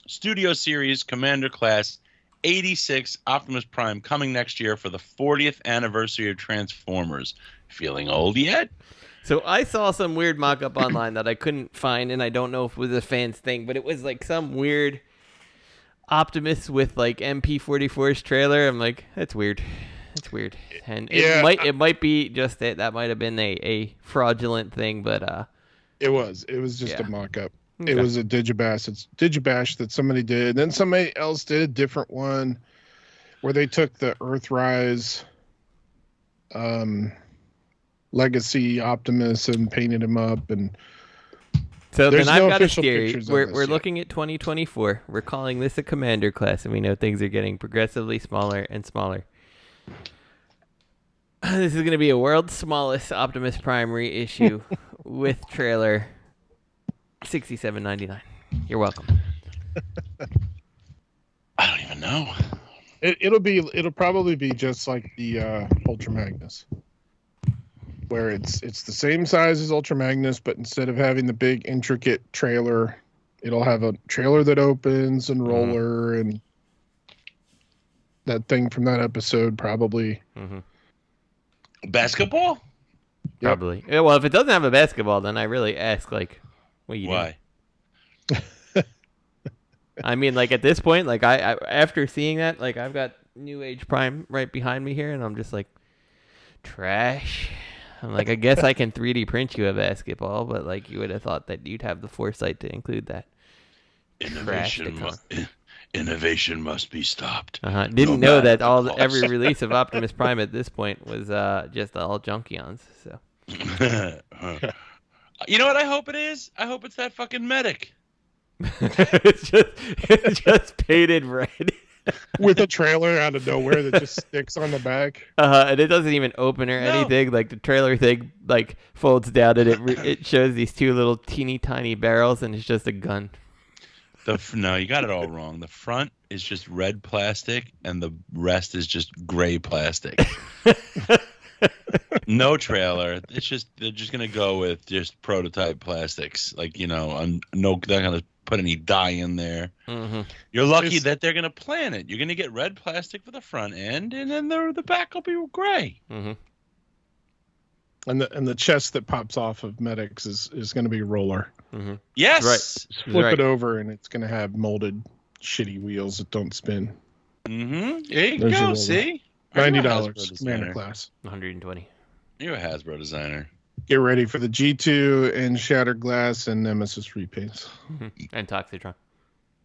Studio Series Commander Class 86 Optimus Prime coming next year for the 40th anniversary of Transformers. Feeling old yet? So I saw some weird mock-up online that I couldn't find, and I don't know if it was a fan's thing, but it was like some weird Optimus with like MP44's trailer. I'm like, that's weird. That's weird. And it might be just that might have been a fraudulent thing, but It was just a mock-up. Okay. It was a Digibash. It's Digibash that somebody did. Then somebody else did a different one where they took the Earthrise Legacy Optimus and painted him up. And so there's then I've no got a official theory. pictures of We're this yet. looking at 2024. We're calling this a commander class, and we know things are getting progressively smaller and smaller. This is going to be a world's smallest Optimus Prime reissue with trailer. $67.99. You're welcome. I don't even know. It'll probably be just like the Ultra Magnus, where it's the same size as Ultra Magnus, but instead of having the big intricate trailer, it'll have a trailer that opens and roller and that thing from that episode probably. Mm-hmm. Basketball? Probably. Yeah, well, if it doesn't have a basketball, then I really ask, like, what you Why? I mean, like, at this point, like, I after seeing that, like, I've got New Age Prime right behind me here, and I'm just like, trash. I'm like, I guess I can 3D print you a basketball, but like you would have thought that you'd have the foresight to include that. Innovation must be stopped. Didn't know that every release of Optimus Prime at this point was just all Junkions. So. You know what I hope it is? I hope it's that fucking medic. it's just painted red. With a trailer out of nowhere that just sticks on the back. And it doesn't even open or anything. Like the trailer thing, like folds down and it shows these two little teeny tiny barrels, and it's just a gun. No, you got it all wrong. The front is just red plastic, and the rest is just gray plastic. No trailer. It's just they're just gonna go with just prototype plastics. Like they're not gonna put any dye in there. Mm-hmm. You're lucky that they're gonna plan it. You're gonna get red plastic for the front end, and then the back will be gray. Mm-hmm. And the chest that pops off of medics is going to be a roller. Mm-hmm. Yes, right. Flip it over, and it's going to have molded shitty wheels that don't spin. Mm-hmm. There you go. See, $90 Commander class. $120. You're a Hasbro designer. Get ready for the G2 and Shattered Glass and Nemesis repaints. Mm-hmm. And Toxitron.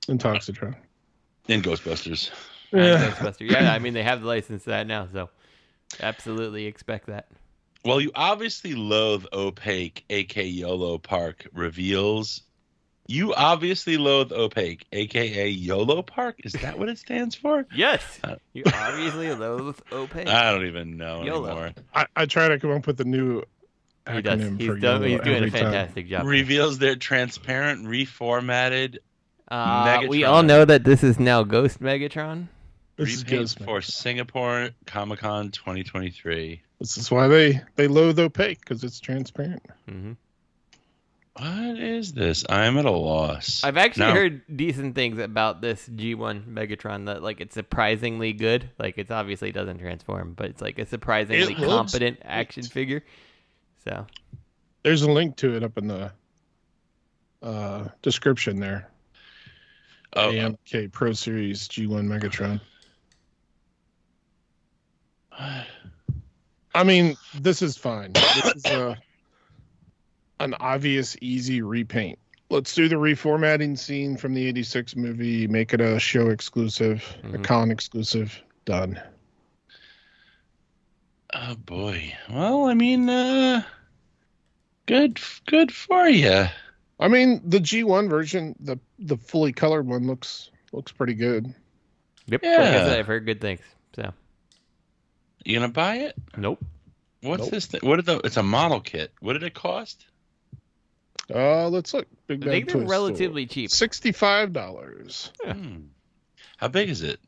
And Toxitron. And Ghostbusters. Yeah. Ghostbusters. Yeah, I mean, they have the license to that now, so absolutely expect that. Well, you obviously loathe opaque, aka YOLO Park reveals. You obviously loathe opaque, aka YOLO Park. Is that what it stands for? Yes. You obviously loathe opaque. I don't even know YOLO. anymore. I try to come up with a new He does. acronym He's for YOLO doing a every time. fantastic job. Reveals their transparent, reformatted Megatron. We all know that this is now Ghost Megatron. This is repaint Ghost for Megatron. Singapore Comic-Con 2023. This is why they loathe opaque, because it's transparent. Mm-hmm. What is this? I'm at a loss. I've actually Now- heard decent things about this G1 Megatron, that like it's surprisingly good. Like it's obviously doesn't transform, but it's like a surprisingly It looks competent action figure. So There's a link to it up in the description there. Oh, AMK Pro Series G1 Megatron. I mean, this is fine. This is an obvious, easy repaint. Let's do the reformatting scene from the 86 movie, make it a show exclusive, a con exclusive. Done. oh boy. Well, I mean, good for you. I mean, the G1 version, the fully colored one looks pretty good. yep, Yeah. like I said, I've heard good things. So You gonna buy it? nope. What's Nope. this thing? It's a model kit. What did it cost? Let's look. Big I Bad think they're Toy relatively cheap. $65. Yeah. How big is it?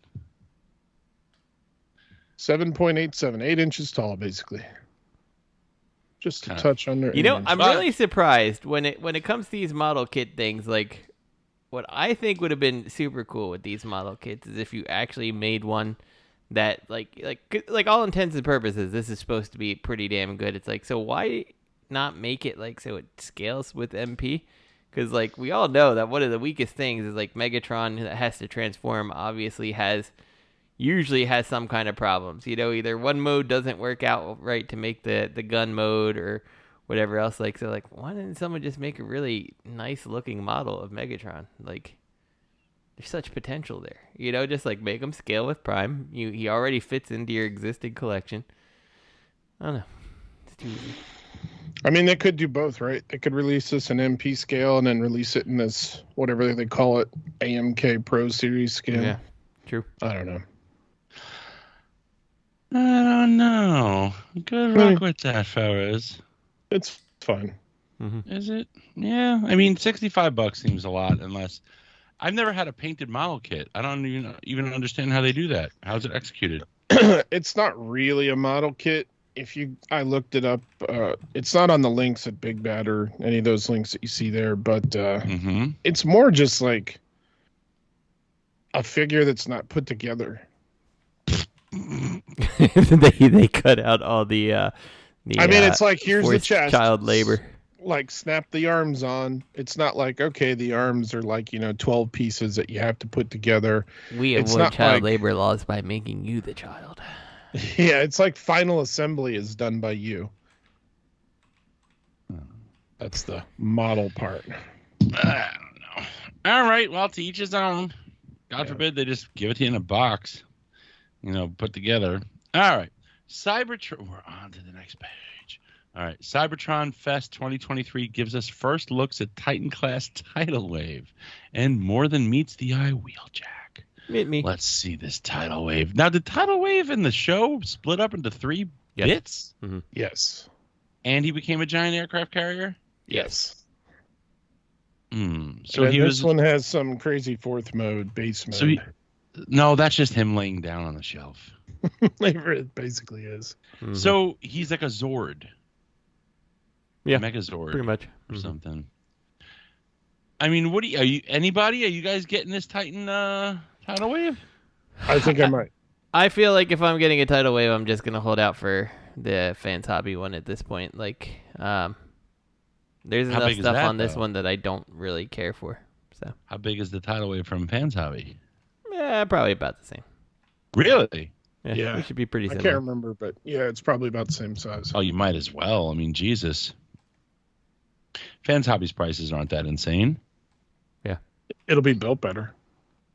7.87, 8 inches tall, basically. Just a touch under. You know, 8 inches. I'm really surprised when it comes to these model kit things. Like, what I think would have been super cool with these model kits is if you actually made one that, like all intents and purposes, this is supposed to be pretty damn good. It's like, so why not make it like so it scales with MP? Because like we all know that one of the weakest things is like Megatron that has to transform obviously usually has some kind of problems. You know, either one mode doesn't work out right to make the gun mode or whatever else. Like, so like, why didn't someone just make a really nice looking model of Megatron? Like, there's such potential there. You know, just like make him scale with Prime. He already fits into your existing collection. I don't know. It's too easy. I mean, they could do both, right? They could release this in MP scale and then release it in this, whatever they call it, AMK Pro Series scale. Yeah, true. I don't know. I don't know. Good luck with that, fellas. It's fine. Mm-hmm. Is it? Yeah. I mean, $65 seems a lot, unless I've never had a painted model kit. I don't even understand how they do that. How's it executed? It's not really a model kit. I looked it up. It's not on the links at Big Bad or any of those links that you see there, but it's more just like a figure that's not put together. they cut out all the I mean, it's like, here's the forced chest. child labor. Like, snap the arms on. It's not like, okay, the arms are like, 12 pieces that you have to put together. We It's avoid not child like- labor laws by making you the child. Yeah, it's like final assembly is done by you. That's the model part. I don't know. All right, well, to each his own. God forbid they just give it to you in a box, put together. All right, Cybertron. We're on to the next page. All right, Cybertron Fest 2023 gives us first looks at Titan class tidal wave, and more than meets the eye wheeljack. Meet me. Let's see this tidal wave. Now, did tidal wave in the show split up into 3 bits? Mm-hmm. Yes. And he became a giant aircraft carrier? Yes. So this one has some crazy fourth mode, base mode. No, that's just him laying down on the shelf. It basically is. Mm-hmm. So he's like a Zord. Yeah. Megazord. Pretty much. Or something. I mean, are you guys getting this Titan tidal wave? I think I might. I feel like if I'm getting a tidal wave, I'm just gonna hold out for the Fans Hobby one at this point. Like, there's enough stuff on this one that I don't really care for. So. How big is the tidal wave from Fans Hobby? Yeah, probably about the same. Really? Yeah. It should be pretty similar. I can't remember, but yeah, it's probably about the same size. Oh, you might as well. I mean, Jesus. Fans Hobby's prices aren't that insane. Yeah. It'll be built better.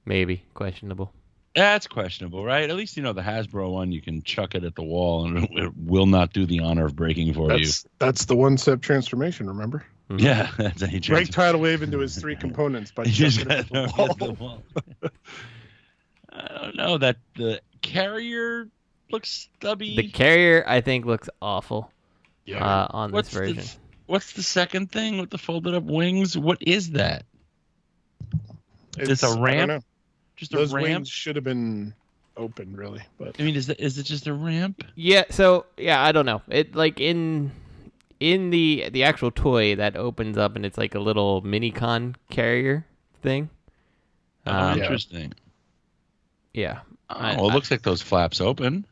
Maybe. Questionable. That's questionable, right? At least, the Hasbro one, you can chuck it at the wall and it will not do the honor of breaking for you. That's the one-step transformation, remember? Mm-hmm. Yeah. That's a break tidal wave into his 3 components by chucking it at the wall. I don't know. That the carrier looks stubby. The carrier, I think, looks awful on this What's version. What's the second thing with the folded up wings? What is that? It's a ramp? I don't know. Just Those a ramp? wings should have been open, really. But I mean, is it just a ramp? Yeah, so, I don't know. It, like, in the actual toy, that opens up and it's like a little Minicon carrier thing. Interesting. Yeah. It looks like those flaps open.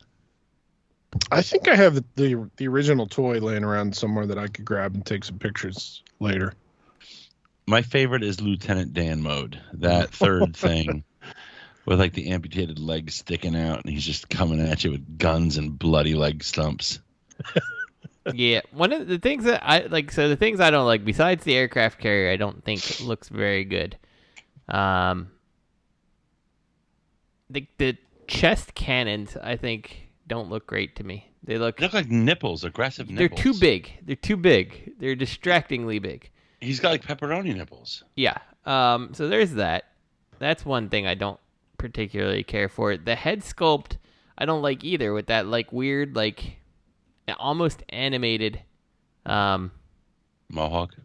I think I have the original toy laying around somewhere that I could grab and take some pictures later. My favorite is Lieutenant Dan mode. That third thing with like the amputated legs sticking out, and he's just coming at you with guns and bloody leg stumps. Yeah, one of the things that I like, so the things I don't like, besides the aircraft carrier, I don't think looks very good. The chest cannons, I think, don't look great to me. They look like nipples, aggressive nipples. They're too big. They're too big. They're distractingly big. He's got like pepperoni nipples. Yeah. So there's that. That's one thing I don't particularly care for. The head sculpt, I don't like either, with that like weird, like almost animated mohawk.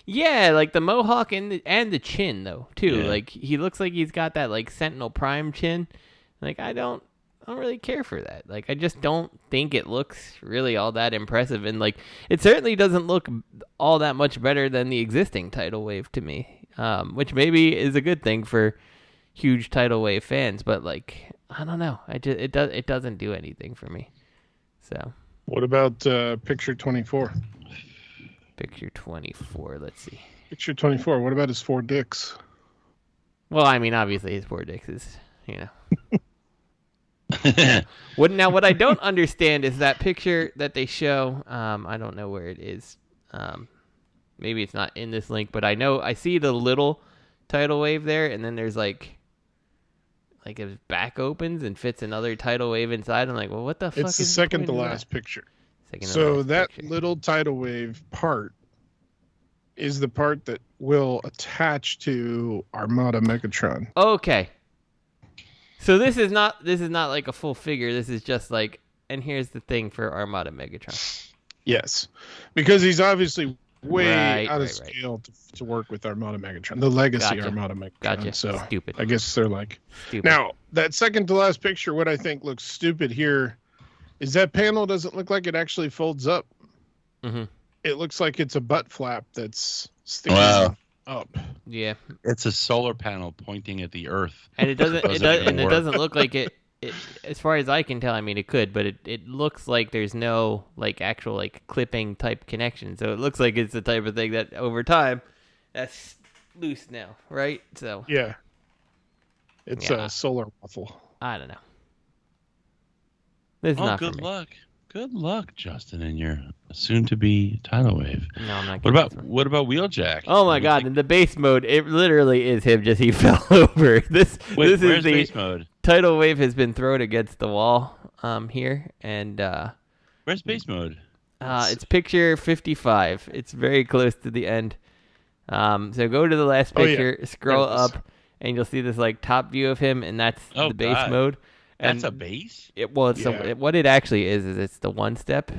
Yeah, like the mohawk and the chin though too. Yeah. Like he looks like he's got that like Sentinel Prime chin. Like I don't really care for that. Like I just don't think it looks really all that impressive, and like it certainly doesn't look all that much better than the existing tidal wave to me. Which maybe is a good thing for huge tidal wave fans, but like I don't know. It doesn't do anything for me. So what about picture 24? Picture 24. Let's see. Picture 24. What about his 4 dicks? Well, I mean, obviously his 4 dicks is, What I don't understand is that picture that they show. I don't know where it is. Maybe it's not in this link, but I see the little tidal wave there, and then there's like his back opens and fits another tidal wave inside. I'm like, well, what the fuck? It's the second to last picture. Little tidal wave part is the part that will attach to Armada Megatron. Okay. So this is not like a full figure. This is just like, and here's the thing for Armada Megatron. Yes, because he's obviously way out of scale to work with Armada Megatron, the legacy Armada Megatron. Gotcha. So stupid. I guess they're like stupid. Now that second to last picture, what I think looks stupid here is that panel doesn't look like it actually folds up. Mm-hmm. It looks like it's a butt flap that's sticking up. Yeah, it's a solar panel pointing at the Earth, and it doesn't look like it. As far as I can tell, I mean, it could, but it looks like there's no like actual like clipping type connection. So it looks like it's the type of thing that over time, that's loose now, right? So yeah, it's a solar waffle. I don't know. This is not good for me. luck. Good luck, Justin, and your soon-to-be tidal wave. No, I'm not. What about Wheeljack? Oh my God! In the base mode, it literally is him. Just he fell over. This is where's the base mode? Tidal wave has been thrown against the wall here, and where's base mode? It's picture 55. It's very close to the end. So go to the last picture, scroll up, and you'll see this like top view of him, and that's the base mode. And that's a base? What it actually is it's the one step.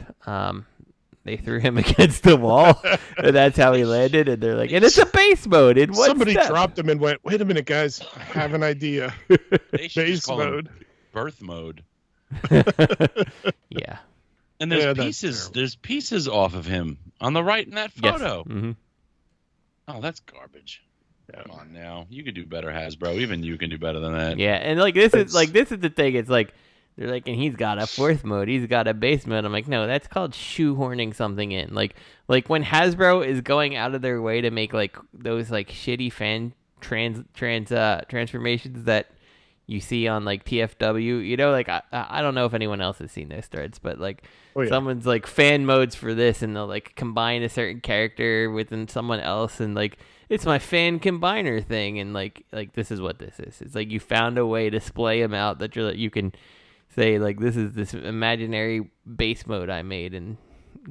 They threw him against the wall, and that's how he landed. And they're like, and it's a base mode. In one Somebody step. dropped him and went, wait a minute, guys. I have an idea. Base mode. Birth mode. Yeah. And there's pieces. There's pieces off of him on the right in that photo. Yes. Mm-hmm. Oh, that's garbage. Come on now, you can do better, Hasbro. Even you can do better than that. Yeah, and like this is the thing. It's like they're like, and he's got a fourth mode. He's got a base mode. I'm like, no, that's called shoehorning something in. Like when Hasbro is going out of their way to make like those like shitty fan transformations that you see on like TFW. You know, like I don't know if anyone else has seen those threads, but like someone's like fan modes for this, and they'll like combine a certain character within someone else, and like. It's my fan combiner thing, and like this is what this is. It's like you found a way to splay them out that you can say like this is this imaginary base mode I made, and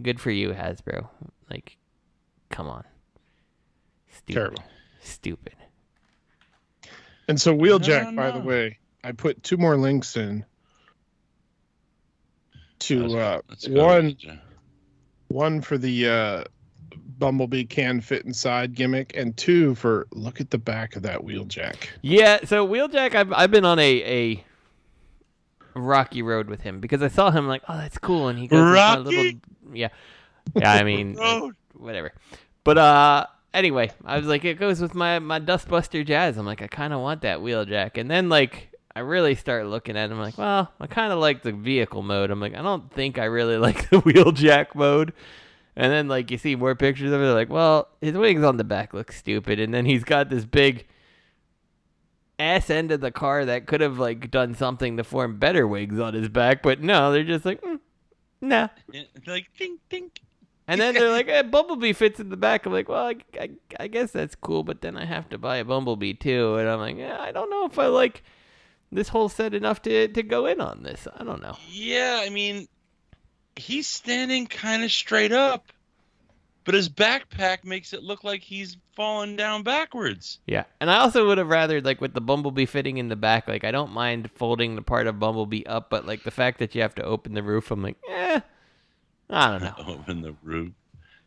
good for you, Hasbro. Like, come on, stupid. And so Wheeljack, by the way, I put 2 more links in to one for the Bumblebee can fit inside gimmick, and 2 for look at the back of that Wheeljack. Yeah, so Wheeljack, I've been on a rocky road with him because I saw him like, oh, that's cool, and he goes Rocky? little, yeah. I mean, whatever. But anyway, I was like, it goes with my Dustbuster Jazz. I'm like, I kind of want that Wheeljack, and then like I really start looking at him like, well, I kind of like the vehicle mode. I'm like, I don't think I really like the Wheeljack mode. And then, like, you see more pictures of it, like, well, his wings on the back look stupid. And then he's got this big ass end of the car that could have, like, done something to form better wings on his back. But no, they're just like, nah. Like, ding, ding. And then they're like, hey, Bumblebee fits in the back. I'm like, well, I guess that's cool, but then I have to buy a Bumblebee, too. And I'm like, yeah, I don't know if I like this whole set enough to go in on this. I don't know. Yeah, I mean... He's standing kind of straight up, but his backpack makes it look like he's falling down backwards. Yeah, and I also would have rather, like, with the Bumblebee fitting in the back, like, I don't mind folding the part of Bumblebee up, but, like, the fact that you have to open the roof, I'm like, I don't know. Open the roof.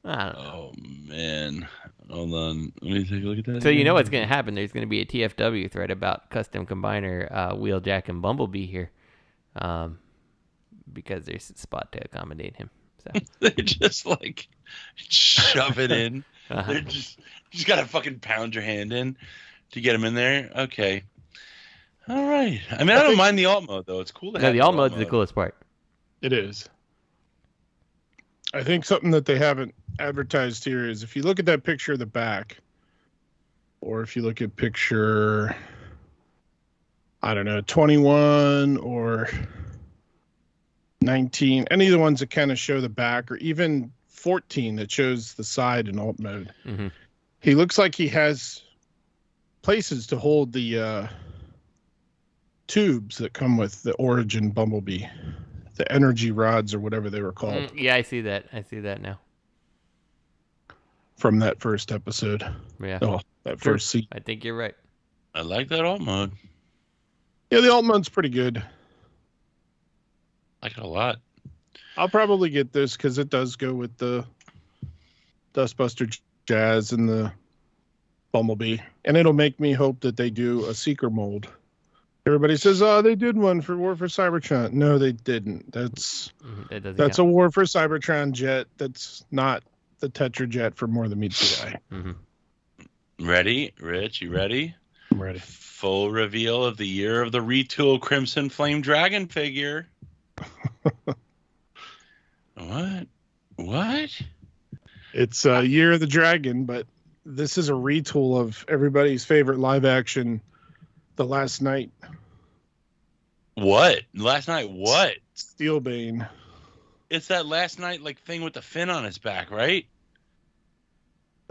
I don't know. Oh, man. Hold on. Let me take a look at that. So you know what's going to happen. There's going to be a TFW thread about custom combiner Wheeljack and Bumblebee here. Because there's a spot to accommodate him. So. They just like shove it in. They're just gotta fucking pound your hand in to get him in there. Okay. All right. I mean, I don't mind the alt mode though. It's cool to have. The alt mode's the coolest part. It is. I think something that they haven't advertised here is if you look at that picture of the back, or if you look at picture, I don't know, 21 or 19, any of the ones that kind of show the back, or even 14 that shows the side in alt mode. Mm-hmm. He looks like he has places to hold the tubes that come with the Origin Bumblebee, the energy rods or whatever they were called. Yeah, I see that. I see that now. From that first episode. Yeah. Oh, that first scene. I think you're right. I like that alt mode. Yeah, the alt mode's pretty good. I like it a lot. I'll probably get this because it does go with the Dustbuster Jazz and the Bumblebee. And it'll make me hope that they do a Seeker mold. Everybody says, oh, they did one for War for Cybertron. No, they didn't. That's a War for Cybertron jet. That's not the Tetra jet for More Than Meets the Eye. Mm-hmm. Ready? Rich, you ready? I'm ready. Full reveal of the year of the Retool Crimson Flame Dragon figure. What? It's Year of the Dragon, but this is a retool of everybody's favorite live action, The Last Night. What? Last Night what? Steelbane. It's that last night like thing with the fin on his back, right?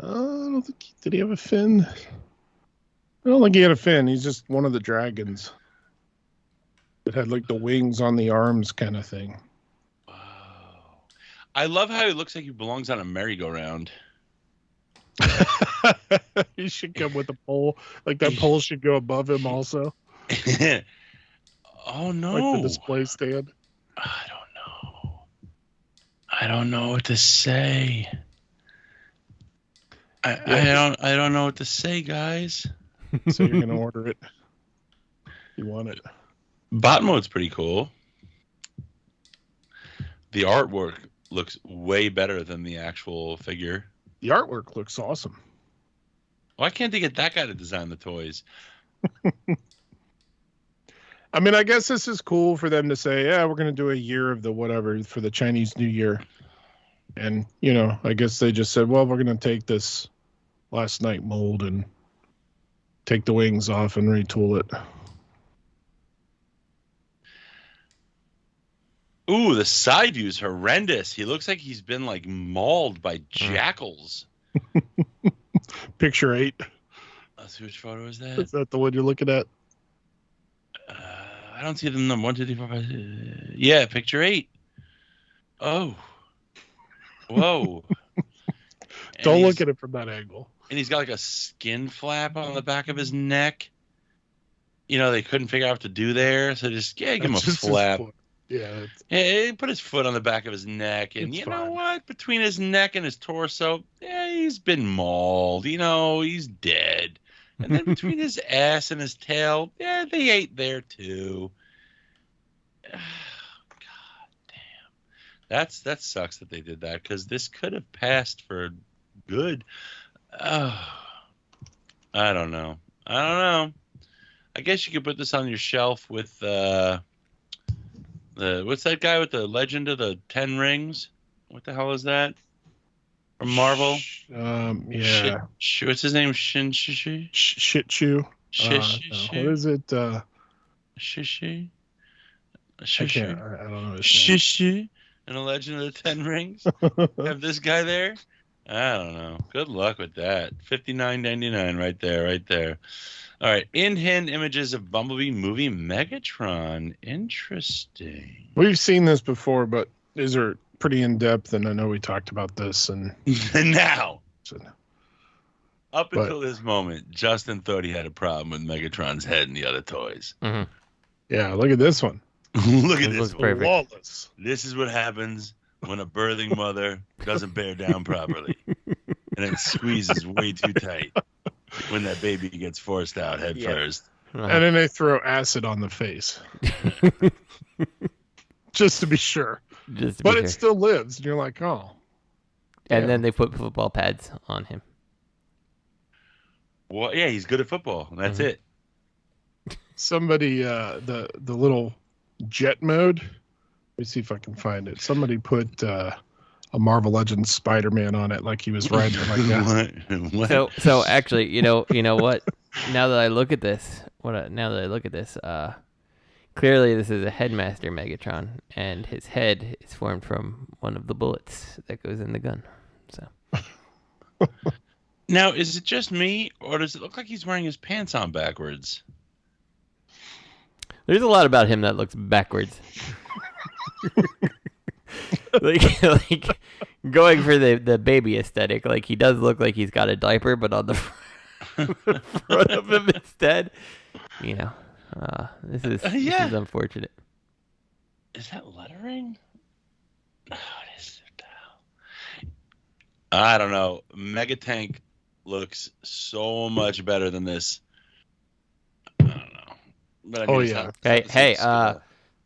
I don't think did he have a fin? I don't think he had a fin. He's just one of the dragons. It had like the wings on the arms kind of thing. Wow. I love how he looks like he belongs on a merry-go-round. He should come with a pole. Like that pole should go above him also. Oh no. Like the display stand. I don't know. I don't know what to say. I don't know what to say, guys. So you're gonna order it. You want it. Bot mode's pretty cool. The artwork looks way better than the actual figure. The artwork looks awesome. Why can't they get that guy to design the toys? I mean, I guess this is cool for them to say, yeah, we're going to do a year of the whatever for the Chinese New Year. And, you know, I guess they just said, well, we're going to take this last night mold and take the wings off and retool it. Ooh, the side view is horrendous. He looks like he's been like mauled by jackals. Picture 8. Let's see, which photo is that? Is that the one you're looking at? I don't see the number 1, 2, 3, 4, 5. Yeah, picture 8. Oh, whoa! Don't look at it from that angle. And he's got like a skin flap on the back of his neck. You know, they couldn't figure out what to do there, so just give him a flap. Yeah. He put his foot on the back of his neck, and you know what? Between his neck and his torso, he's been mauled. You know, he's dead. And then between his ass and his tail, they ate there too. Oh, God damn. That sucks that they did that, because this could have passed for good. Oh, I don't know. I guess you could put this on your shelf with what's that guy with the Legend of the 10 Rings? What the hell is that? From Marvel? Yeah. What's his name? Shinshishi? Shitshu. What is it? Shishi? I don't know. Shishi? And a Legend of the 10 Rings? Have this guy there? I don't know. Good luck with that. $59.99 right there. All right. In-hand images of Bumblebee movie Megatron. Interesting. We've seen this before, but these are pretty in-depth, and I know we talked about this. And now, up until this moment, Justin thought he had a problem with Megatron's head and the other toys. Mm-hmm. Yeah, look at this one. Look at this one. Flawless. This is what happens when a birthing mother doesn't bear down properly and it squeezes way too tight when that baby gets forced out head first. Uh-huh. And then they throw acid on the face. Just to be sure. But it still lives. And you're like, oh. And then they put football pads on him. Well, yeah, he's good at football. That's it. Somebody, the little jet mode. Let me see if I can find it. Somebody put a Marvel Legends Spider-Man on it, like he was riding it like that. What? So actually, you know what? Now that I look at this, clearly this is a Headmaster Megatron, and his head is formed from one of the bullets that goes in the gun. So. Now, is it just me, or does it look like he's wearing his pants on backwards? There's a lot about him that looks backwards. like going for the baby aesthetic, like he does look like he's got a diaper, but on the front of him instead. You know, this is unfortunate. Is that lettering? No, it is. I don't know. Megatank looks so much better than this. I don't know. But I mean, Hey,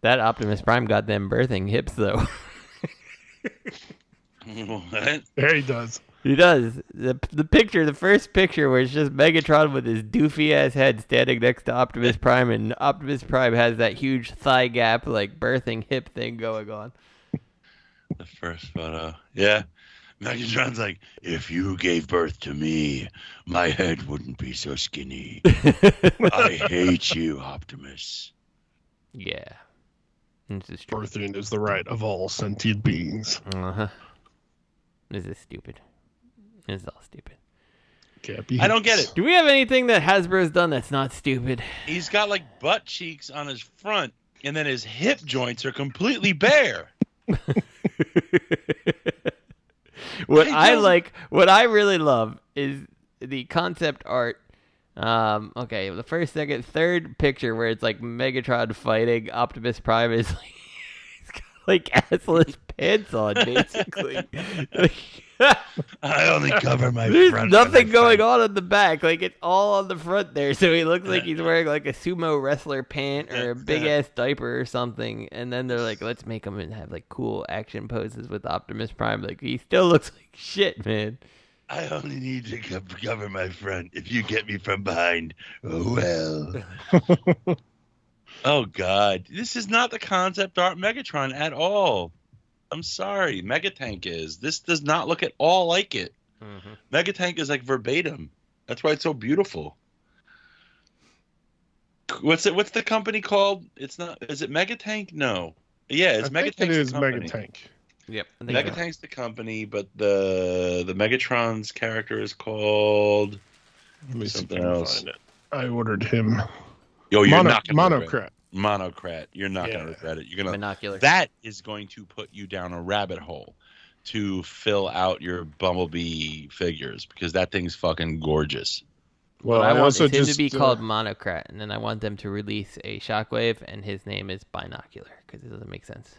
that Optimus Prime got them birthing hips, though. What? There he does. He does. The first picture where it's just Megatron with his doofy-ass head standing next to Optimus Prime, and Optimus Prime has that huge thigh gap, like, birthing hip thing going on. The first photo. Yeah. Megatron's like, if you gave birth to me, my head wouldn't be so skinny. I hate you, Optimus. Yeah. This is true. Birthing is the right of all sentient beings. Uh-huh. This is stupid. This is all stupid. I don't get it. Do we have anything that Hasbro's done that's not stupid? He's got like butt cheeks on his front, and then his hip joints are completely bare. What I really love is the concept art. Okay, the first, second, third picture where it's like Megatron fighting Optimus Prime is like, he's got like assless pants on, basically. I only cover my There's front. nothing going on in the back. Like, it's all on the front there. So he looks like he's wearing like a sumo wrestler pant or a big ass diaper or something. And then they're like, let's make him have like cool action poses with Optimus Prime. Like, he still looks like shit, man. I only need to cover my front. If you get me from behind, oh well. Oh, God. This is not the concept art Megatron at all. I'm sorry. Megatank is. This does not look at all like it. Mm-hmm. Megatank is like verbatim. That's why it's so beautiful. What's the company called? It's not. Is it Megatank? No. Yeah, it's Megatank. It is Megatank. Yep. Megatank's the company, but the Megatron's character is called something else. Find it. I ordered him. Yo, you're not gonna Monocrat. Monocrat. You're not gonna regret it. You're gonna Binocular. That is going to put you down a rabbit hole to fill out your Bumblebee figures because that thing's fucking gorgeous. Well, I want him to be called Monocrat, and then I want them to release a Shockwave, and his name is Binocular because it doesn't make sense.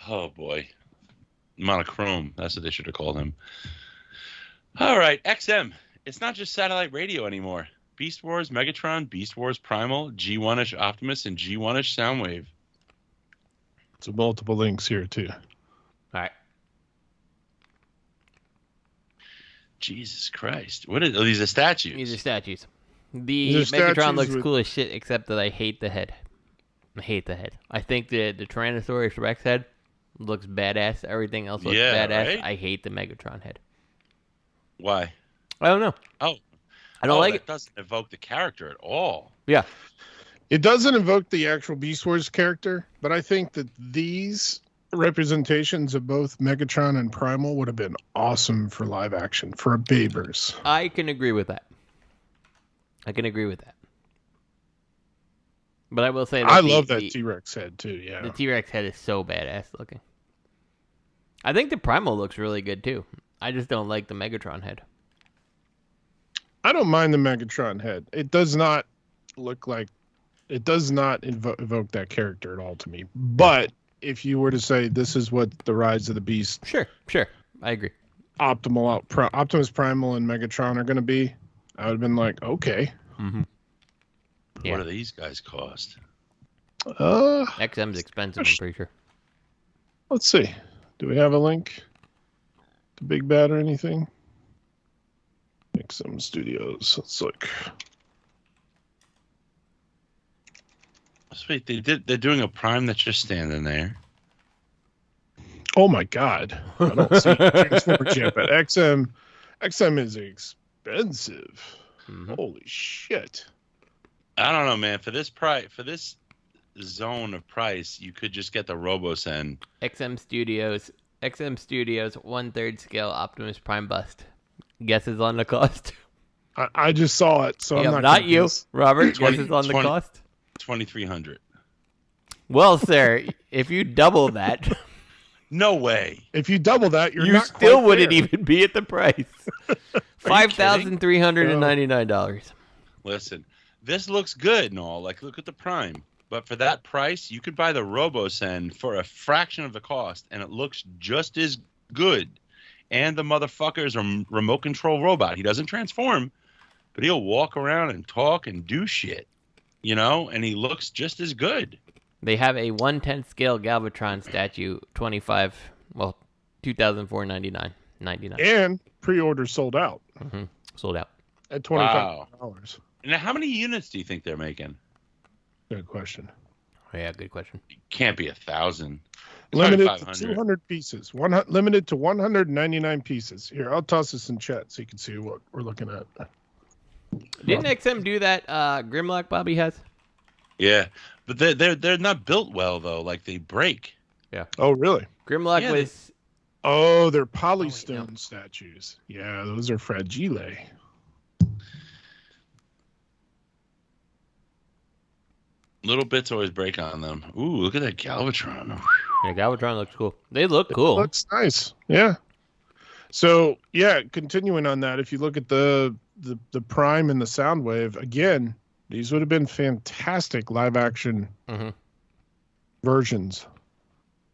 Oh boy, Monochrome. That's what they should have called him. All right, XM. It's not just satellite radio anymore. Beast Wars Megatron, Beast Wars Primal, G1ish Optimus, and G1ish Soundwave. So multiple links here too. All right. Jesus Christ! What are these? Are statues? These are statues. The Megatron looks cool as shit, except that I hate the head. I hate the head. I think the Tyrannosaurus Rex head looks badass. Everything else looks badass. Right? I hate the Megatron head. Why? I don't know. Oh, I don't like it. It doesn't evoke the character at all. Yeah. It doesn't evoke the actual Beast Wars character, but I think that these representations of both Megatron and Primal would have been awesome for live action, for a Babers. I can agree with that. But I will say that I love that T-Rex head too, yeah. The T-Rex head is so badass looking. I think the Primal looks really good too. I just don't like the Megatron head. I don't mind the Megatron head. It does not look like... It does not evoke that character at all to me. But if you were to say this is what the Rise of the Beast... Sure. I agree. Optimus Primal and Megatron are going to be, I would have been like, okay. Mm-hmm. Yeah. What do these guys cost? XM's expensive, I'm pretty sure. Let's see. Do we have a link to Big Bad or anything? XM Studios. Let's look. Sweet. They're doing a Prime that's just standing there. Oh my God. I don't see Transformers yet, but XM is expensive. Mm-hmm. Holy shit. I don't know, man. For this price, for this zone of price, you could just get the RoboSen. XM Studios 1/3 scale Optimus Prime bust. Guesses on the cost? I just saw it, so I'm not you, Robert. Guesses on the cost? 2,300. Well, sir, if you double that, no way. If you double that, you still wouldn't even be at the price. $5,399. Listen, this looks good and all. Like, look at the Prime. But for that price, you could buy the RoboSen for a fraction of the cost, and it looks just as good. And the motherfucker is a remote control robot. He doesn't transform, but he'll walk around and talk and do shit, you know? And he looks just as good. They have a 1/10 scale Galvatron statue, $2,499.99. And pre-order sold out. Mm-hmm. Sold out at $25. Wow. Now, how many units do you think they're making? Good question. Oh, yeah, good question. It can't be 1,000. Limited to 200 pieces. Limited to 199 pieces. Here, I'll toss this in chat so you can see what we're looking at. Didn't XM do that Grimlock Bobby has? Yeah, but they're not built well though. Like they break. Yeah. Oh, really? Grimlock Yeah, was... Oh, they're polystone no. statues. Yeah, those are fragile. Little bits always break on them. Ooh, look at that Galvatron. Yeah, Galvatron looks cool. They look cool. Looks nice. Yeah. So yeah, continuing on that, if you look at the Prime and the Soundwave, again, these would have been fantastic live action versions.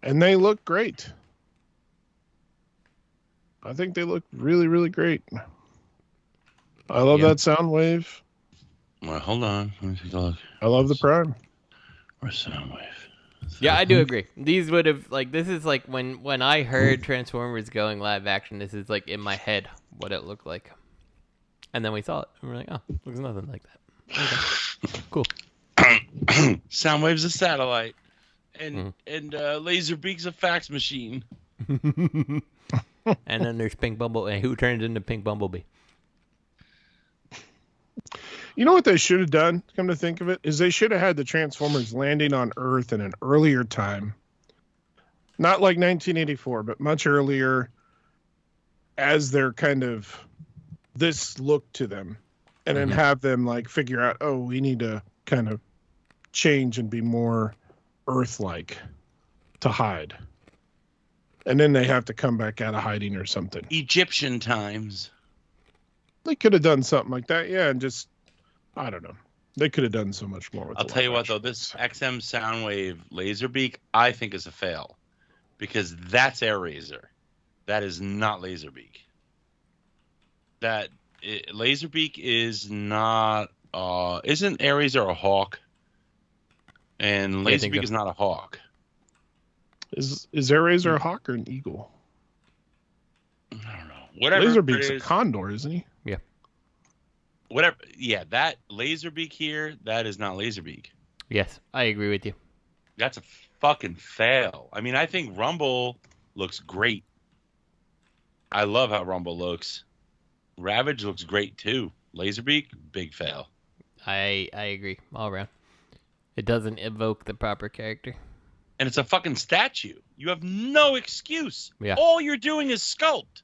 And they look great. I think they look really, really great. I love that Soundwave. Well, hold on. Let me take a look. I love the Prime. Where's Soundwave? Yeah, I do agree. These would have, like, this is like when I heard Transformers going live action, this is like in my head what it looked like. And then we saw it, and we're like, oh, looks nothing like that. Okay. Cool. Soundwave's a satellite, and Laserbeak's a fax machine. And then there's Pink Bumblebee. And who turns into Pink Bumblebee? You know what they should have done, come to think of it, is they should have had the Transformers landing on Earth in an earlier time. Not like 1984, but much earlier, as they're kind of this look to them. And then have them like figure out, oh, we need to kind of change and be more Earth-like to hide. And then they have to come back out of hiding or something. Egyptian times. They could have done something like that, yeah, and just, I don't know. They could have done so much more with I'll the tell you live what, though, action. this XM Soundwave Laserbeak, I think is a fail. Because that's AirRaiser. That is not Laserbeak. Laserbeak is not, isn't AirRaiser a hawk? And Yeah, I think Laserbeak so. is not a hawk. Is AirRaiser a hawk or an eagle? I don't know. Whatever. Laserbeak's it a is, condor, isn't he? Yeah. Whatever. Yeah, that Laserbeak here, that is not Laserbeak. Yes, I agree with you. That's a fucking fail. I mean, I think Rumble looks great. I love how Rumble looks. Ravage looks great too. Laserbeak, big fail. I agree all around. It doesn't evoke the proper character. And it's a fucking statue. You have no excuse. Yeah. All you're doing is sculpt.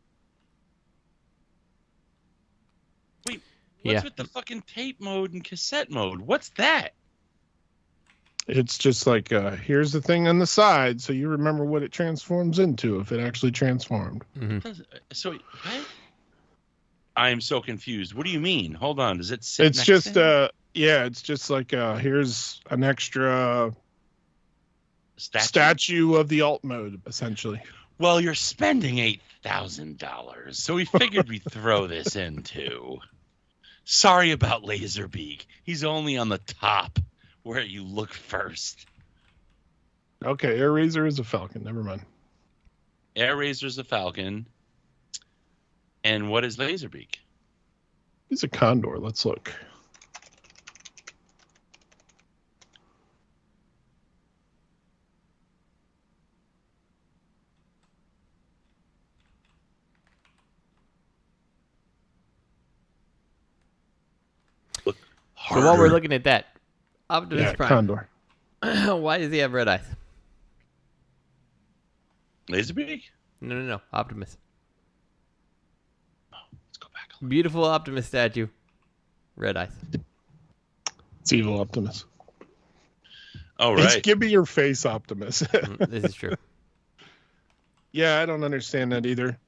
Wait, what's with the fucking tape mode and cassette mode? What's that? It's just like, here's the thing on the side, so you remember what it transforms into if it actually transformed. So, what? I am so confused. What do you mean? Hold on. Does it sit It's next just, to him? it's just like, here's an extra Statue? statue of the alt mode, essentially. Well, you're spending $8,000, so we figured we'd throw this in too. Sorry about Laserbeak. He's only on the top where you look first. Okay, AirRaiser is a falcon. Never mind. AirRaiser's a falcon. And what is Laserbeak? He's a condor. Let's look. So while we're looking at that, Optimus Prime. condor. Why does he have red eyes? Laserbeak? No. Optimus. Let's go back. Beautiful Optimus statue. Red eyes. It's evil Optimus. Oh, It's right. give me your face, Optimus. This is true. Yeah, I don't understand that either.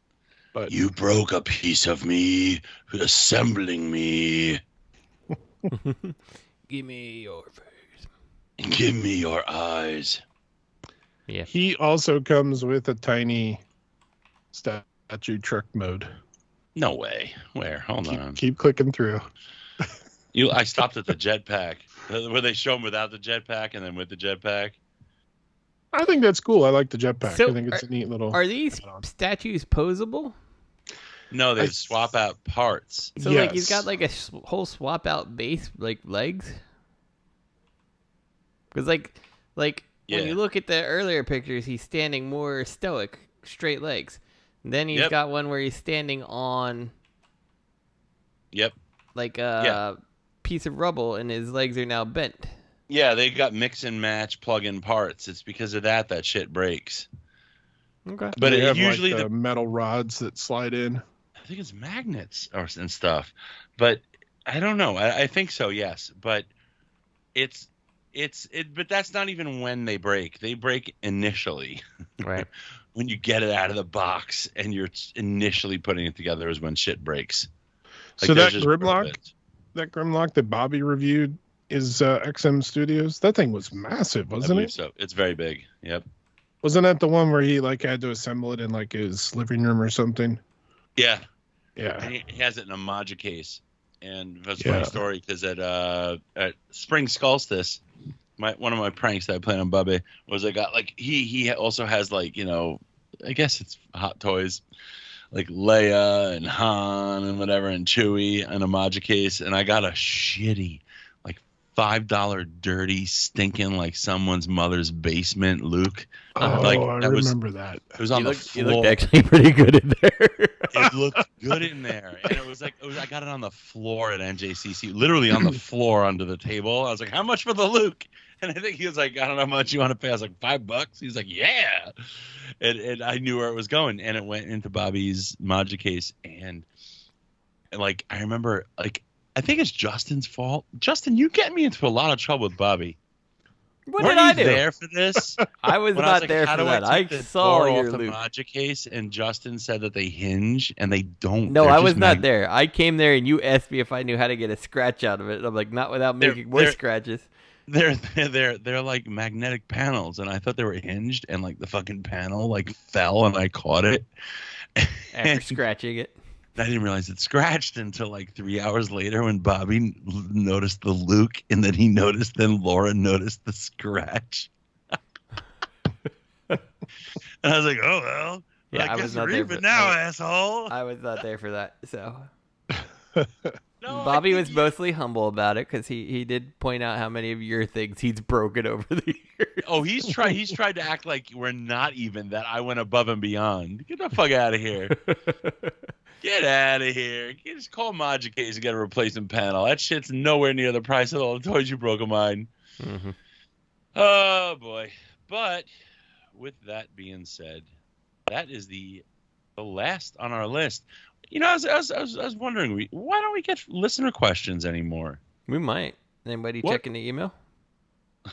But You broke a piece of me, assembling me. Give me your face. Give me your eyes. Yeah. he also comes with a tiny statue truck mode. No way. Where? Hold on. Keep clicking through. I stopped at the jetpack. Where they show him without the jetpack and then with the jetpack. I think that's cool. I like the jetpack. So I think it's a neat little. Are these statues posable? No, they I- swap out parts. So like he's Yes. got like a whole swap out base like legs. Because like when Yeah. you look at the earlier pictures, he's standing more stoic, straight legs. Then he's Yep. got one where he's standing on Yep. like a piece of rubble, and his legs are now bent. Yeah, they got mix and match plug-in parts. It's because of that shit breaks. Okay. But they it have usually like the metal rods that slide in. I think it's magnets and stuff. But I don't know. I think so, yes. But but that's not even when they break. They break initially. Right. When you get it out of the box and you're initially putting it together is when shit breaks. So that Grimlock that Bobby reviewed is XM Studios. That thing was massive, wasn't it? So it's very big. Yep. Wasn't that the one where he like had to assemble it in like his living room or something? Yeah. Yeah. And he has it in a Module case. And that's a funny story because at Spring Solstice, one of my pranks that I played on Bubby was I got like he also has like, you know, I guess it's Hot Toys, like Leia and Han and whatever and Chewie in a Module case, and I got a shitty like $5 dirty stinking like someone's mother's basement Luke. Oh, like, I remember that. It was on the floor. You looked actually pretty good in there. It looked good in there, and it was like I got it on the floor at NJCC, literally on the floor under the table. I was like, "How much for the Luke?" And I think he was like, "I don't know how much you want to pay." I was like, $5. He's like, "Yeah," and I knew where it was going, and it went into Bobby's Module case, and like I remember, like I think it's Justin's fault. Justin, you get me into a lot of trouble with Bobby. What Weren't did I you do? there for this? I was not there for that. I saw your the Luke. Module case, and Justin said that they hinge, and they don't. No, They're I just was not there. I came there, and you asked me if I knew how to get a scratch out of it. And I'm like, not without making more scratches. They're like magnetic panels, and I thought they were hinged, and like the fucking panel like fell, and I caught it After scratching it. I didn't realize it scratched until like 3 hours later when Bobby noticed the Luke, and then Laura noticed the scratch. And I was like, oh well, yeah, I was not there for now, asshole. I was not there for that, so. No, Bobby was mostly humble about it because he did point out how many of your things he's broken over the years. Oh, he's tried to act like we're not even, that I went above and beyond. Get the fuck out of here. Get out of here. You just call Module Case and get a replacement panel. That shit's nowhere near the price of all the toys you broke of mine. Mm-hmm. Oh, boy. But with that being said, that is the last on our list. You know, I was wondering, why don't we get listener questions anymore? We might. Anybody checking the email?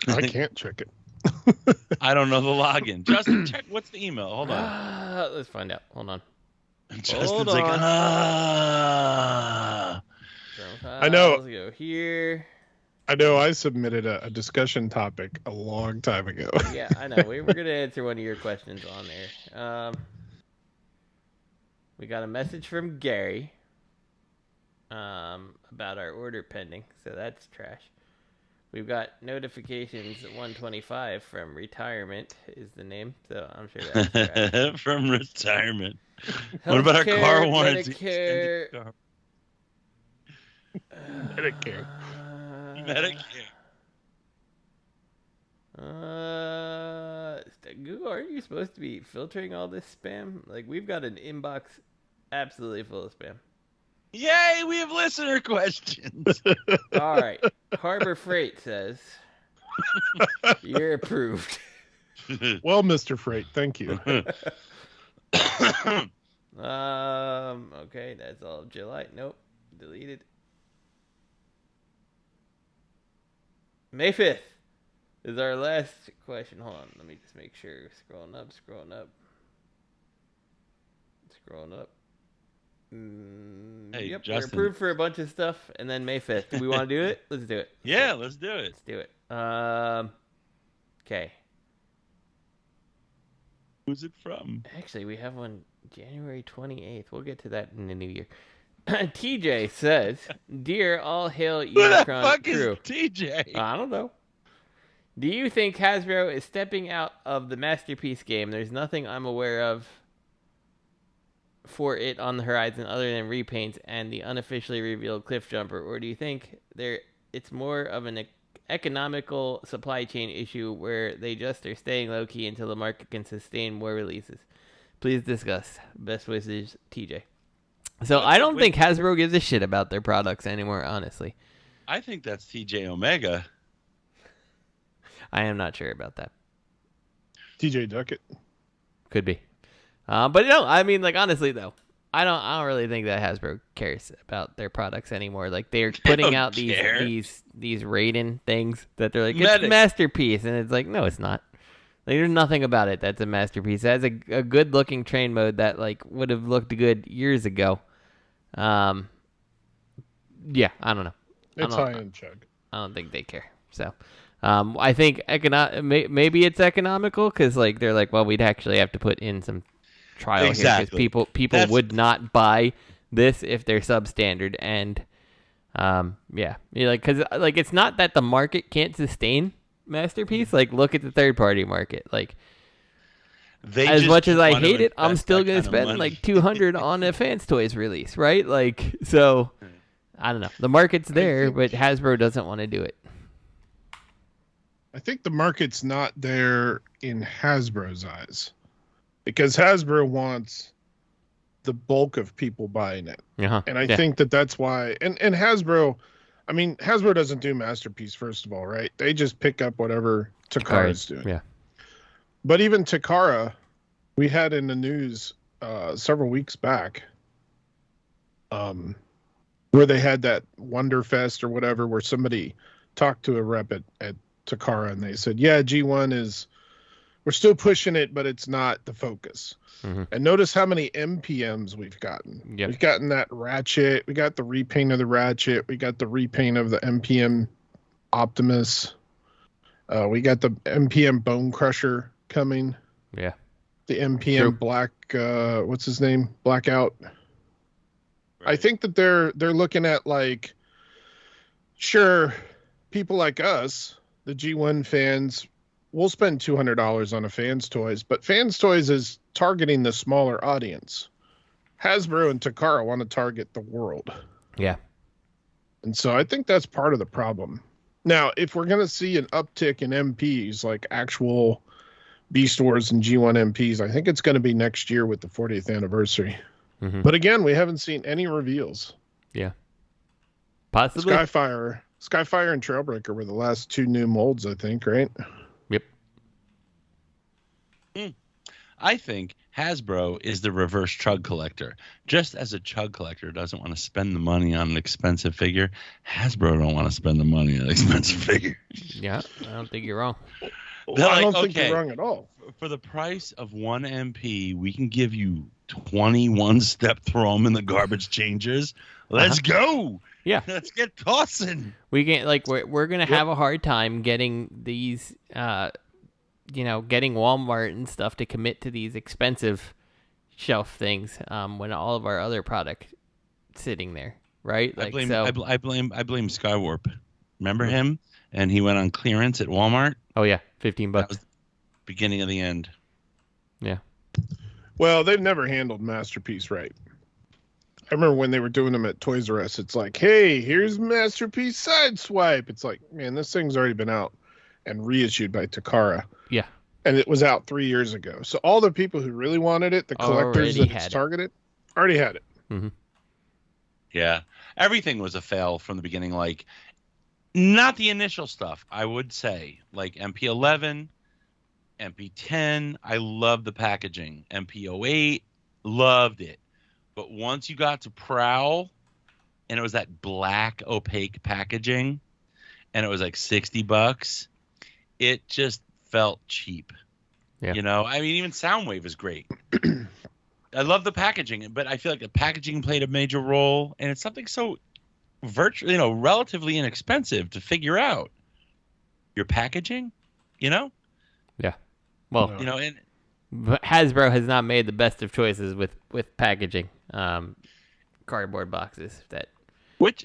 I can't check it. I don't know the login. Justin, check. What's the email? Hold on. Let's find out. Hold on. Justin's like, I know. Let's go here. I know I submitted a discussion topic a long time ago. Yeah, I know. We're going to answer one of your questions on there. We got a message from Gary about our order pending, so that's trash. We've got notifications 125 from retirement is the name, so I'm sure that's trash. From retirement. What about our car warranty? Medicare. Medicare. Google, aren't you supposed to be filtering all this spam? Like, we've got an inbox absolutely full of spam. Yay, we have listener questions. All right. Harbor Freight says, you're approved. Well, Mr. Freight, thank you. Okay, that's all of July. Nope, deleted. May 5th is our last question. Hold on, let me just make sure. Scrolling up. Hey, yep, Justin. we're approved for a bunch of stuff, and then May 5th. Do we want to do it? Let's do it. Let's do it. Let's do it. Okay. Who's it from? Actually, we have one January 28th. We'll get to that in the new year. TJ says, "Dear all hail Who the Unicron fuck crew." is TJ? I don't know. Do you think Hasbro is stepping out of the Masterpiece game? There's nothing I'm aware of for it on the horizon other than repaints and the unofficially revealed Cliff Jumper, or do you think it's more of an economical supply chain issue where they just are staying low-key until the market can sustain more releases? Please discuss. Best wishes, TJ. So I don't think Hasbro gives a shit about their products anymore, honestly. I think that's TJ Omega. I am not sure about that. TJ Duckett. Could be. But no, I mean, like, honestly, though, I don't really think that Hasbro cares about their products anymore. Like, they're putting out these rating things that they're like, it's a masterpiece. And it's like, no, it's not. Like, there's nothing about it that's a masterpiece. It has a good-looking train mode that, like, would have looked good years ago. Yeah, I don't know. It's high-end chug. I don't think they care. So, I think maybe it's economical because, like, they're like, well, we'd actually have to put in some trial here because people would not buy this if they're substandard. And, yeah, like, because, like, it's not that the market can't sustain masterpiece. Like, look at the third-party market. Like, as much as I hate it, I'm still gonna spend like $200 on a Fans Toys release, right? Like, so I don't know. The market's there, but Hasbro doesn't want to do it. I think the market's not there in Hasbro's eyes because Hasbro wants the bulk of people buying it. And I think that's why. And Hasbro, I mean, Hasbro doesn't do Masterpiece, first of all, right? They just pick up whatever Takara's doing. Yeah. But even Takara, we had in the news several weeks back where they had that Wonderfest or whatever where somebody talked to a rep at Takara and they said, yeah, G1 we're still pushing it, but it's not the focus. And notice how many MPMs we've gotten. We've gotten that Ratchet. We got the repaint of the Ratchet. We got the repaint of the MPM Optimus. We got the MPM Bone Crusher coming. Yeah. The MPM Black, what's his name? Blackout. Right. I think that they're looking at, like, sure, people like us, the G1 fans, we'll spend $200 on a Fans Toys, but Fans Toys is targeting the smaller audience. Hasbro and Takara want to target the world. Yeah. And so I think that's part of the problem. Now, if we're going to see an uptick in MPs, like actual Beast Wars and G1 MPs, I think it's going to be next year with the 40th anniversary. But again, we haven't seen any reveals. Yeah. Possibly. Skyfire and Trailbreaker were the last two new molds, I think, right? Yep. I think Hasbro is the reverse chug collector. Just as a chug collector doesn't want to spend the money on an expensive figure, Hasbro don't want to spend the money on an expensive figure. Yeah, I don't think you're wrong. I don't think you're wrong at all. For the price of one MP, we can give you 21 step throw them in the garbage changers. Let's go. Yeah. Let's get tossing. We can, like, we're going to have a hard time getting these, getting Walmart and stuff to commit to these expensive shelf things when all of our other product sitting there, right? Like, I blame Skywarp. Remember him? And he went on clearance at Walmart. Oh yeah, $15. That was the beginning of the end. Yeah. Well, they've never handled Masterpiece right. I remember when they were doing them at Toys R Us. It's like, hey, here's Masterpiece Sideswipe. It's like, man, this thing's already been out and reissued by Takara. Yeah. And it was out 3 years ago. So all the people who really wanted it, the collectors that it's targeted, already had it. Mm-hmm. Yeah. Everything was a fail from the beginning. Like, not the initial stuff, I would say. Like MP11, MP10, I love the packaging. MP08, loved it. But once you got to Prowl, and it was that black opaque packaging, and it was like $60, it just felt cheap. Yeah. You know, I mean, even Soundwave is great. I love the packaging, but I feel like the packaging played a major role, and it's something so relatively inexpensive to figure out. Your packaging, Yeah. Well, and Hasbro has not made the best of choices with packaging. Cardboard boxes that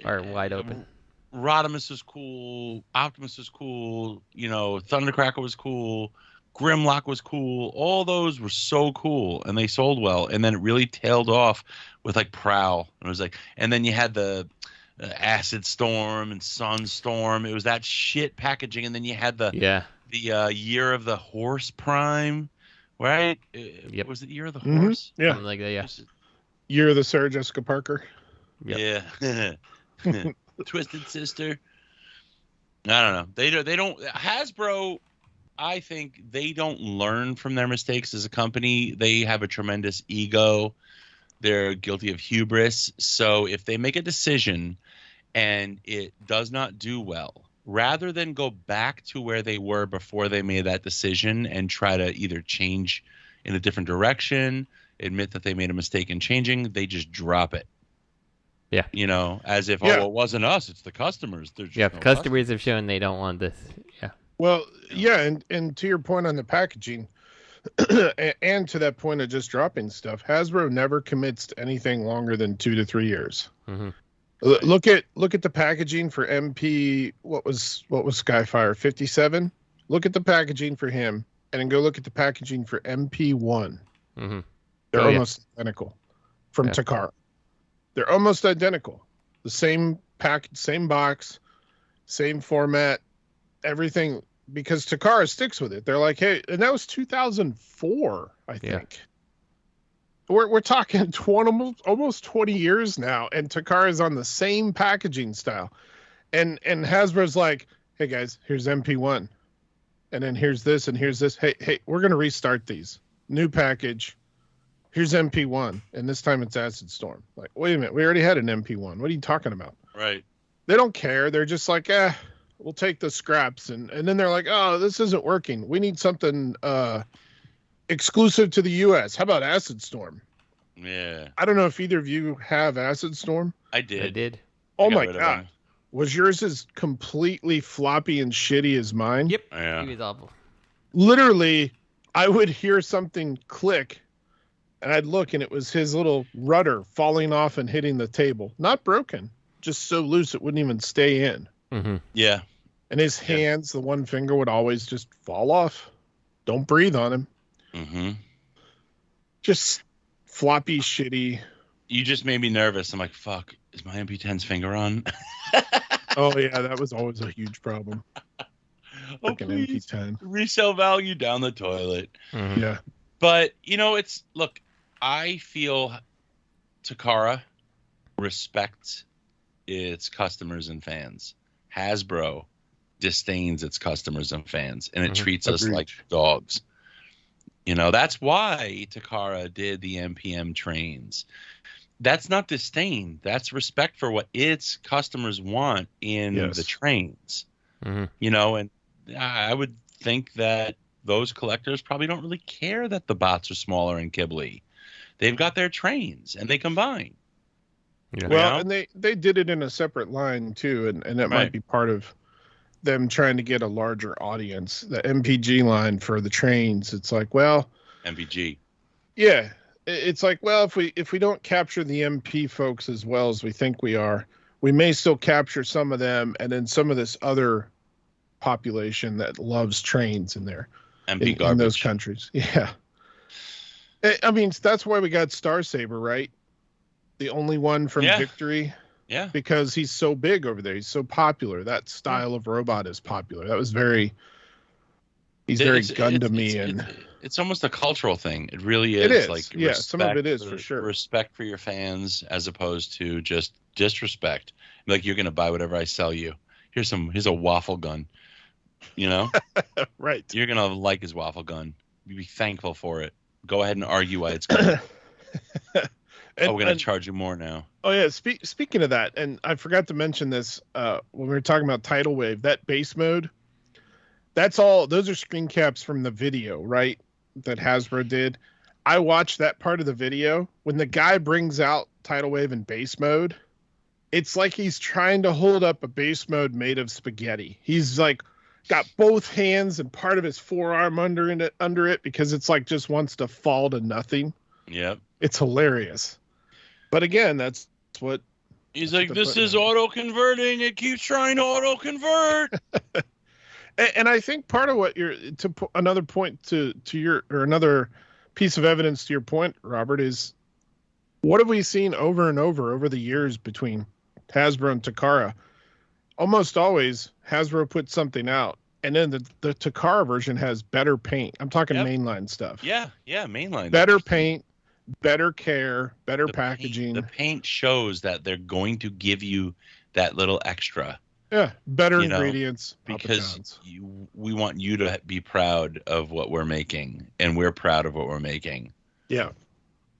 are wide open. Rodimus was cool. Optimus was cool. Thundercracker was cool. Grimlock was cool. All those were so cool, and they sold well. And then it really tailed off with like Prowl. And it was like, and then you had the Acid Storm and Sunstorm. It was that shit packaging. And then you had the Year of the Horse Prime, right? Yep. Was it Year of the Horse? Yeah. Something like that, yeah. You're the Sarah Jessica Parker. Yep. Yeah. Twisted Sister. I don't know. They don't Hasbro, I think they don't learn from their mistakes as a company. They have a tremendous ego. They're guilty of hubris. So if they make a decision and it does not do well, rather than go back to where they were before they made that decision and try to either change in a different direction, admit that they made a mistake in changing, they just drop it. Yeah. You know, as if, Yeah. oh, it wasn't us, it's the customers. There's just Yeah, no customers have shown they don't want this. Yeah. Well, yeah, and to your point on the packaging, and to that point of just dropping stuff, Hasbro never commits to anything longer than 2 to 3 years. Mm-hmm. Look at the packaging for MP. What was Skyfire 57? Look at the packaging for him, and then go look at the packaging for MP1. Mm-hmm. They're Oh, yeah. almost identical from Yeah. Takara. They're almost identical. The same package, same box, same format, everything, because Takara sticks with it. They're like, hey, and that was 2004, I think. We're talking almost 20 years now, and Takara's on the same packaging style. And Hasbro's like, hey guys, here's MP1. And then here's this and here's this. Hey, we're gonna restart these. New package. Here's MP1, and this time it's Acid Storm. Like, wait a minute, we already had an MP1. What are you talking about? Right. They don't care. They're just like, we'll take the scraps. And then they're like, oh, this isn't working. We need something exclusive to the U.S. How about Acid Storm? Yeah. I don't know if either of you have Acid Storm. I did. I did. Oh I got my rid of God. him. Was yours as completely floppy and shitty as mine? Yep. Yeah. He was awful. Literally, I would hear something click, and I'd look, and it was his little rudder falling off and hitting the table. Not broken, just so loose it wouldn't even stay in. Mm-hmm. Yeah. And his hands, the one finger would always just fall off. Don't breathe on him. Mm-hmm. Just floppy, shitty. You just made me nervous. I'm like, fuck, is my MP10's finger on? Oh, yeah, that was always a huge problem. Oh, Freaking please. MP10. Resale value down the toilet. Mm-hmm. Yeah. But, you know, look, I feel Takara respects its customers and fans. Hasbro disdains its customers and fans, and it Mhm. treats us Agreed. like dogs. You know, that's why Takara did the NPM trains. That's not disdain. That's respect for what its customers want in Yes. the trains. Mm-hmm. You know, and I would think that those collectors probably don't really care that the bots are smaller and kibbly. They've got their trains, and they combine. Yeah. Well, Yeah. and they did it in a separate line, too, and that might Right. be part of them trying to get a larger audience. The MPG line for the trains, it's like, well, MVG. yeah, it's like, well, if we don't capture the MP folks as well as we think we are, we may still capture some of them, and then some of this other population that loves trains in there MP in garbage. those countries. Yeah, I mean, that's why we got Star Saber, right? The only one from Yeah. Victory, Yeah. because he's so big over there. He's so popular. That style of robot is popular. That was very. He's very Gundam-y, and it's almost a cultural thing. It really is. It is. Like, Yeah, some of it is, respect for sure. Respect for your fans as opposed to just disrespect. Like, you're going to buy whatever I sell you. Here's a waffle gun. You know? right. You're going to like his waffle gun. You be thankful for it. Go ahead and argue why it's good. We're going to charge you more now. Oh yeah, speaking of that, and I forgot to mention this when we were talking about Tidal Wave, that base mode, those are screen caps from the video, right? That Hasbro did. I watched that part of the video. When the guy brings out Tidal Wave in base mode, it's like he's trying to hold up a base mode made of spaghetti. He's like got both hands and part of his forearm under it because it's like just wants to fall to nothing. Yep. It's hilarious. But again, that's what He's like, the this button is is. auto-converting. It keeps trying to auto-convert. And I think part of what another point to your, or another piece of evidence to your point, Robert, is what have we seen over and over the years between Hasbro and Takara? Almost always Hasbro puts something out, and then the Takara version has better paint. I'm talking Yep. mainline stuff. Yeah, mainline. Better paint, better care, better The packaging. the paint shows that they're going to give you that little extra. Yeah, better You know, ingredients. Because we want you to be proud of what we're making, and we're proud of what we're making. Yeah,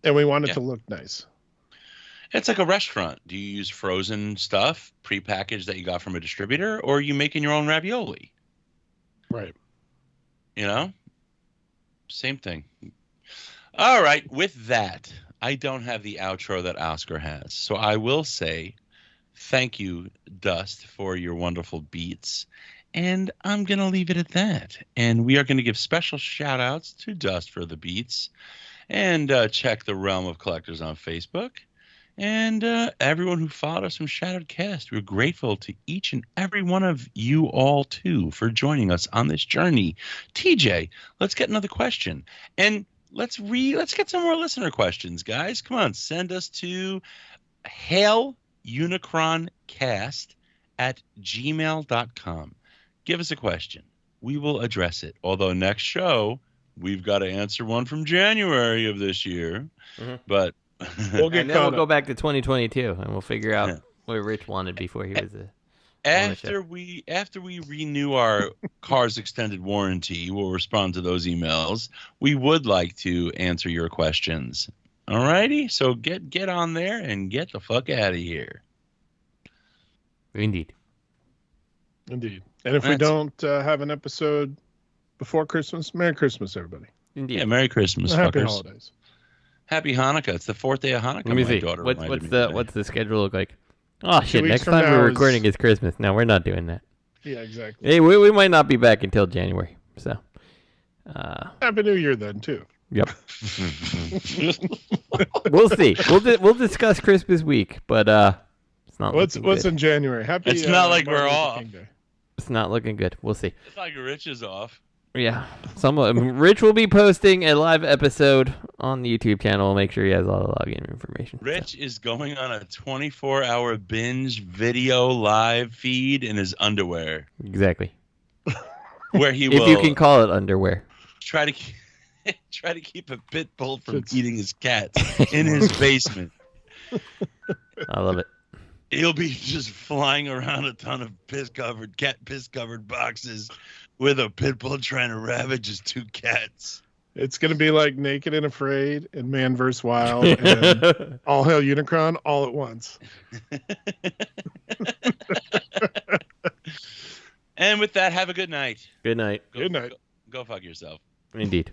and we want it to look nice. It's like a restaurant. Do you use frozen stuff, prepackaged that you got from a distributor, or are you making your own ravioli? Right. You know? Same thing. All right. With that, I don't have the outro that Oscar has. So I will say thank you, Dust, for your wonderful beats. And I'm going to leave it at that. And we are going to give special shout outs to Dust for the beats. And check the Realm of Collectors on Facebook. And everyone who followed us from Shattered Cast, we're grateful to each and every one of you all, too, for joining us on this journey. TJ, let's get another question. And let's get some more listener questions, guys. Come on, send us to hailunicroncast@gmail.com. Give us a question. We will address it. Although next show, we've got to answer one from January of this year. Mm-hmm. But we'll go back to 2022 and we'll figure out what Rich wanted before he was after we renew our car's extended warranty. We'll respond to those emails. We would like to answer your questions. All righty, so get on there and get the fuck out of here. Indeed. And if we don't have an episode before Christmas, Merry Christmas, everybody. Indeed. Yeah, Merry Christmas, Happy fuckers. holidays. Happy Hanukkah. It's the 4th day of Hanukkah. Let me see. Daughter what's the schedule look like? Oh, shit. Next time we're recording is Christmas. No, we're not doing that. Yeah, exactly. Hey, we might not be back until January. So, Happy New Year then, too. Yep. We'll see. We'll discuss Christmas week, but it's not. What's in January? Happy. It's not like we're off. It's not looking good. We'll see. It's like Rich is off. Yeah, Rich will be posting a live episode on the YouTube channel. We'll make sure he has all the login information. Rich is going on a 24-hour binge video live feed in his underwear. Exactly. Where he will, if you can call it underwear, try to keep a pit bull from eating his cats in his basement. I love it. He'll be just flying around a ton of cat piss-covered boxes with a pit bull trying to ravage his 2 cats. It's going to be like Naked and Afraid and Man vs. Wild and All Hail Unicron all at once. And with that, have a good night. Good night. Good night. Go fuck yourself. Indeed.